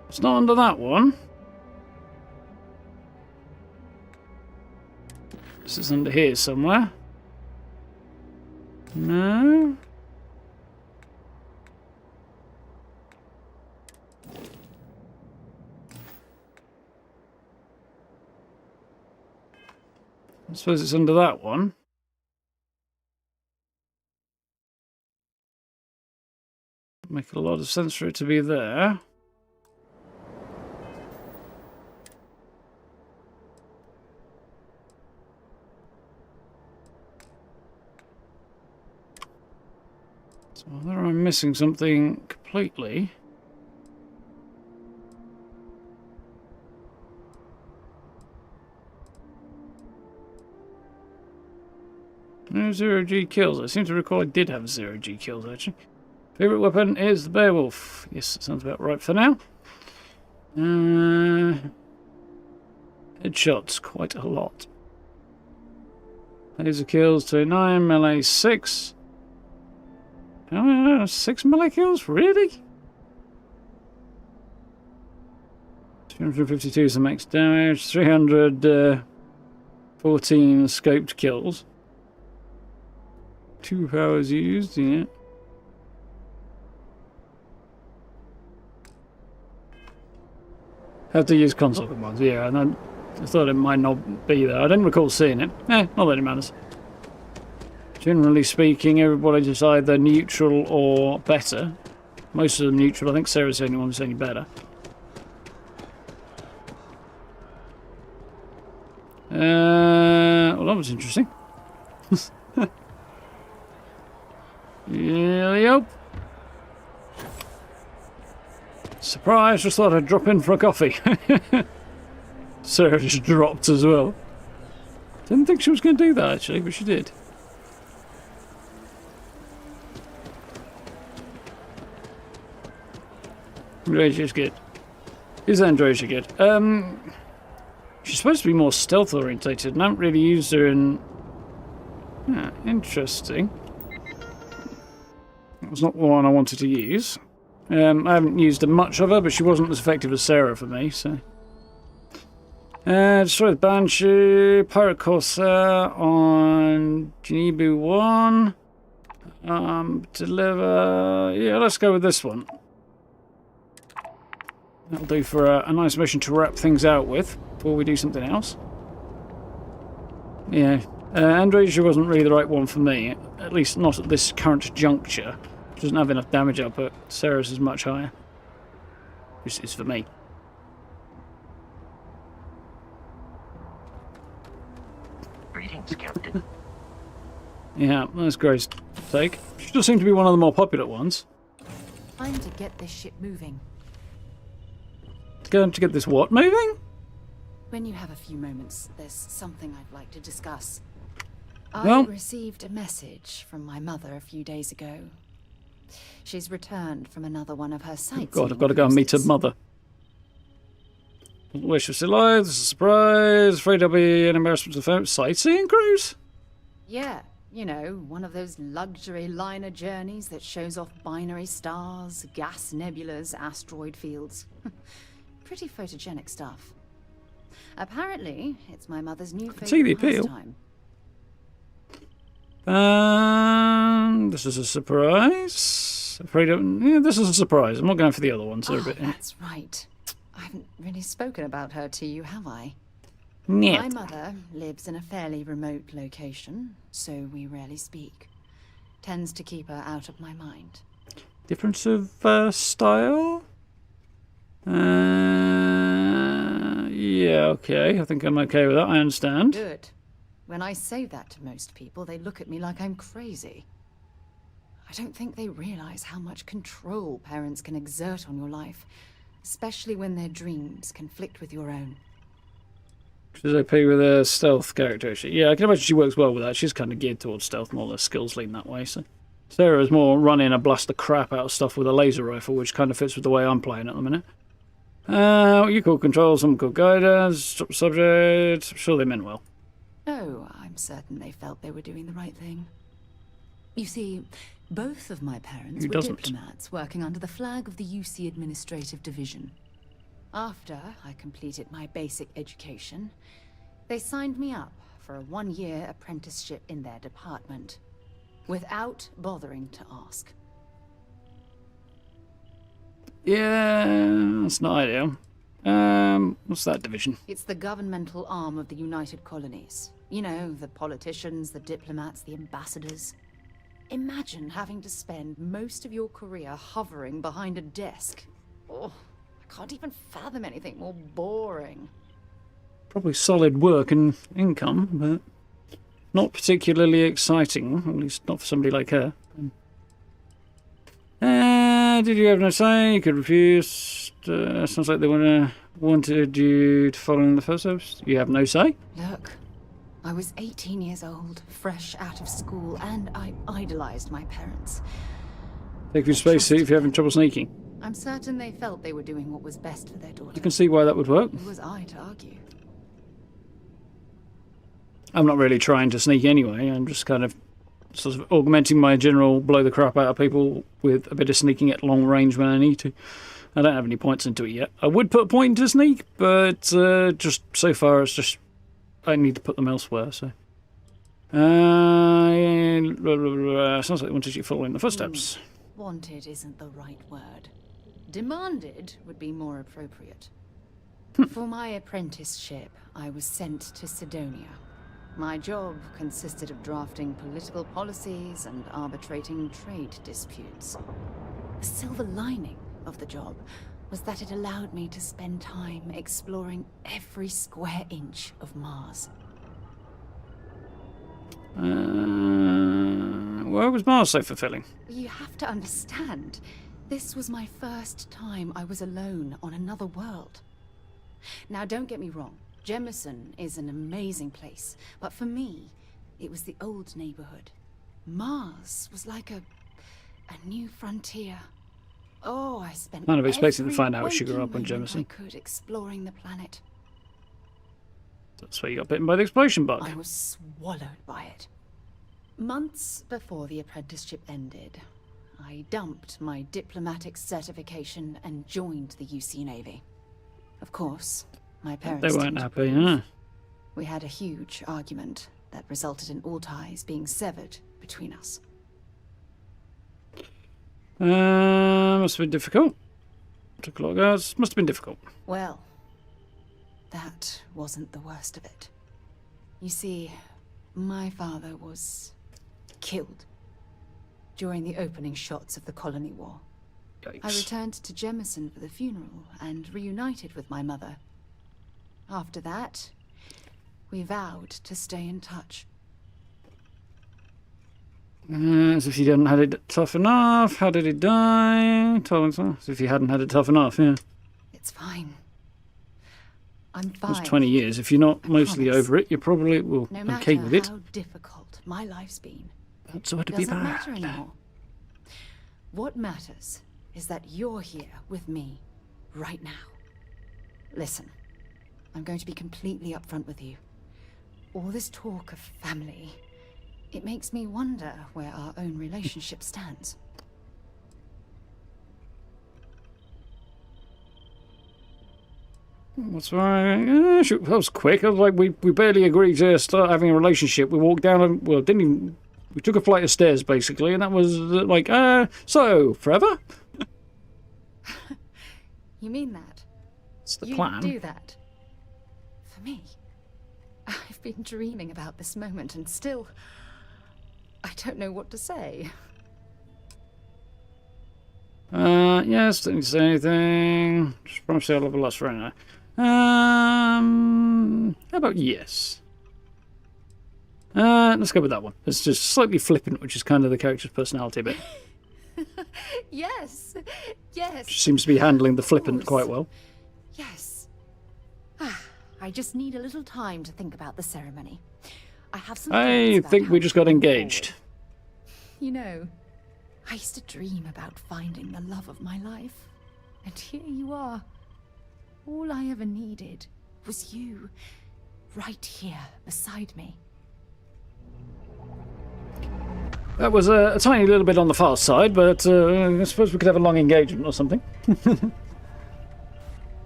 It's not under that one. This is under here somewhere. No. I suppose it's under that one. Make a lot of sense for it to be there. So whether I'm missing something completely. No 0G kills. I seem to recall I did have 0G kills actually. Favorite weapon is the Beowulf. Yes, that sounds about right for now. Headshots, quite a lot. Laser kills to 9, melee 6. Oh, 6 melee kills? Really? 252 is the max damage. 314 scoped kills. 2 powers used, yeah. Have to use console commands, yeah, and I thought it might not be there. I didn't recall seeing it. Not that it matters. Generally speaking, everybody's just either neutral or better. Most of them neutral. I think Sarah's the only one who's any better. Well, that was interesting. Yep. Surprise, just thought I'd drop in for a coffee. Sarah just dropped as well. Didn't think she was going to do that actually, but she did. Androsia's good. Is Androsia good? She's supposed to be more stealth orientated, and I haven't really used her in... interesting. That was not the one I wanted to use. I haven't used much of her, but she wasn't as effective as Sarah for me, so... destroy the Banshee, Pirate Corsair on Genebu 1. Deliver... Yeah, let's go with this one. That'll do for a nice mission to wrap things out with, before we do something else. Yeah, Androsia wasn't really the right one for me, at least not at this current juncture. She doesn't have enough damage output. Sarah's is much higher. This is for me. Greetings, Captain. Yeah, that's Grace's take. She does seem to be one of the more popular ones. Time to get this ship moving. Going to get this what moving? When you have a few moments, there's something I'd like to discuss. Well, I received a message from my mother a few days ago. She's returned from another one of her sightseeing God, I've got to go and meet her mother. Wish was still alive. This is a surprise. Afraid I'll be an embarrassment to the family. Sightseeing cruise? Yeah, you know, one of those luxury liner journeys that shows off binary stars, gas nebulas, asteroid fields. Pretty photogenic stuff. Apparently, it's my mother's new favorite pastime. This is a surprise. Afraid yeah, this is a surprise. I'm not going for the other ones. They're a bit... That's right. I haven't really spoken about her to you, have I? Yeah. My mother lives in a fairly remote location, so we rarely speak. Tends to keep her out of my mind. Difference of style? Yeah, okay. I think I'm okay with that. I understand. Good. When I say that to most people, they look at me like I'm crazy. I don't think they realize how much control parents can exert on your life, especially when their dreams conflict with your own. She's OP with a stealth character. Yeah, I can imagine she works well with that. She's kind of geared towards stealth, more her skills lean that way. So Sarah's more running and blast the crap out of stuff with a laser rifle, which kind of fits with the way I'm playing at the minute. What you call control, some call guidance, drop subject. I'm sure they meant well. Oh, I'm certain they felt they were doing the right thing. You see, both of my parents Who were doesn't? diplomats working under the flag of the UC Administrative Division. After I completed my basic education, they signed me up for a 1-year apprenticeship in their department, without bothering to ask. Yeah, that's not ideal. What's that division? It's the governmental arm of the United Colonies. You know, the politicians, the diplomats, the ambassadors. Imagine having to spend most of your career hovering behind a desk. Oh, I can't even fathom anything more boring. Probably solid work and income, but not particularly exciting, at least not for somebody like her. Did you have no say? You could refuse. Sounds like they wanted you to follow in the first steps. You have no say? Look, I was 18 years old, fresh out of school, and I idolized my parents. Take your spacesuit if you're having trouble sneaking. I'm certain they felt they were doing what was best for their daughter. You can see why that would work. Who was I to argue? I'm not really trying to sneak anyway. I'm just kind of sort of augmenting my general blow the crap out of people with a bit of sneaking at long range when I need to. I don't have any points into it yet. I would put a point into sneak, but just so far it's just I need to put them elsewhere. So sounds like they wanted you following the footsteps. Wanted isn't the right word. Demanded would be more appropriate. For my apprenticeship, I was sent to Sidonia. My job consisted of drafting political policies and arbitrating trade disputes. The silver lining of the job was that it allowed me to spend time exploring every square inch of Mars. Why was Mars so fulfilling? You have to understand, this was my first time I was alone on another world. Now, don't get me wrong. Jemison is an amazing place, but for me, it was the old neighborhood. Mars was like a new frontier. Oh, I spent Kind of expecting to every find out she grew waking up on moment Jemison. I could exploring the planet. That's why you got bitten by the explosion bug. I was swallowed by it. Months before the apprenticeship ended, I dumped my diplomatic certification and joined the UC Navy. Of course, my parents They weren't didn't happy, approve. huh? We had a huge argument that resulted in all ties being severed between us. Must have been difficult. Took a lot of guards. Must have been difficult. Well, that wasn't the worst of it. You see, my father was killed during the opening shots of the Colony War. Yikes. I returned to Jemison for the funeral and reunited with my mother. After that, we vowed to stay in touch. As if you hadn't had it tough enough. How did he die? As if you hadn't had it tough enough, yeah. It's fine. I'm It fine. was 20 years. If you're not I mostly promise. over it, you're probably well, No matter okay with it. how difficult my life's been, That's what to be doesn't bad. matter anymore. What matters is that you're here with me right now. Listen, I'm going to be completely upfront with you. All this talk of family, it makes me wonder where our own relationship stands. That's right. Shoot, that was quick. I was like, we barely agreed to start having a relationship. We walked down, we took a flight of stairs, basically, and that was like, so, forever? You mean that? It's the You plan. do that. For me. I've been dreaming about this moment and still, I don't know what to say. Yes, don't need to say anything. Just promise I'll have a lust right now. How about yes? Let's go with that one. It's just slightly flippant, which is kind of the character's personality a bit. Yes. Yes. She seems to be handling the Of flippant course. quite well. Yes. I just need a little time to think about the ceremony. I have some I thoughts about think how we just to got move engaged. forward. You know, I used to dream about finding the love of my life. And here you are. All I ever needed was you, right here beside me. That was a tiny little bit on the fast side, but I suppose we could have a long engagement or something.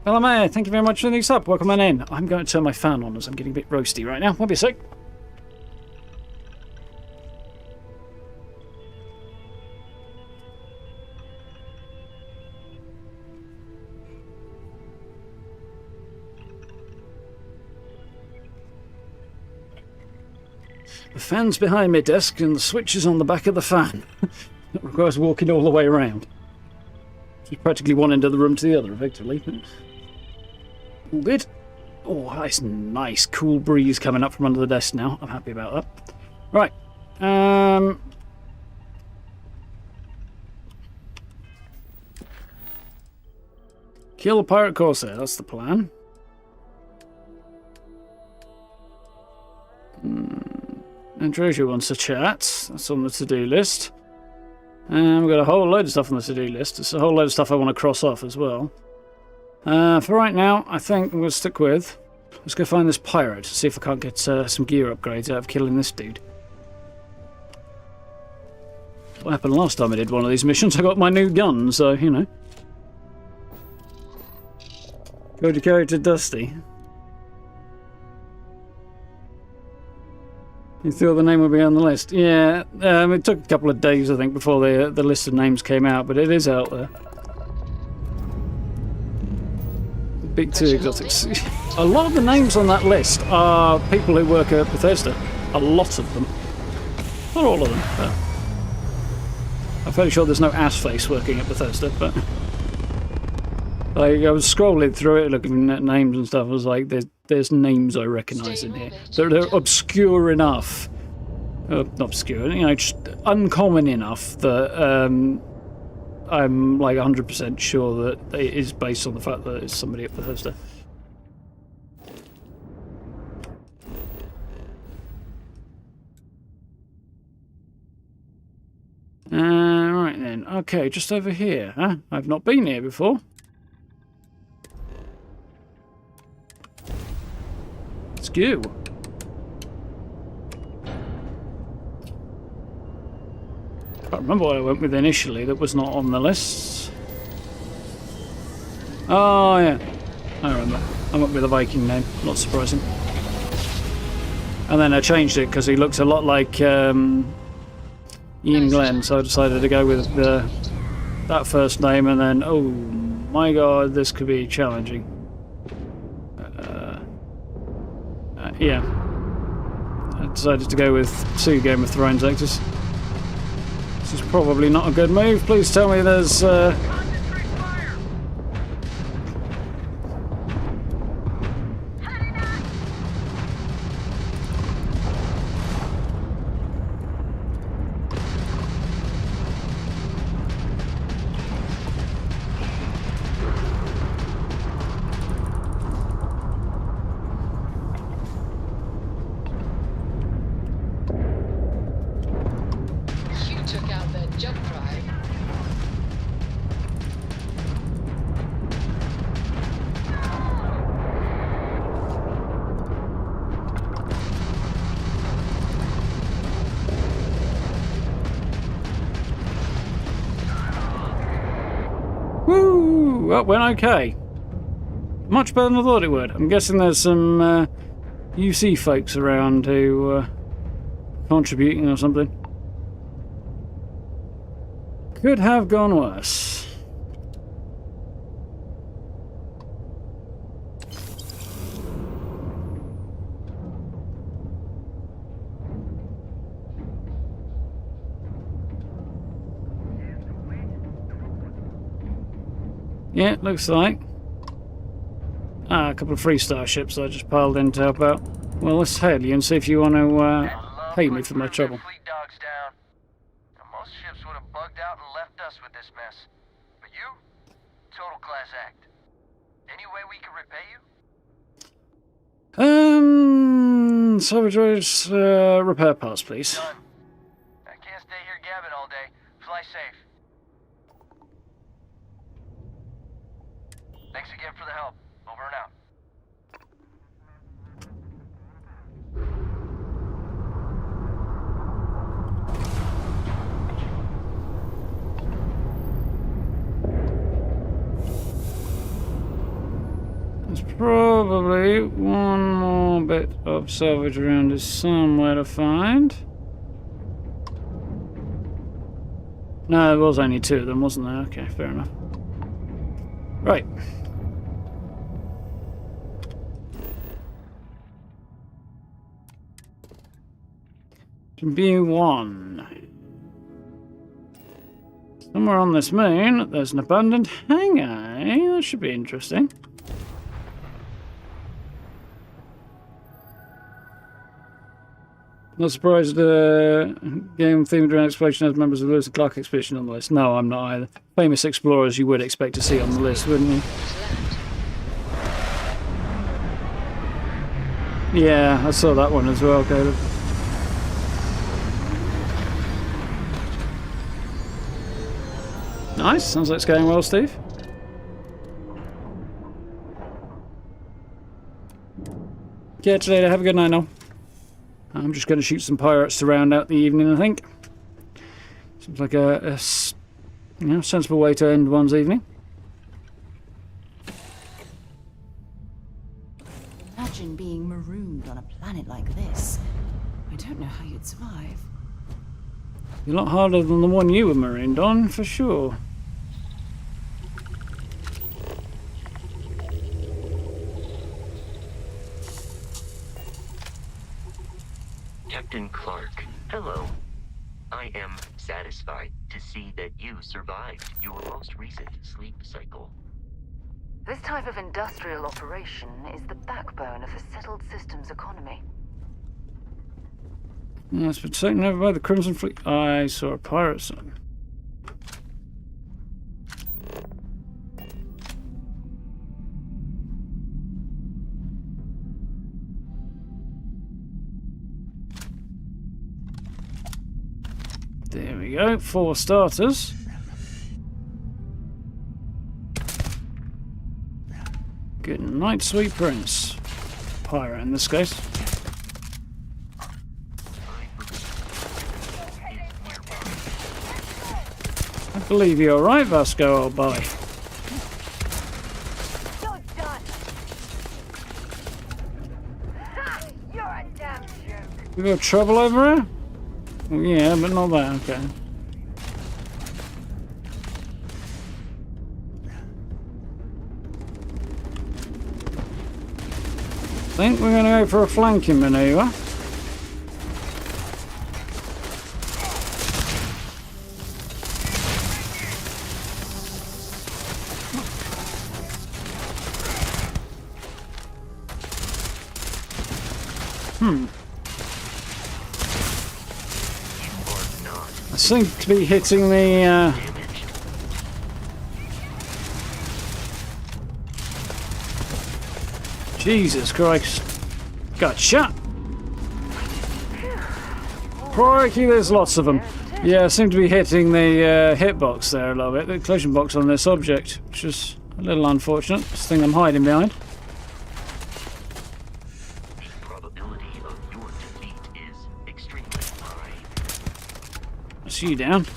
Hello, Maya. Thank you very much for the sub. Welcome on in. I'm going to turn my fan on as I'm getting a bit roasty right now. Won't be a sec. The fan's behind my desk and the switch is on the back of the fan. It requires walking all the way around. It's practically one end of the room to the other, effectively. All good. Oh, that's nice cool breeze coming up from under the desk now. I'm happy about that. Right. Kill the pirate corsair, that's the plan. Androsia wants a chat. That's on the to-do list. And we've got a whole load of stuff on the to-do list. There's a whole load of stuff I want to cross off as well. For right now, I think I'm going to stick with... Let's go find this pirate. See if I can't get some gear upgrades out of killing this dude. What happened last time I did one of these missions? I got my new gun, so, you know. Go to character Dusty. You thought the name would be on the list? Yeah, it took a couple of days, I think, before the list of names came out, but it is out there. Big two exotics. A lot of the names on that list are people who work at Bethesda. A lot of them. Not all of them, but... I'm fairly sure there's no ass-face working at Bethesda, but... Like, I was scrolling through it, looking at names and stuff, I was like, there's names I recognise in here. They're obscure enough. Not obscure, you know, just uncommon enough that I'm like 100% sure that it is based on the fact that it's somebody at Bethesda. Right then, okay, just over here, huh? I've not been here before. Let's go. Can't remember what I went with initially that was not on the list. Oh yeah, I remember. I went with a Viking name, not surprising. And then I changed it because he looks a lot like Ian Glenn, so I decided to go with that first name, and then, oh my god, this could be challenging. Yeah. I decided to go with 2 Game of Thrones actors. This is probably not a good move. Please tell me there's... Woo! Well, went okay. Much better than I thought it would. I'm guessing there's some UC folks around who contributing or something. Could have gone worse. Yeah, looks like. A couple of free starships I just piled in to help out. Well, let's head you and see if you want to pay me for my trouble. Most ships would have bugged bugged out and left us with this mess. But you? Total class act. Any way we can repay you? Salvage rates, repair parts, please. Done. I can't stay here gabbing all day. Fly safe. Thanks again for the help. Over and out. There's probably one more bit of salvage around is somewhere to find. No, there was only 2 of them, wasn't there? Okay, fair enough. Right. B1. Somewhere on this moon, there's an abandoned hangar. That should be interesting. Not surprised game themed around exploration has members of the Lewis and Clark expedition on the list. No, I'm not either. Famous explorers you would expect to see on the list, wouldn't you? Yeah, I saw that one as well, Caleb. Nice, sounds like it's going well, Steve. Catch you later, have a good night now. I'm just going to shoot some pirates to round out the evening, I think. Seems like a sensible way to end one's evening. Imagine being marooned on a planet like this. I don't know how you'd survive. A lot harder than the one you were marooned on, for sure. Captain Clark, hello. I am satisfied to see that you survived your most recent sleep cycle. This type of industrial operation is the backbone of a settled systems economy. It's been taken over by the Crimson Fleet. I saw a pirate son. There we go, 4 starters. Good night, sweet prince. Pirate in this case. I believe you're right, Vasco, old boy. You're a damn joke. We got trouble over here? Well, yeah, but not that, okay. I think we're going to go for a flanking maneuver. I seem to be hitting the Jesus Christ. Got shot. Crikey, there's lots of them. Yeah, I seem to be hitting the hitbox there a little bit, the collision box on this object, which is a little unfortunate. This thing I'm hiding behind. The probability of your defeat is extremely high. I see you down.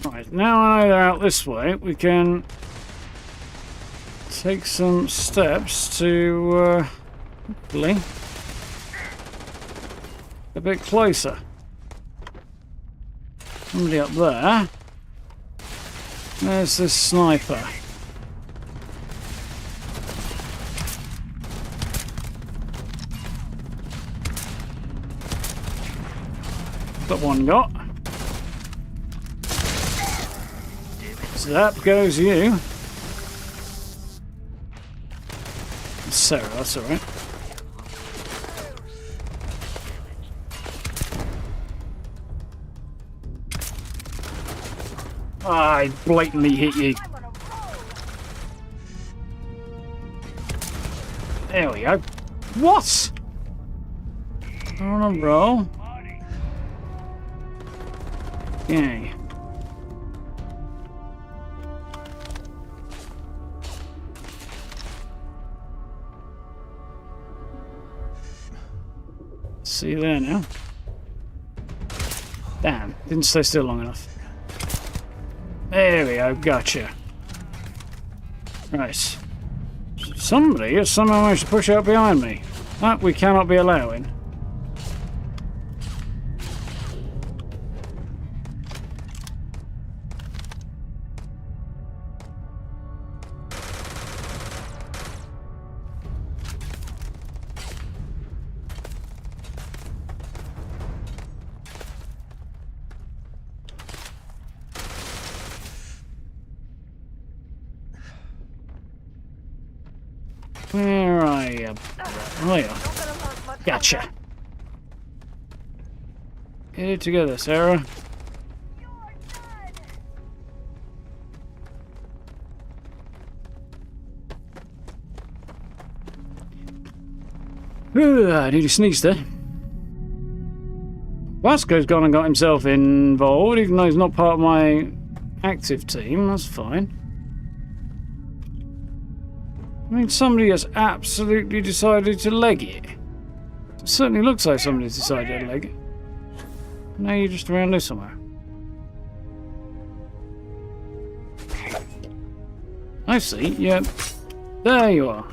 Right, now I know they're out this way, we can take some steps to hopefully a bit closer. Somebody up there. There's this sniper. Got one got. So that goes you. Sarah, that's alright. I blatantly hit you. There we go. What? On a roll. Okay. See you there now. Damn, didn't stay still long enough. There we go, gotcha. Right. Somebody has somehow managed to push out behind me. That we cannot be allowing. Where are you? Oh, yeah. Gotcha. Get it together, Sarah. Ooh, I nearly sneezed there. Vasco's gone and got himself involved, even though he's not part of my active team. That's fine. I mean, somebody has absolutely decided to leg it. It certainly looks like somebody's decided to leg it. Now you're just around there somewhere. I see, yep. There you are.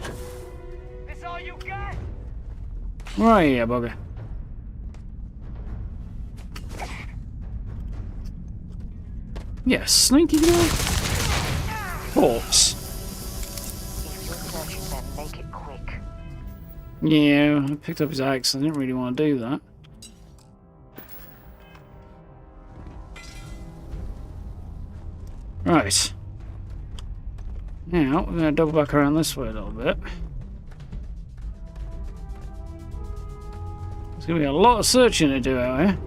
This all you got? Right here, bugger. Yeah, sneaky guy. Horse. Make it quick. Yeah, I picked up his axe. I didn't really want to do that. Right. Now, we're going to double back around this way a little bit. There's going to be a lot of searching to do out here.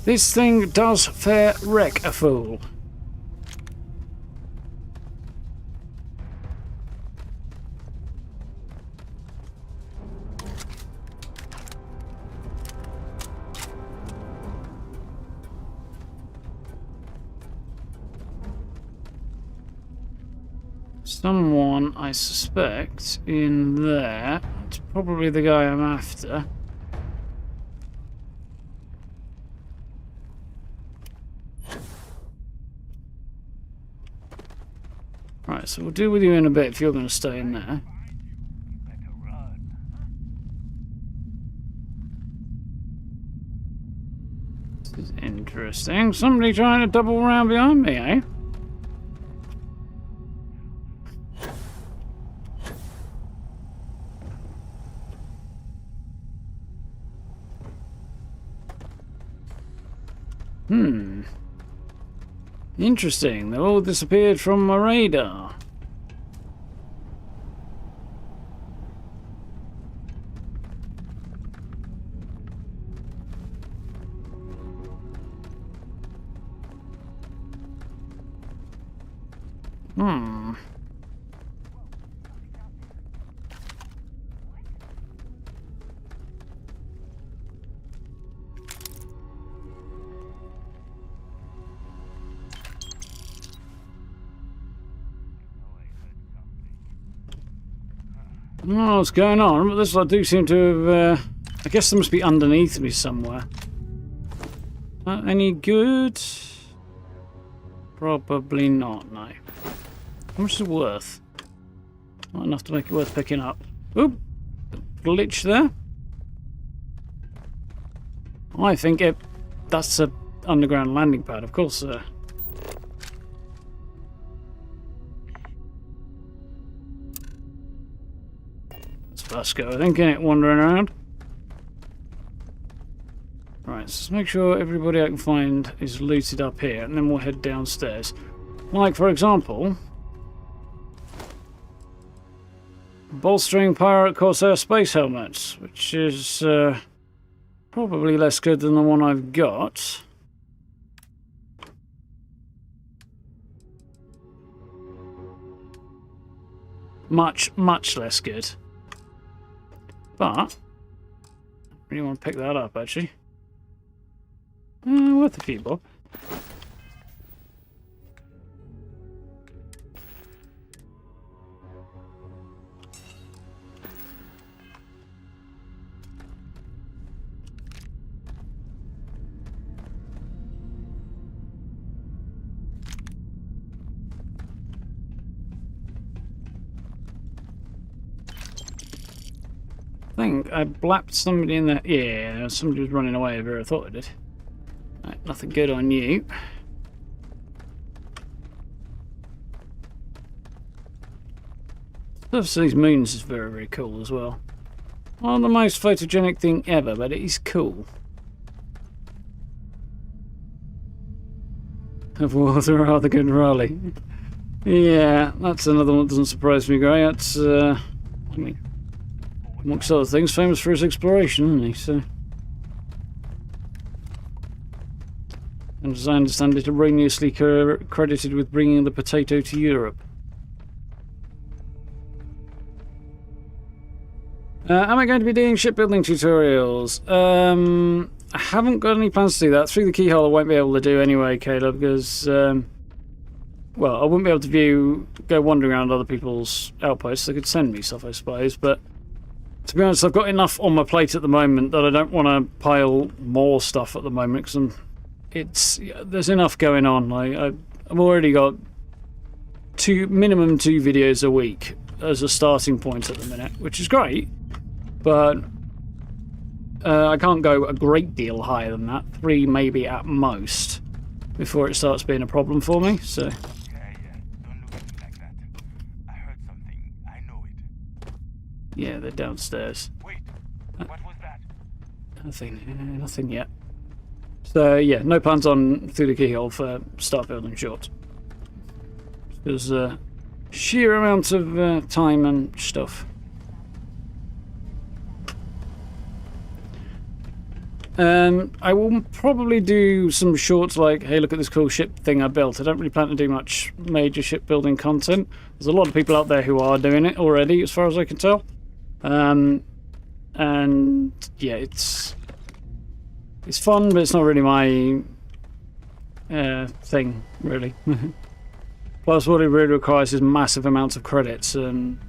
This thing does fair wreck a fool. Someone, I suspect, in there. It's probably the guy I'm after. Right, so we'll deal with you in a bit if you're going to stay in there. This is interesting. Somebody trying to double around behind me, eh? Interesting. They've all disappeared from my radar. I don't know what's going on, but this I do seem to have... I guess they must be underneath me somewhere. Any good? Probably not, no. How much is it worth? Not enough to make it worth picking up. Oop! Glitch there. I think that's a underground landing pad, of course, sir. Vasco, I think, ain't it, wandering around? Right, so let's make sure everybody I can find is looted up here, and then we'll head downstairs. Like, for example, Bolstering Pirate Corsair space helmets, which is probably less good than the one I've got. Much, much less good. But I really want to pick that up, actually. Worth a few bob. I think I blapped somebody in there. Yeah, somebody was running away over. I thought I did. Right, nothing good on you. Surface of these moons is very, very cool as well. Not the most photogenic thing ever, but it is cool. Of water rather good Raleigh. Yeah, that's another one that doesn't surprise me, Gray. That's, I mean, amongst other things, famous for his exploration, isn't he? So, and as I understand it, erroneously credited with bringing the potato to Europe. Am I going to be doing shipbuilding tutorials? I haven't got any plans to do that. Through the keyhole I won't be able to do anyway, Caleb, because, well, I wouldn't be able to go wandering around other people's outposts. They could send me stuff, I suppose, but to be honest, I've got enough on my plate at the moment that I don't want to pile more stuff at the moment, because there's enough going on. I've already got minimum two videos a week as a starting point at the minute, which is great, but I can't go a great deal higher than that. 3 maybe at most before it starts being a problem for me. So Don't look at me like that. I heard something. I know it. yeah, they're downstairs. Wait, what was that? Nothing yet. So yeah, no plans on through the keyhole for Starfield in short. There's sheer amount of time and stuff. I will probably do some shorts like, hey, look at this cool ship thing I built. I don't really plan to do much major shipbuilding content. There's a lot of people out there who are doing it already, as far as I can tell. And yeah, it's fun, but it's not really my thing, really. Plus, what it really requires is massive amounts of credits, and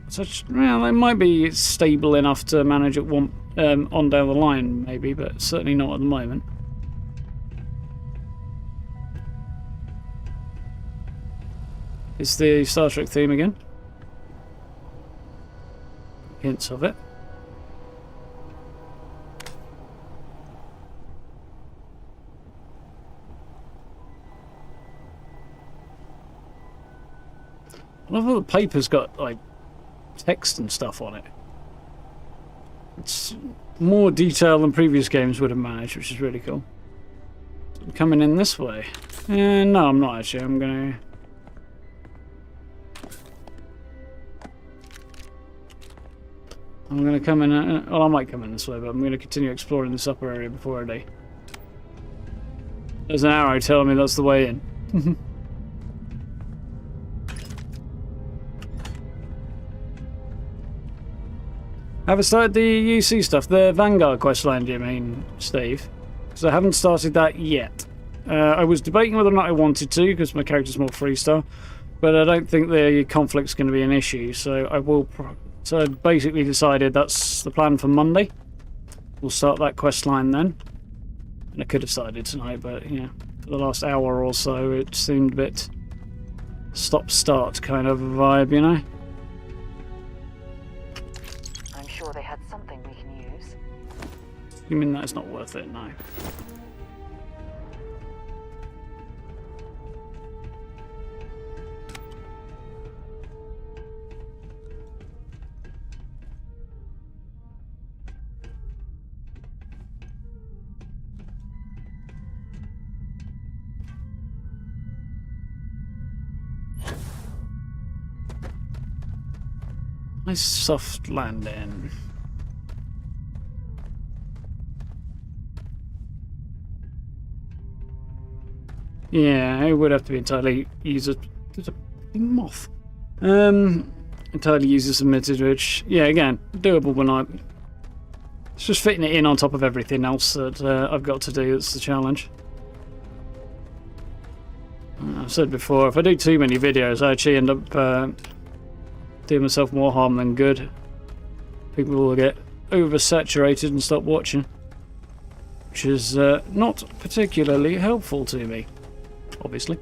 such. Well, it might be stable enough to manage it on down the line, maybe, but certainly not at the moment. It's the Star Trek theme again. Hints of it. I love how the paper's got like text and stuff on it. It's more detail than previous games would have managed, which is really cool. I'm coming in this way. No, I'm not actually. I'm gonna come in. Well, I might come in this way, but I'm gonna continue exploring this upper area before I do. There's an arrow telling me that's the way in. Have I started the UC stuff? The Vanguard questline, do you mean, Steve? Because I haven't started that yet. I was debating whether or not I wanted to, because my character's more freestyle, but I don't think the conflict's going to be an issue, so I will... So I basically decided that's the plan for Monday. We'll start that questline then. And I could have started tonight, but, you know, for the last hour or so, it seemed a bit stop-start kind of a vibe, you know? They had something we can use. You mean that's not worth it? No. Nice soft landing. Yeah, it would have to be entirely user. There's a moth. Entirely user submitted, which, yeah, again, doable when it's just fitting it in on top of everything else that I've got to do. That's the challenge. I've said before, if I do too many videos, I actually end up doing myself more harm than good. People will get oversaturated and stop watching, which is not particularly helpful to me, obviously.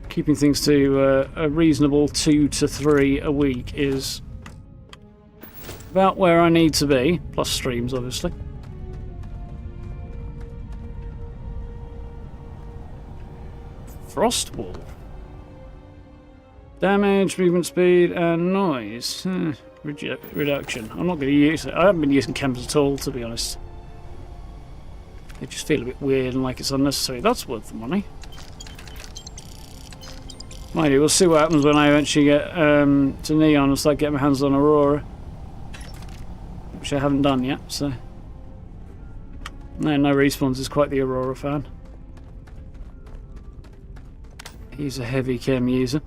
Keeping things to a reasonable 2 to 3 a week is about where I need to be, plus streams, obviously. Frostwall. Damage, movement speed, and noise. Reduction. I'm not going to use it. I haven't been using chems at all, to be honest. They just feel a bit weird and like it's unnecessary. That's worth the money. Mind you, we'll see what happens when I eventually get to Neon and start getting my hands on Aurora. Which I haven't done yet, so... No Respawns is quite the Aurora fan. He's a heavy chem user.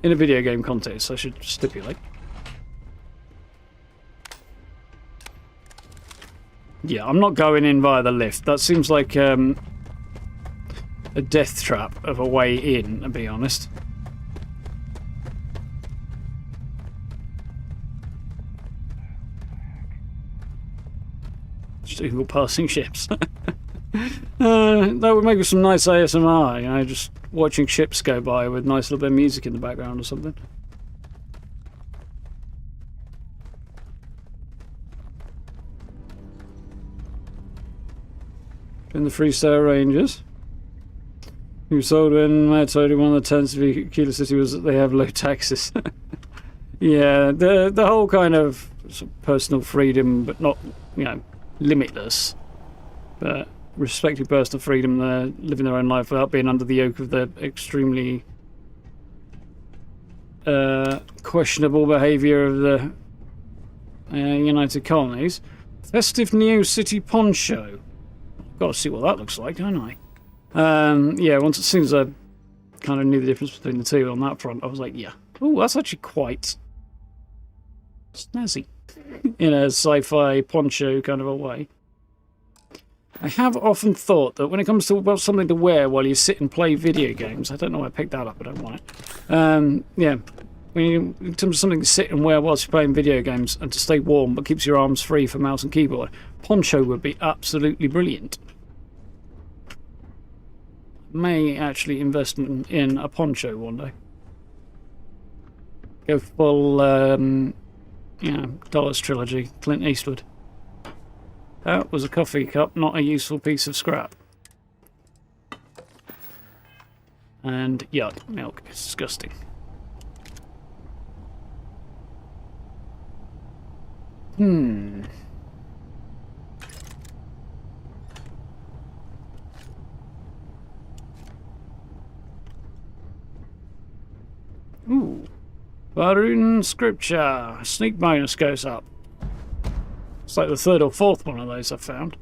In a video game context, I should stipulate. Yeah, I'm not going in via the lift. That seems like a death trap of a way in, to be honest. Just Google passing ships. That would make some nice ASMR, you know, just watching ships go by with nice little bit of music in the background or something. In the Freestyle Rangers, who sold when I told you one of the tents of Kilo City was that they have low taxes. Yeah, the whole kind of personal freedom, but not, you know, limitless, but respecting personal freedom, they're living their own life without being under the yoke of the extremely questionable behaviour of the United Colonies. Festive Neo City Poncho. Got to see what that looks like, don't I? Yeah, as soon as I kind of knew the difference between the two on that front, I was like, yeah. Oh, that's actually quite snazzy in a sci-fi poncho kind of a way. I have often thought that when it comes to something to wear while you sit and play video games, I don't know why I picked that up, I don't want it. Yeah, in terms of something to sit and wear whilst you're playing video games and to stay warm but keeps your arms free for mouse and keyboard, poncho would be absolutely brilliant. May actually invest in a poncho one day. Go full, Dollars Trilogy, Clint Eastwood. That was a coffee cup, not a useful piece of scrap. And yuck, milk. It's disgusting. Ooh. Barun Scripture. Sneak bonus goes up. It's like the third or fourth one of those I've found.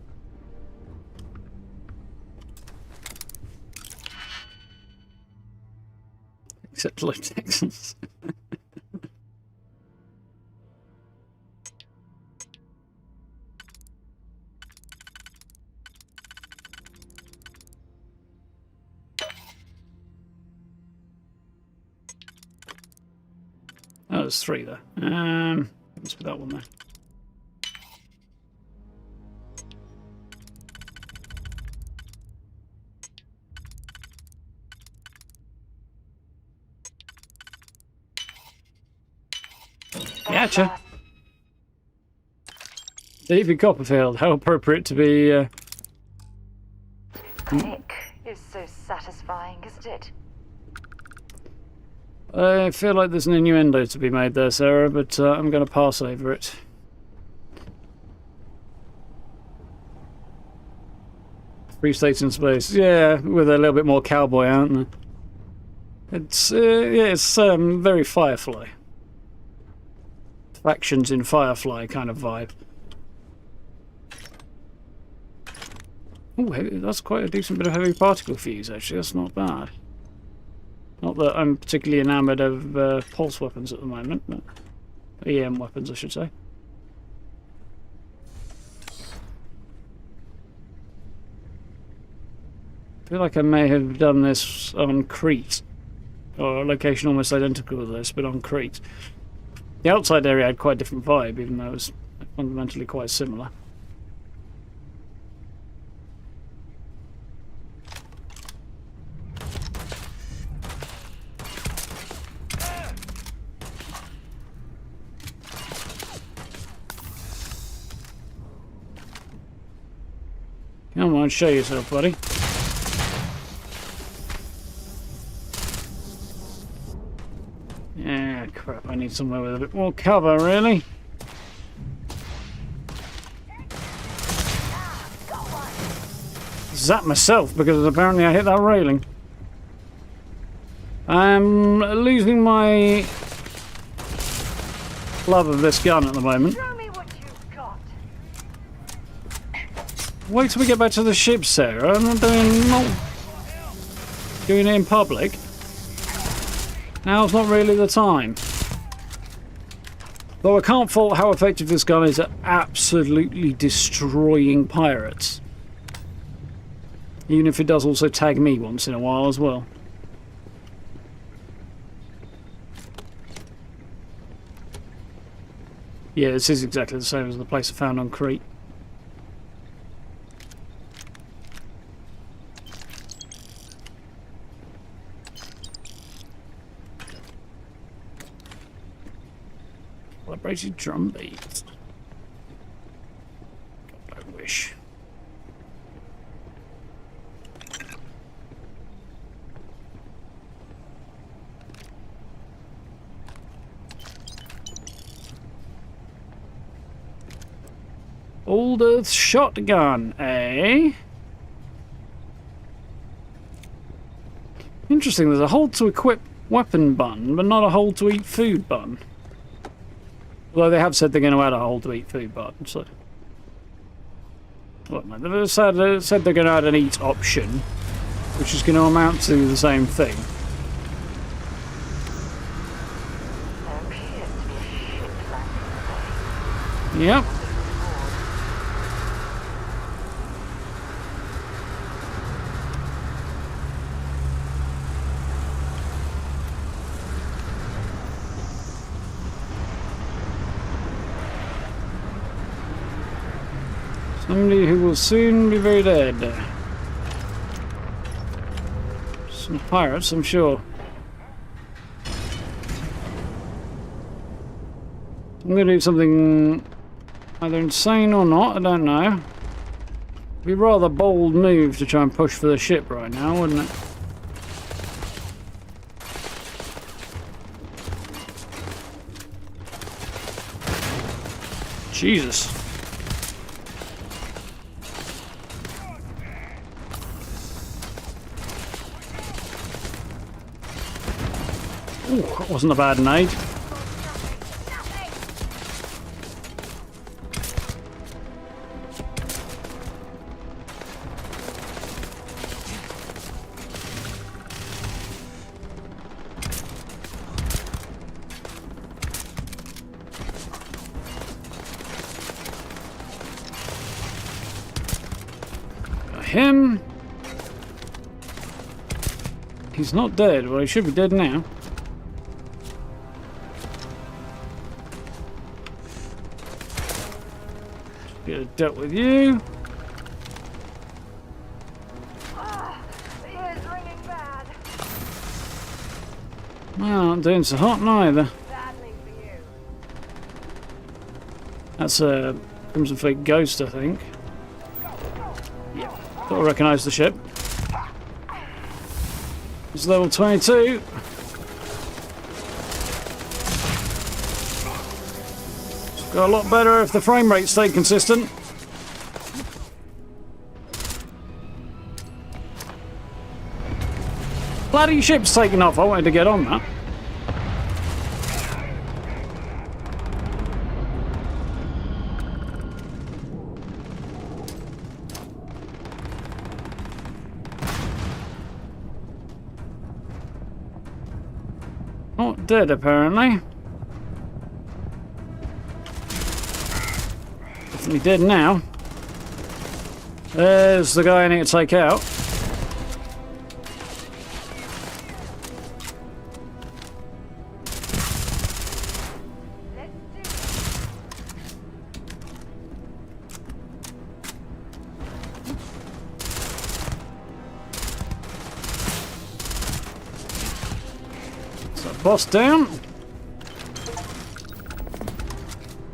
Except low Texans. Oh, there's 3 there. Let's put that one there. Gotcha. David Copperfield, how appropriate to be. Panic is so satisfying, isn't it? I feel like there's an innuendo to be made there, Sarah, but I'm going to pass over it. Free states in space. Yeah, with a little bit more cowboy, aren't there? It's very Firefly. Factions in Firefly kind of vibe. Oh, that's quite a decent bit of heavy particle fuse, actually. That's not bad. Not that I'm particularly enamoured of pulse weapons at the moment, but EM weapons, I should say. I feel like I may have done this on Crete, or a location almost identical to this, but on Crete. The outside area had quite a different vibe, even though it was fundamentally quite similar. Come on, show yourself, buddy. Yeah, crap, I need somewhere with a bit more cover, really. Zap myself because apparently I hit that railing. I'm losing my love of this gun at the moment. Wait till we get back to the ship, Sarah. I'm not doing it in public. Now's not really the time. Though I can't fault how effective this gun is at absolutely destroying pirates. Even if it does also tag me once in a while as well. Yeah, this is exactly the same as the place I found on Crete. Celebrated drum beats. God, I wish. Old Earth shotgun, eh? Interesting, there's a hold to equip weapon button, but not a hold to eat food button. Although they have said they're going to add a hold to eat food button, so... Look, man, they've said they're going to add an eat option, which is going to amount to the same thing. Yep. Somebody who will soon be very dead. Some pirates, I'm sure. I'm going to do something either insane or not, I don't know. It'd be a rather bold move to try and push for the ship right now, wouldn't it? Jesus. Ooh, that wasn't a bad nade. Got him. He's not dead. Well, he should be dead now. Dealt with you. Well, not doing so hot neither. That's a Crimson Fleet Ghost, I think. Yeah, thought I recognised the ship. It's level 22. It's got a lot better if the frame rate stayed consistent. Bloody ship's taking off. I wanted to get on that. Not dead, apparently. Definitely dead now. There's the guy I need to take out. Boss down.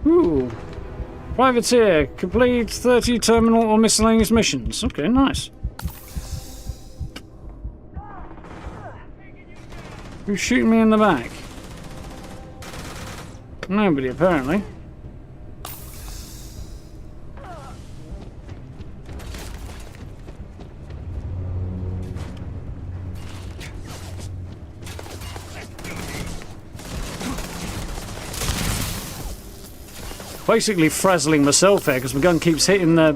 Ooh. Privateer. Complete 30 terminal or miscellaneous missions. Okay, nice. Who's shooting me in the back? Nobody, apparently. Basically frazzling myself here because my gun keeps hitting the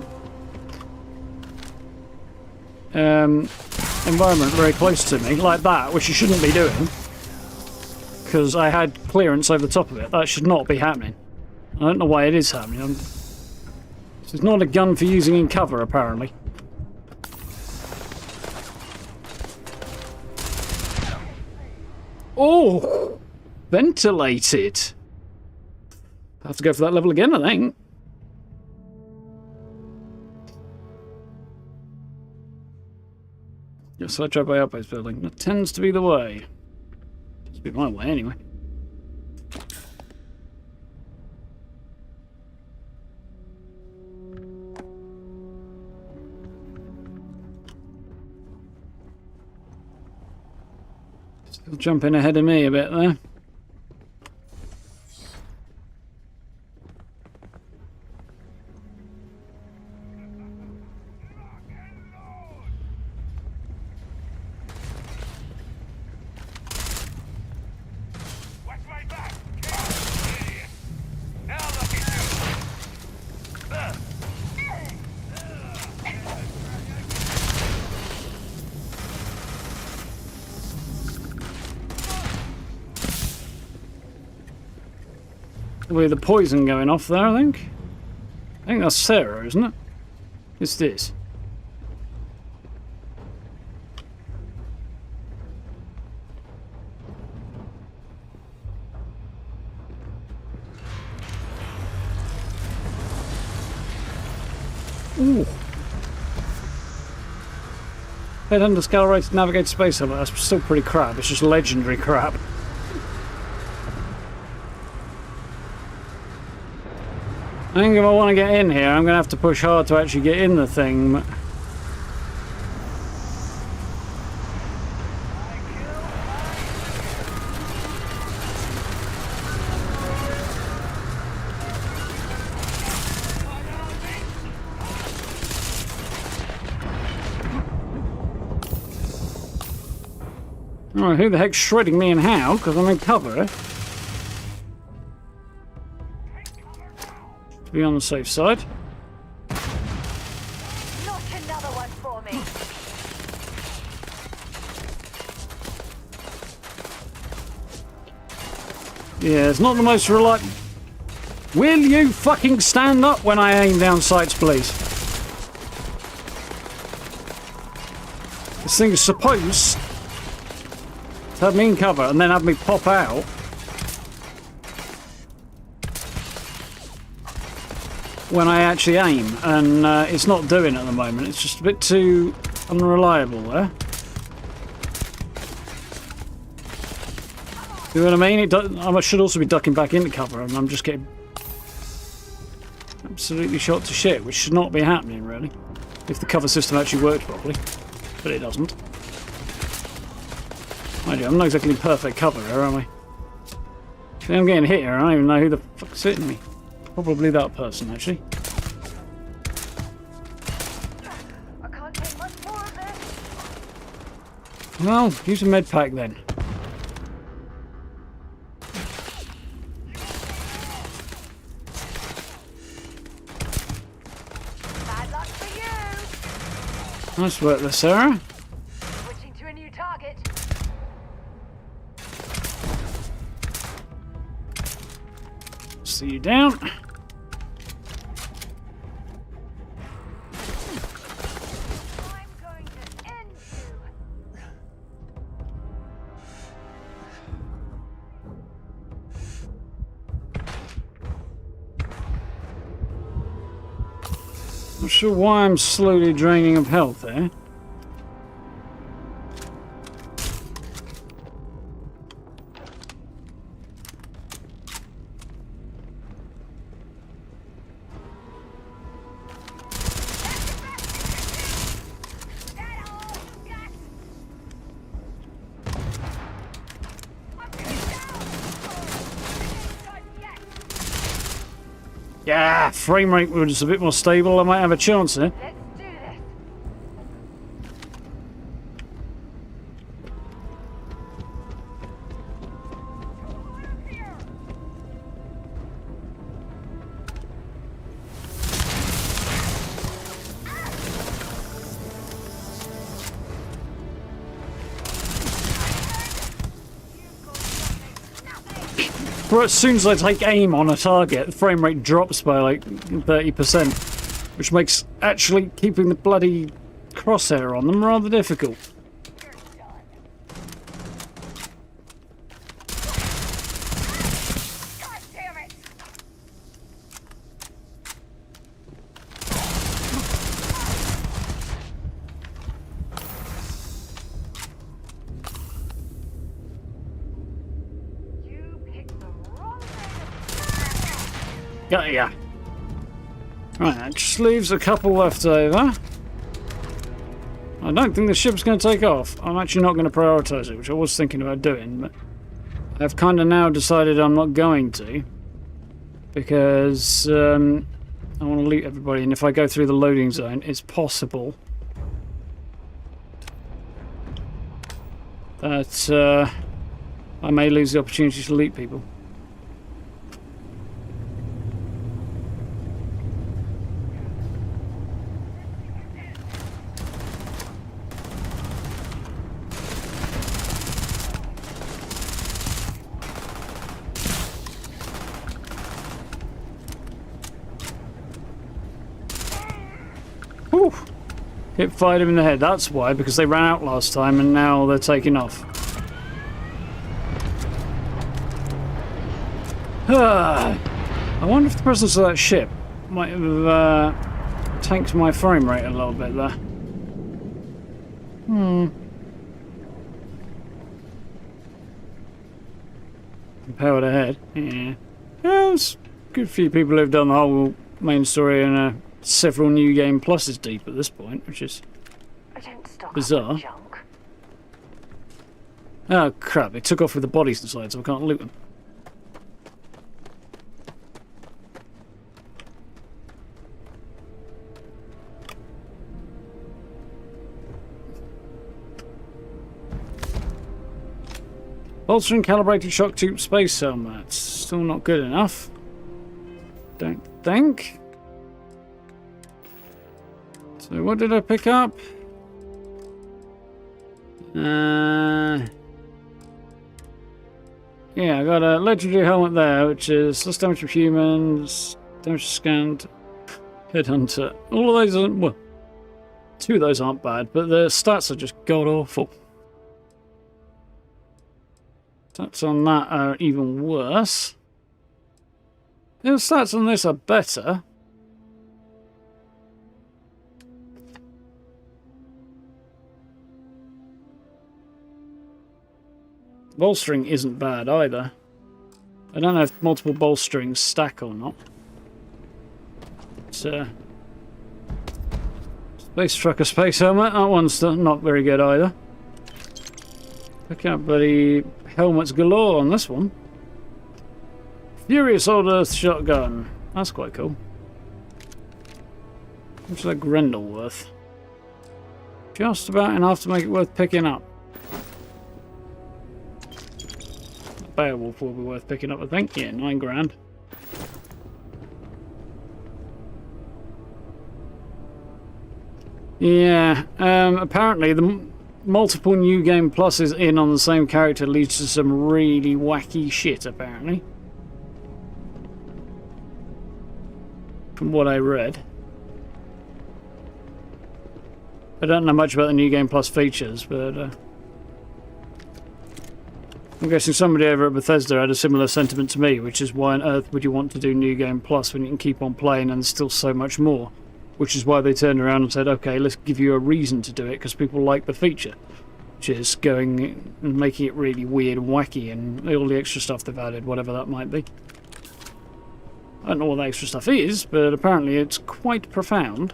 environment very close to me, like that, which you shouldn't be doing because I had clearance over the top of it. That should not be happening. I don't know why it is happening. This is not a gun for using in cover, apparently. Oh! Ventilated! I have to go for that level again, I think. Yes, I drive by outpost building. That tends to be the way. Tends to be my way, anyway. Still jumping ahead of me a bit there. With the poison going off there, I think. I think that's Sarah, isn't it? It's this. Ooh. Head under Scalerator to navigate space hub. That's still pretty crap. It's just legendary crap. I think if I want to get in here, I'm going to have to push hard to actually get in the thing. Alright, who the heck's shredding me and how? Because I'm in cover. To be on the safe side. Not another one for me. Yeah, it's not the most reliable. Will you fucking stand up when I aim down sights, please? This thing is supposed to have me in cover and then have me pop out. When I actually aim, and it's not doing it at the moment. It's just a bit too unreliable there. You know what I mean? I should also be ducking back into cover, and I'm just getting absolutely shot to shit, which should not be happening, really. If the cover system actually worked properly. But it doesn't. Mind you, I'm not exactly in perfect cover here, am I? See, I'm getting hit here, I don't even know who the fuck's hitting me. Probably that person, actually. I can't take much more of this. Well, use a med pack then. Bad luck for you. Nice work there, Sarah. Switching to a new target. See you down. Not sure why I'm slowly draining of health there. Yeah, frame rate was a bit more stable. I might have a chance there. Let's do this. But as soon as I take aim on a target, the frame rate drops by like 30%, which makes actually keeping the bloody crosshair on them rather difficult. Yeah. Right, that just leaves a couple left over. I don't think the ship's going to take off. I'm actually not going to prioritise it, which I was thinking about doing, but I've kind of now decided I'm not going to. Because I want to loot everybody, and if I go through the loading zone, it's possible that I may lose the opportunity to loot people. Whew. Hit fired him in the head. That's why, because they ran out last time and now they're taking off. I wonder if the presence of that ship might have tanked my frame rate a little bit there. Powered ahead. Yeah. There's a good few people who've done the whole main story and several new game pluses deep at this point, which is bizarre. Oh crap, they took off with the bodies inside, so I can't loot them. Bolstering calibrated shock tube space helmets. Still not good enough. Don't think. So what did I pick up? Yeah, I got a legendary helmet there, which is less damage from humans, damage scanned, headhunter. All of those aren't, well, two of those aren't bad, but the stats are just god awful. Stats on that are even worse. The stats on this are better. Bolstering isn't bad either. I don't know if multiple bolsterings stack or not. It's Space Trucker Space Helmet, that one's not very good either. Look out, buddy. Helmets galore on this one. Furious Old Earth Shotgun. That's quite cool. What's that Grendel worth? Just about enough to make it worth picking up. Beowulf will be worth picking up, I think. Yeah, 9 grand. Yeah, apparently the multiple New Game Pluses in on the same character leads to some really wacky shit, apparently. From what I read. I don't know much about the New Game Plus features, but I'm guessing somebody over at Bethesda had a similar sentiment to me, which is why on earth would you want to do New Game Plus when you can keep on playing and there's still so much more? Which is why they turned around and said, okay, let's give you a reason to do it, because people like the feature. Which is going and making it really weird and wacky, and all the extra stuff they've added, whatever that might be. I don't know what the extra stuff is, but apparently it's quite profound.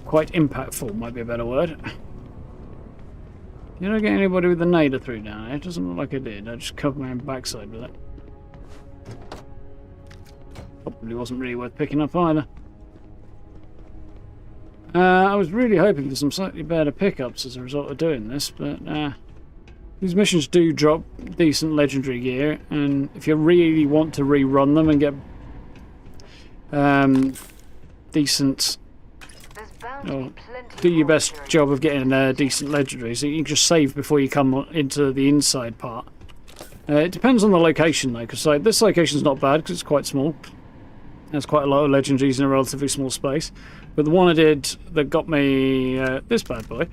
Quite impactful might be a better word. Did I get anybody with the nader through down there? It doesn't look like I did. I just covered my own backside with it. Probably wasn't really worth picking up either. I was really hoping for some slightly better pickups as a result of doing this, but these missions do drop decent legendary gear, and if you really want to rerun them and get decent... Or do your best job of getting decent legendary, so you can just save before you come into the inside part. It depends on the location though, because like, this location's not bad because it's quite small. There's quite a lot of legendaries in a relatively small space. But the one I did that got me this bad boy,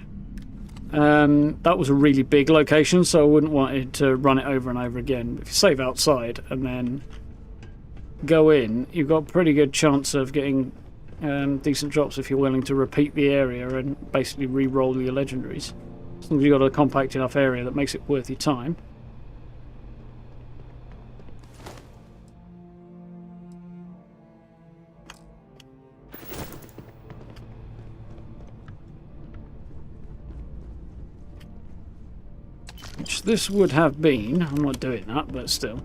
that was a really big location, so I wouldn't want it to run it over and over again. If you save outside and then go in, you've got a pretty good chance of getting decent drops if you're willing to repeat the area and basically re-roll your legendaries. As long as you've got a compact enough area that makes it worth your time. Which this would have been. I'm not doing that, but still.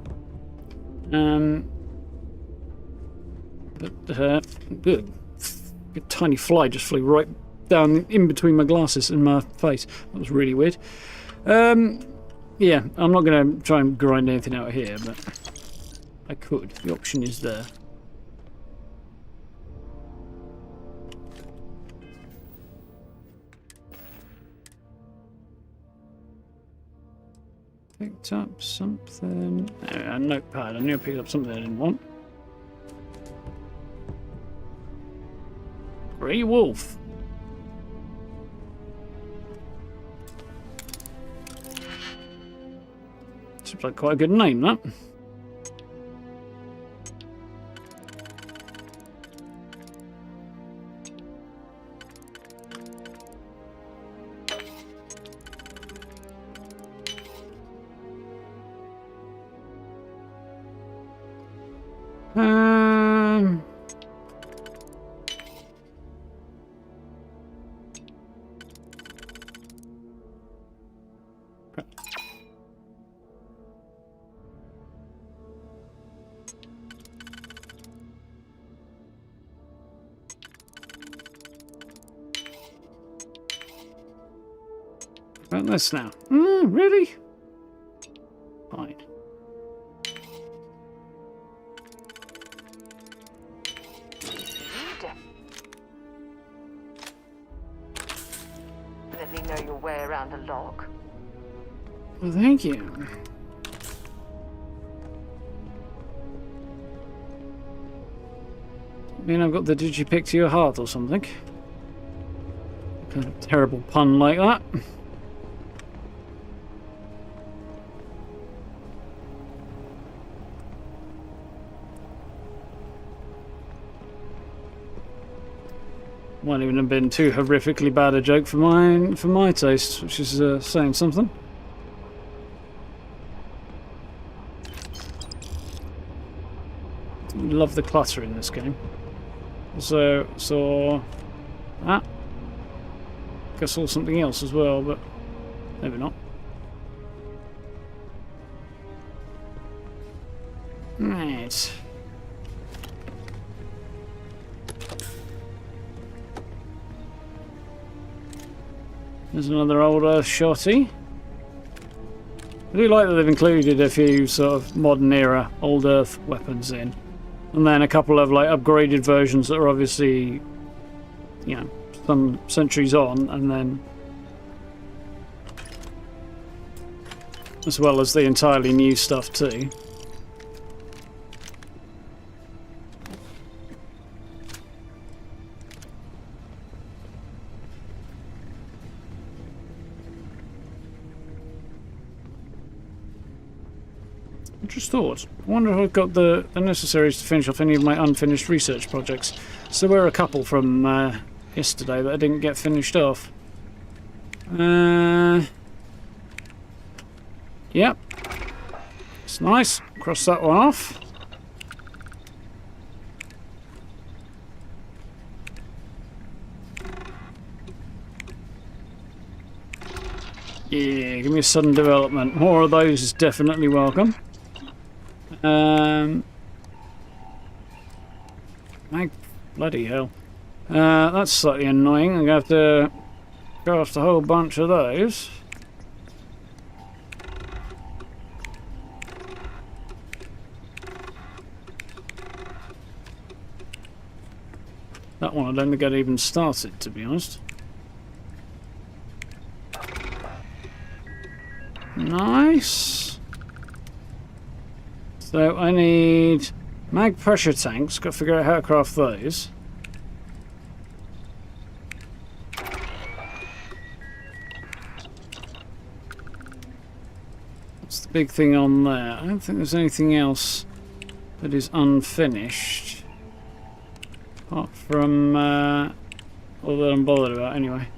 Good. A tiny fly just flew right down in between my glasses and my face. That was really weird. Yeah, I'm not going to try and grind anything out here, but I could. The option is there. Picked up something. A notepad. I knew I picked up something I didn't want. Grey Wolf. Seems like quite a good name, that. About this now. Really? Fine. Let me know your way around a log. Well, thank you. I mean, I've got the digipick to your heart or something. A terrible pun like that. Might even have been too horrifically bad a joke for my taste, which is saying something. Love the clutter in this game. Also saw that. I saw something else as well, but maybe not. Right. There's another old Earth shotty. I do like that they've included a few sort of modern era old Earth weapons in. And then a couple of like upgraded versions that are obviously, you know, some centuries on, and then as well as the entirely new stuff too. I just thought, I wonder if I've got the necessaries to finish off any of my unfinished research projects. So there were a couple from yesterday that I didn't get finished off. Yep. It's nice. Cross that one off. Yeah, give me a sudden development. More of those is definitely welcome. Bloody hell. That's slightly annoying. I'm going to have to go off a whole bunch of those. That one I don't think I'd even started, to be honest. Nice. So I need mag pressure tanks. Got to figure out how to craft those. That's the big thing on there. I don't think there's anything else that is unfinished. Apart from all that I'm bothered about anyway.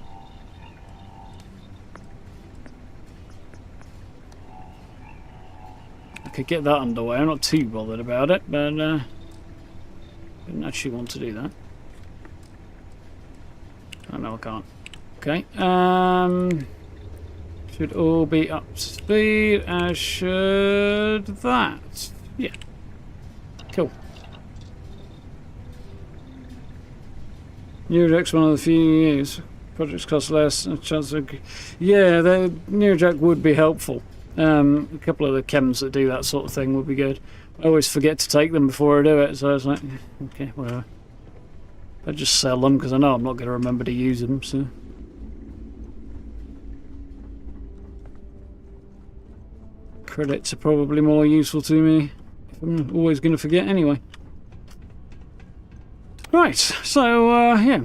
Could get that underway. I'm not too bothered about it, but didn't actually want to do that. Oh no, I can't. Okay. Should all be up to speed, as should that. Yeah. Cool. Neurojack's one of the few you use. Projects cost less. A chance of... Yeah, the Neurojack would be helpful. A couple of the chems that do that sort of thing would be good. I always forget to take them before I do it, so I was like, okay, whatever. I just sell them because I know I'm not going to remember to use them, so. Credits are probably more useful to me if I'm always going to forget anyway. Right, so, yeah.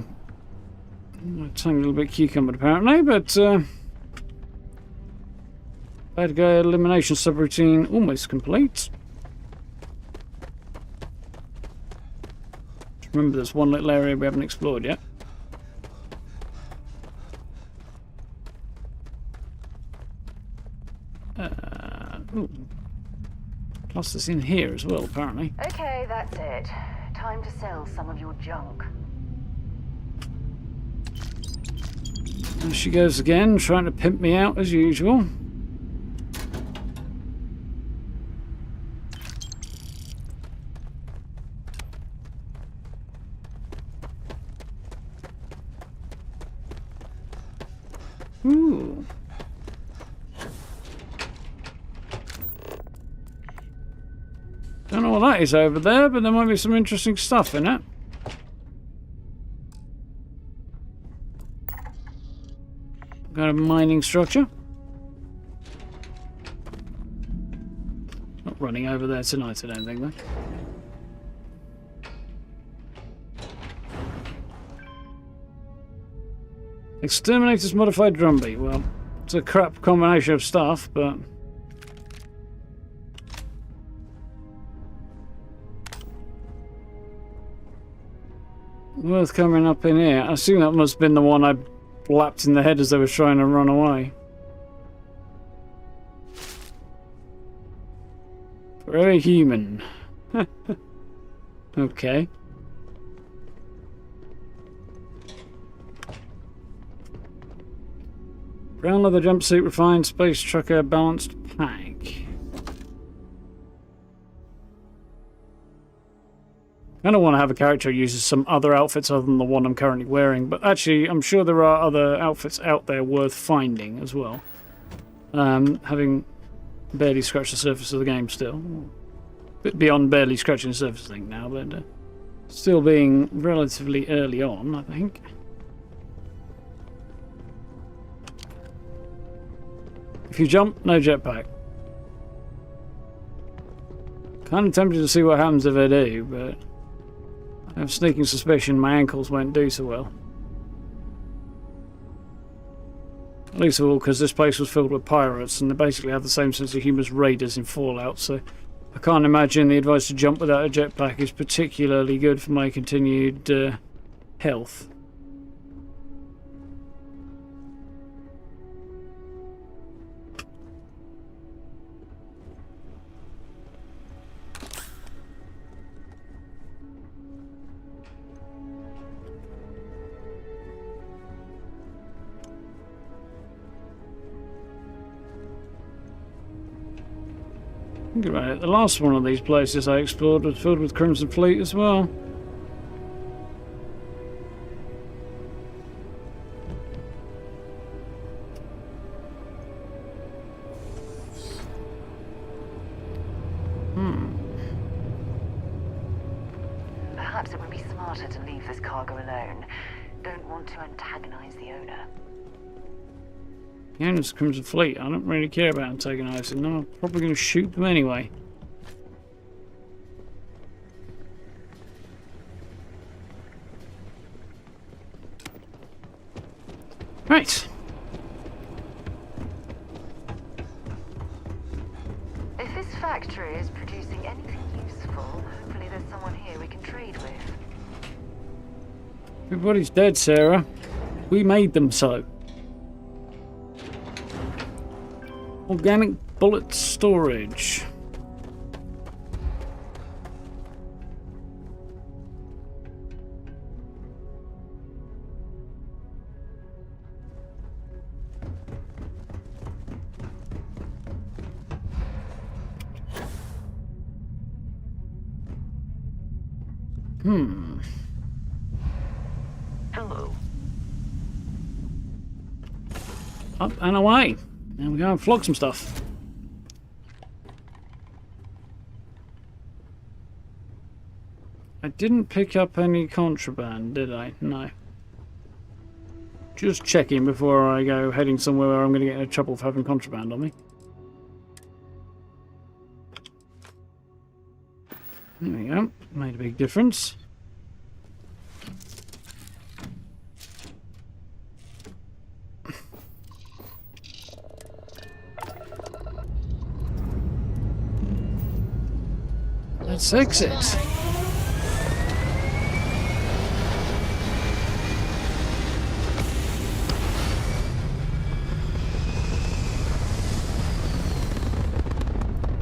A tiny little bit cucumbered apparently, but, bad guy elimination subroutine almost complete. Remember, there's one little area we haven't explored yet. Ooh. Plus, it's in here as well, apparently. Okay, that's it. Time to sell some of your junk. There she goes again, trying to pimp me out as usual. Ooh. Don't know what that is over there, but there might be some interesting stuff in it. Got a mining structure. Not running over there tonight, I don't think, though. Exterminator's modified drumbeat. Well, it's a crap combination of stuff, but... worth coming up in here. I assume that must have been the one I blapped in the head as they were trying to run away. Very human. Okay. Brown leather jumpsuit, refined space trucker, balanced pack. I don't want to have a character who uses some other outfits other than the one I'm currently wearing, but actually I'm sure there are other outfits out there worth finding as well. Having barely scratched the surface of the game still. A bit beyond barely scratching the surface, I think, now, but still being relatively early on, I think. If you jump, no jetpack. Kind of tempted to see what happens if I do, but I have a sneaking suspicion my ankles won't do so well. Least of all because this place was filled with pirates and they basically have the same sense of humour as raiders in Fallout, so I can't imagine the advice to jump without a jetpack is particularly good for my continued health. Think about it, the last one of these places I explored was filled with Crimson Fleet as well. Perhaps it would be smarter to leave this cargo alone. Don't want to antagonize the owner. The owner's of Crimson Fleet. I don't really care about antagonising them. I'm probably going to shoot them anyway. Right. If this factory is producing anything useful, hopefully there's someone here we can trade with. Everybody's dead, Sarah. We made them so. Organic bullet storage. Hello. Up and away. Now we go and flog some stuff. I didn't pick up any contraband, did I? No. Just checking before I go heading somewhere where I'm going to get in trouble for having contraband on me. There we go. Made a big difference. Let's exit.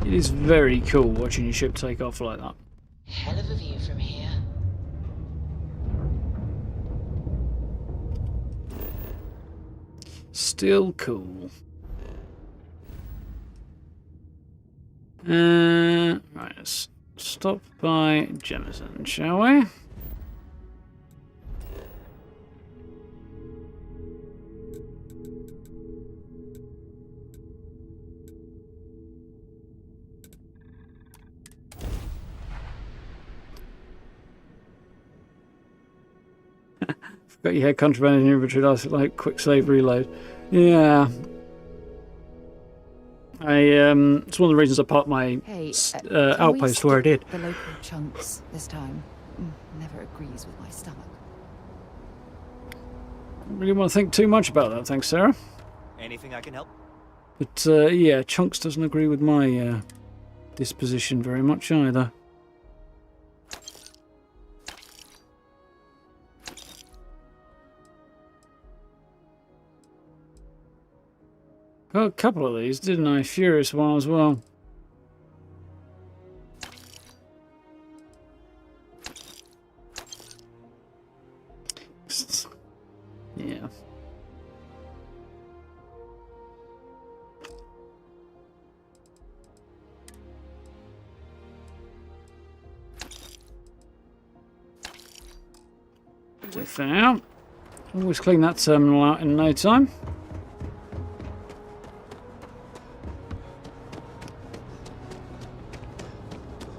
It is very cool watching your ship take off like that. Hell of a view from here. Still cool. Right, let's stop by Jemison, shall we? Forgot you had contraband in your inventory. That's like quick save reload. Yeah. It's one of the reasons I parked my outpost where I did. The local chunks this time. Never agrees with my stomach. Don't really want to think too much about that, thanks, Sarah. Anything I can help? But yeah, chunks doesn't agree with my disposition very much either. Got a couple of these, didn't I? Furious one as well. Yeah. So for now, always clean that terminal out in no time.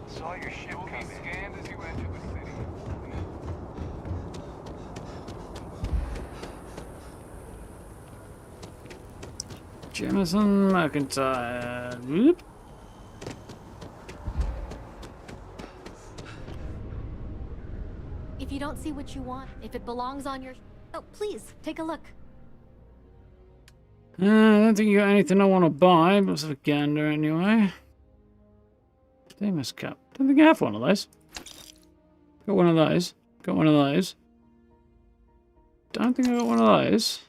Saw your ship come scanned as you entered the city. Jameson, McIntyre. Whoop. If you don't see what you want, if it belongs on your... Oh, please, take a look. I don't think you got anything I want to buy, but let's have a gander anyway. Deimos cap. Don't think I have one of those. Got one of those. Got one of those. Don't think I got one of those.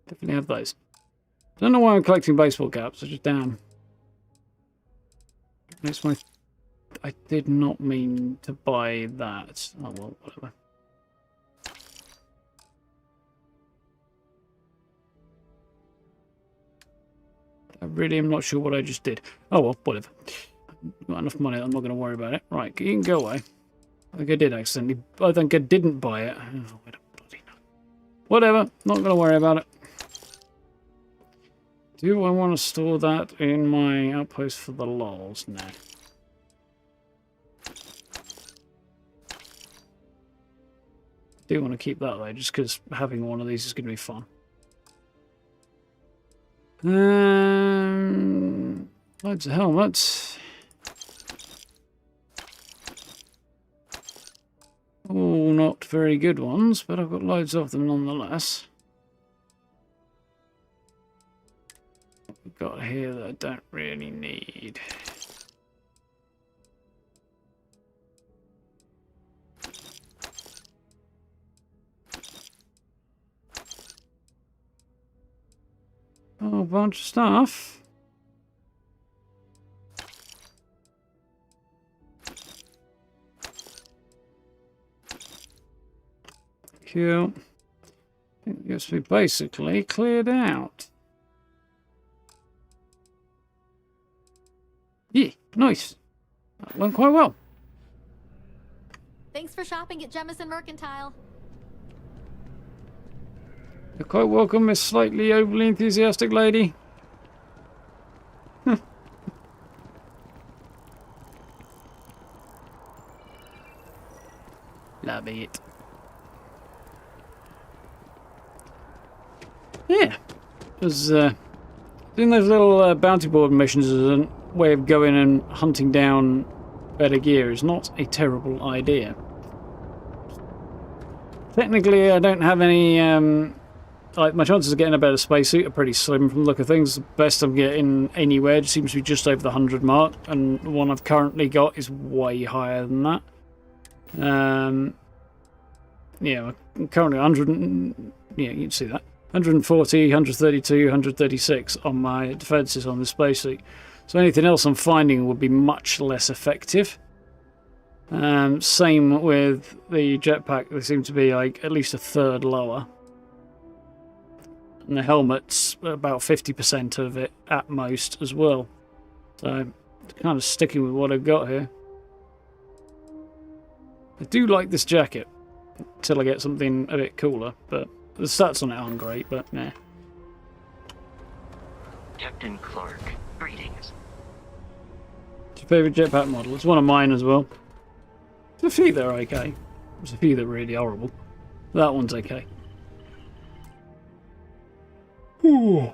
Definitely have those. Don't know why I'm collecting baseball caps. I just damn. It's my... I did not mean to buy that. Oh well, whatever. I really am not sure what I just did. Oh well, whatever. Got enough money, I'm not going to worry about it. Right, you can go away. I think I did accidentally. I think I didn't buy it. Oh, I don't bloody know. Whatever, not going to worry about it. Do I want to store that in my outpost for the lols? No. Do want to keep that though, just because having one of these is going to be fun. Loads of helmets. All not very good ones, but I've got loads of them nonetheless. What we've got here that I don't really need. A whole bunch of stuff. Cool. I think this will be basically cleared out. Yeah, nice. That went quite well. Thanks for shopping at Jemison Mercantile. You're quite welcome, Miss slightly overly enthusiastic lady. Love it. Yeah. Because doing those little bounty board missions as a way of going and hunting down better gear is not a terrible idea. Technically, I don't have any... like, my chances of getting a better spacesuit are pretty slim from the look of things. The best I'm getting anywhere just seems to be just over the 100 mark, and the one I've currently got is way higher than that. Yeah, I'm currently 100. Yeah, you can see that 140, 132, 136 on my defences on the spacesuit. So anything else I'm finding would be much less effective. Same with the jetpack; they seem to be like at least a third lower. And the helmet's about 50% of it at most as well. So, kind of sticking with what I've got here. I do like this jacket, until I get something a bit cooler, but the stats on it aren't great, but nah. Captain Clark, greetings. What's your favourite jetpack model? It's one of mine as well. There's a few that are okay. There's a few that are really horrible. That one's okay. Ooh. I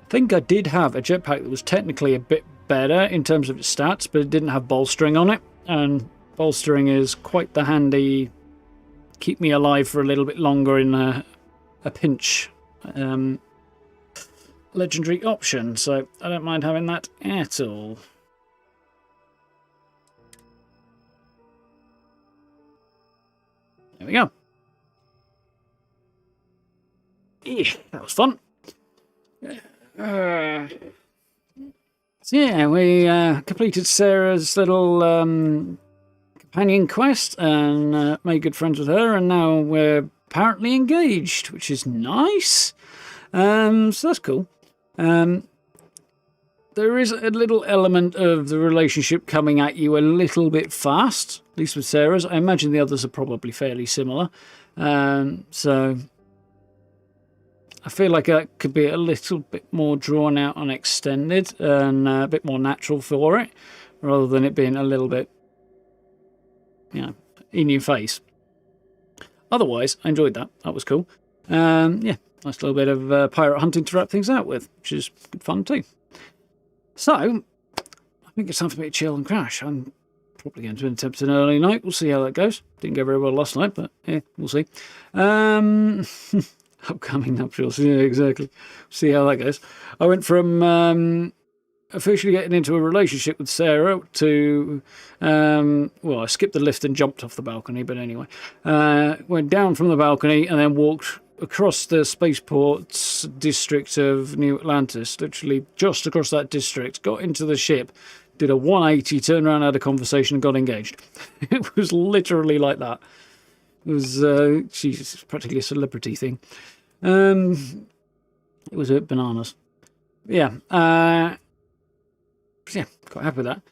think I did have a jetpack that was technically a bit better in terms of its stats, but it didn't have bolstering on it, and bolstering is quite the handy keep me alive for a little bit longer in a pinch legendary option, so I don't mind having that at all. There we go. Yeah, that was fun. So yeah, we completed Sarah's little companion quest and made good friends with her, and now we're apparently engaged, which is nice. So that's cool. there is a little element of the relationship coming at you a little bit fast, at least with Sarah's. I imagine the others are probably fairly similar. So I feel like that could be a little bit more drawn out and extended and a bit more natural for it, rather than it being a little bit, in your face. Otherwise, I enjoyed that. That was cool. Yeah, nice little bit of pirate hunting to wrap things out with, which is good fun too. So, I think it's time for me to chill and crash. I'm probably going to attempt an early night. We'll see how that goes. Didn't go very well last night, but yeah, we'll see. Upcoming nuptials, yeah, exactly. See how that goes. I went from officially getting into a relationship with Sarah to, well, I skipped the lift and jumped off the balcony, but anyway. Went down from the balcony and then walked across the spaceport district of New Atlantis, literally just across that district, got into the ship, did a 180, turned around, had a conversation and got engaged. It was literally like that. It was, Jesus, practically a celebrity thing. It was a bit bananas. Yeah, yeah, quite happy with that.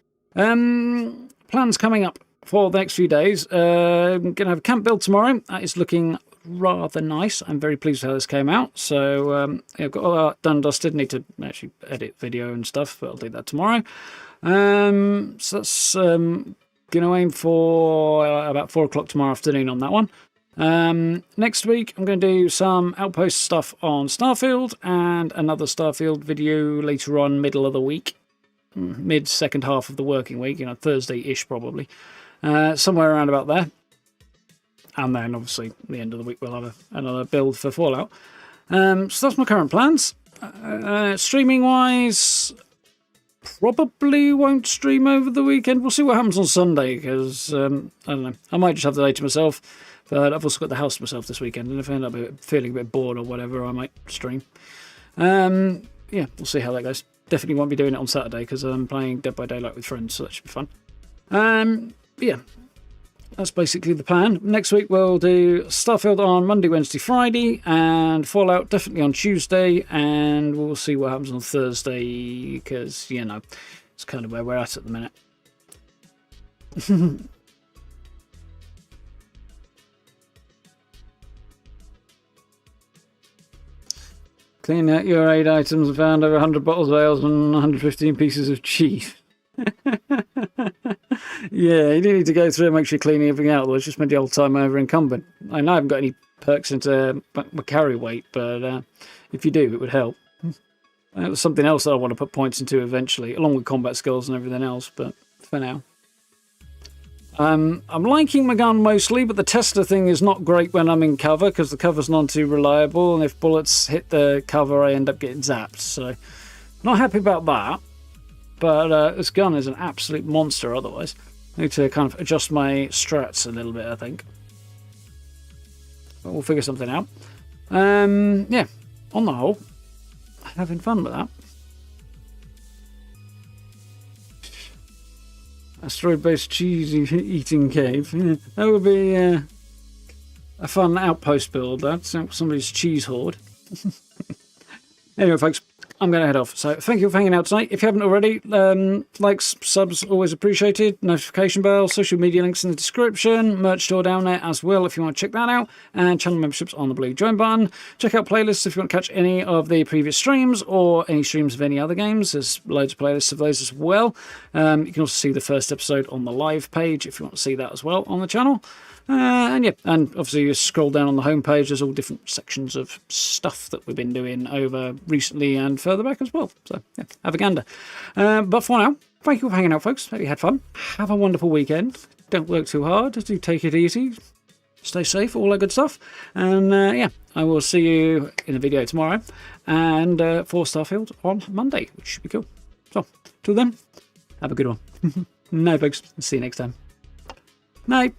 Plans coming up for the next few days. I'm going to have a camp build tomorrow. That is looking rather nice. I'm very pleased with how this came out. So yeah, I've got all that done and dusted. Need to actually edit video and stuff, but I'll do that tomorrow. So that's going to aim for about 4 o'clock tomorrow afternoon on that one. Next week I'm going to do some outpost stuff on Starfield and another Starfield video later on, middle of the week, mid second half of the working week, Thursday-ish probably, somewhere around about there. And then obviously at the end of the week we'll have another build for Fallout. So that's my current plans. Streaming wise, probably won't stream over the weekend. We'll see what happens on Sunday, because I don't know, I might just have the day to myself, but I've also got the house to myself this weekend, and if I end up feeling a bit bored or whatever, I might stream. Yeah, we'll see how that goes. Definitely won't be doing it on Saturday because I'm playing Dead by Daylight with friends, so that should be fun. Yeah, that's basically the plan. Next week we'll do Starfield on Monday, Wednesday, Friday, and Fallout definitely on Tuesday, and we'll see what happens on Thursday, because, it's kind of where we're at the minute. Clean out your 8 items and found over 100 bottles of ales and 115 pieces of cheese. Yeah, you do need to go through and make sure you're cleaning everything out, otherwise just spend the whole time over encumbered. I know I haven't got any perks into my carry weight, but if you do, it would help. That was something else that I want to put points into eventually, along with combat skills and everything else, but for now. I'm liking my gun mostly, but the tester thing is not great when I'm in cover, because the cover's not too reliable, and if bullets hit the cover, I end up getting zapped, so not happy about that. But this gun is an absolute monster otherwise. I need to kind of adjust my strats a little bit, I think. But we'll figure something out. Yeah, on the whole, having fun with that. Asteroid-based cheese eating cave. Yeah, that would be a fun outpost build. That's somebody's cheese hoard. Anyway, folks, I'm going to head off. So thank you for hanging out tonight. If you haven't already, likes, subs, always appreciated. Notification bell, social media links in the description. Merch store down there as well if you want to check that out. And channel memberships on the blue join button. Check out playlists if you want to catch any of the previous streams or any streams of any other games. There's loads of playlists of those as well. You can also see the first episode on the live page if you want to see that as well on the channel. And yeah, and obviously you scroll down on the homepage, there's all different sections of stuff that we've been doing over recently and further back as well. So yeah, have a gander. But for now, thank you for hanging out, folks. Hope you had fun. Have a wonderful weekend. Don't work too hard. Do take it easy. Stay safe, all that good stuff. And yeah, I will see you in a video tomorrow and for Starfield on Monday, which should be cool. So, till then, have a good one. No, folks. See you next time. Night.